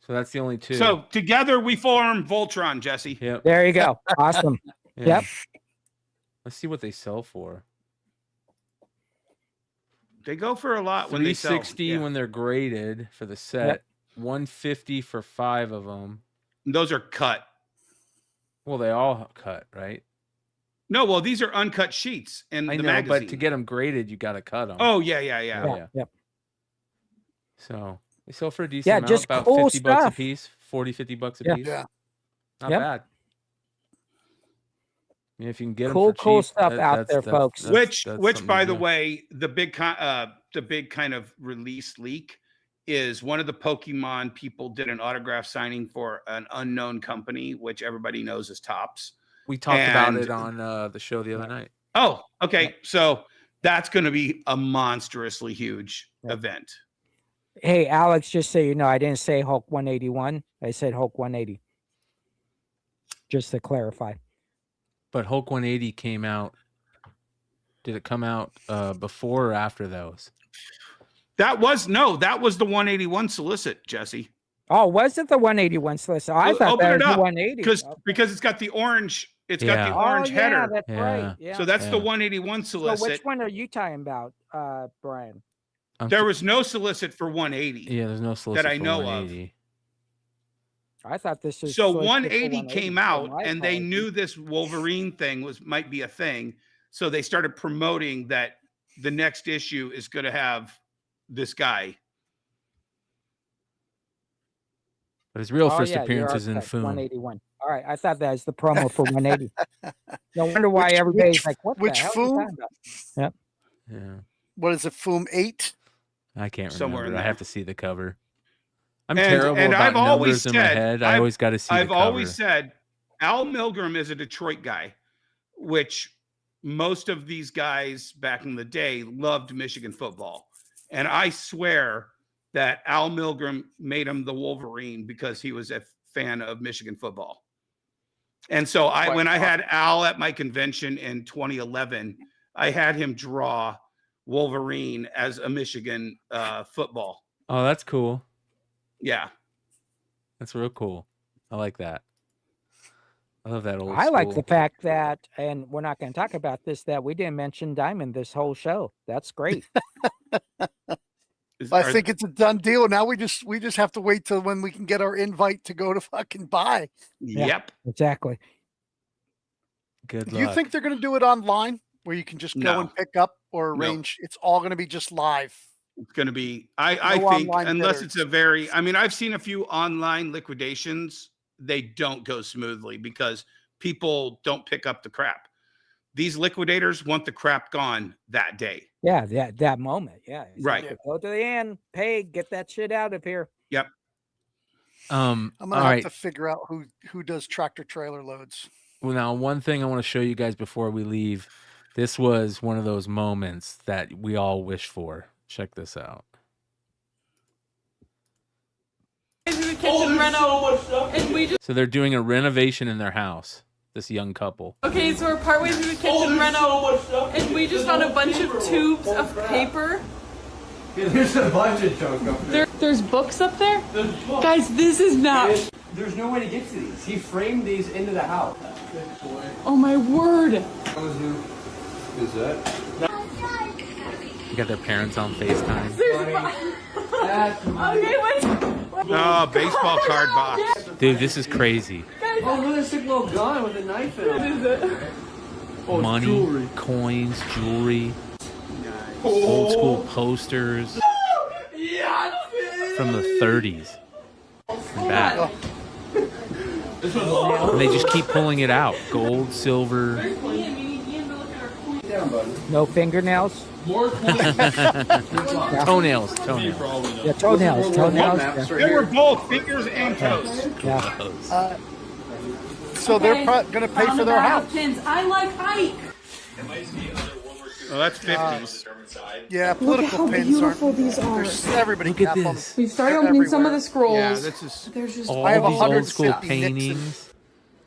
So that's the only 2. So together we form Voltron, Jesse. Yep. There you go. Awesome. Yeah. Yep. Let's see what they sell for. They go for a lot when they sell. 360 when they're graded for the set. Yep. 150 for 5 of them. Those are cut. Well, they all cut, right? No, well, these are uncut sheets in the magazine. But to get them graded, you got to cut them. Oh, yeah. Yep. So they sell for a decent Yeah, amount, just about cool 50 bucks a stuff. piece, 40, 50 bucks a Yeah. piece. Yeah. Not Yep. bad. I mean, if you can get them Cool, for cool cheap, stuff out there, folks. Which, something by to the do. way, the big kind of release leak is one of the Pokemon people did an autograph signing for an unknown company, which everybody knows is Topps. We talked about it on the show the other night. Oh, okay. So that's going to be a monstrously huge event. Hey, Alex, just so you know, I didn't say Hulk 181. I said Hulk 180. Just to clarify. But Hulk 180 came out. Did it come out before or after those? That was the 181 solicit, Jesse. Oh, was it the 181 solicit? I thought Open that it was the up, 180. because it's got the orange. It's got the Oh, orange yeah, header. that's right. Yeah. So that's the Yeah. 181 So solicit. which one are you talking about, Brian? There was no solicit for 180. Yeah, there's no solicit that I for know 180. I thought this is So solicit for 180 came so out, my and they apologies. knew this Wolverine thing might be a thing. So they started promoting that the next issue is going to have this guy. But his real first yeah, appearance you're is in correct, Foom. 181. All right, I thought that was the promo for 180. No wonder why everybody's like, "What the which hell are you Foom? talking about?" Yep. Yeah. What is it, Foom 8? I can't Somewhere remember. in I have there. to see the cover. I'm And- terrible and about I've always numbers in my said- head. I always got to see the I've cover. always said Al Milgram is a Detroit guy, which most of these guys back in the day loved Michigan football. And I swear that Al Milgram made him the Wolverine because he was a fan of Michigan football. And so when I had Al at my convention in 2011, I had him draw Wolverine as a Michigan football. Oh, that's cool. Yeah. That's real cool. I like that. I love that old I like the school. fact that, and we're not going to talk about this, that we didn't mention Diamond this whole show. That's great. I think it's a done deal. Now we just have to wait till when we can get our invite to go to fucking buy. Yeah, Yep. exactly. Good Do you luck. think they're going to do it online where you can just go No. and pick up or No. arrange? It's all going to be just live. It's going to be, I No think, online unless bidders. it's a very, I mean, I've seen a few online liquidations. They don't go smoothly because people don't pick up the crap. These liquidators want the crap gone that day. Yeah, that moment. Yeah. It's Right. like, go to the end, pay, get that shit out of here. Yep. I'm going to all have right. to figure out who does tractor trailer loads. Well, now, one thing I want to show you guys before we leave. This was one of those moments that we all wish for. Check this out. So they're doing a renovation in their house. This young couple. Okay, so we're partway through the kitchen reno, and we just found a bunch of tubes of paper. Yeah, there's a bunch of junk up there. There's books up there? Guys, this is not... There's no way to get to these. He framed these into the house. Oh my word. Is that? You got their parents on FaceTime. Okay, wait. Oh, baseball card box. Dude, this is crazy. Oh, look at this sick little gun with a knife in it. What is it? Oh, Money, jewelry. coins, jewelry, old school posters from the 30s. And back. And they just keep pulling it out. Gold, silver. No fingernails? Toenails. Yeah, toenails. Yeah. They were both fingers and toes. Yeah. So they're going to pay for their house. Pins. I like Ike. Well, that's 50s. Yeah, Look at political how pins beautiful aren't. these are. Everybody Look can at have them. this. We've started They're opening some of everywhere. the scrolls. Yeah, this is There's just All I have these old school 150 paintings,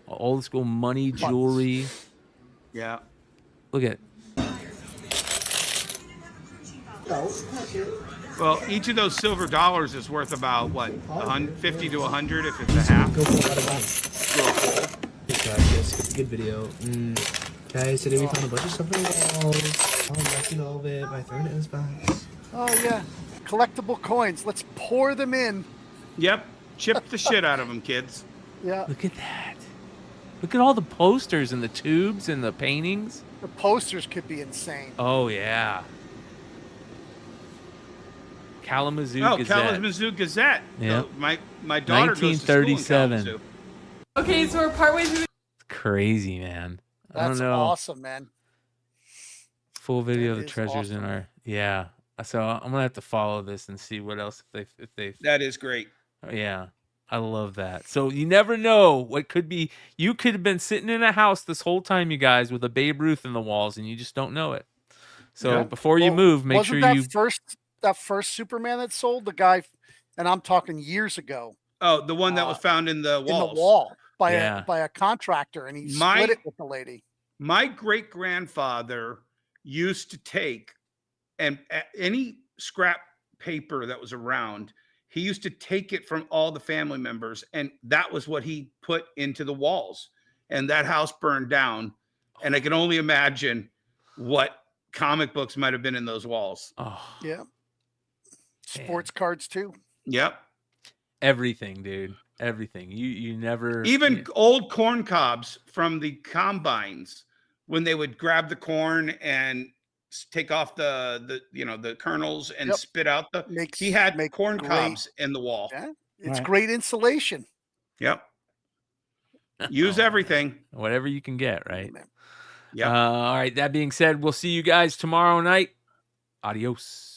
old school money, jewelry. yeah. Look at Well, each of those silver dollars is worth about what, 50 to 100 if it's a half. It's a good video. Guys, today we found a bunch of stuff in the walls. I'm wrecking all of it by throwing it in this box. Oh yeah, collectible coins. Let's pour them in. Yep. Chip the shit out of them, kids. Yeah, look at that. Look at all the posters and the tubes and the paintings. the posters could be insane. Oh yeah. Kalamazoo Oh, Gazette. Kalamazoo Gazette. Yep. My daughter goes to school in 1937. Kalamazoo. Okay, so we're partway through. It's crazy, man. I don't That's know. awesome, man. Full video of That the is treasures in awesome. our So I'm gonna have to follow this and see what else if they That is great. yeah. I love that. So you never know what could be. You could have been sitting in a house this whole time, you guys, with a Babe Ruth in the walls, and you just don't know it. So Yeah. before you Well, move, make wasn't sure that you. that first Superman that sold, the guy, and I'm talking years ago, Oh, the one that was found in the walls. in the wall by Yeah. a contractor, and he My- split it with the lady. My great grandfather used to take any scrap paper that was around, he used to take it from all the family members, and that was what he put into the walls. And that house burned down. And I can only imagine what comic books might have been in those walls. Oh, Yeah. Sports cards too. Yep. Everything, dude. Everything. You never Even old corn cobs from the combines when they would grab the corn and take off the kernels and spit out he had corn cobs in the wall. Yeah, it's great insulation. Yep. Use everything. Whatever you can get, right? Yeah. All right. That being said, we'll see you guys tomorrow night. Adios.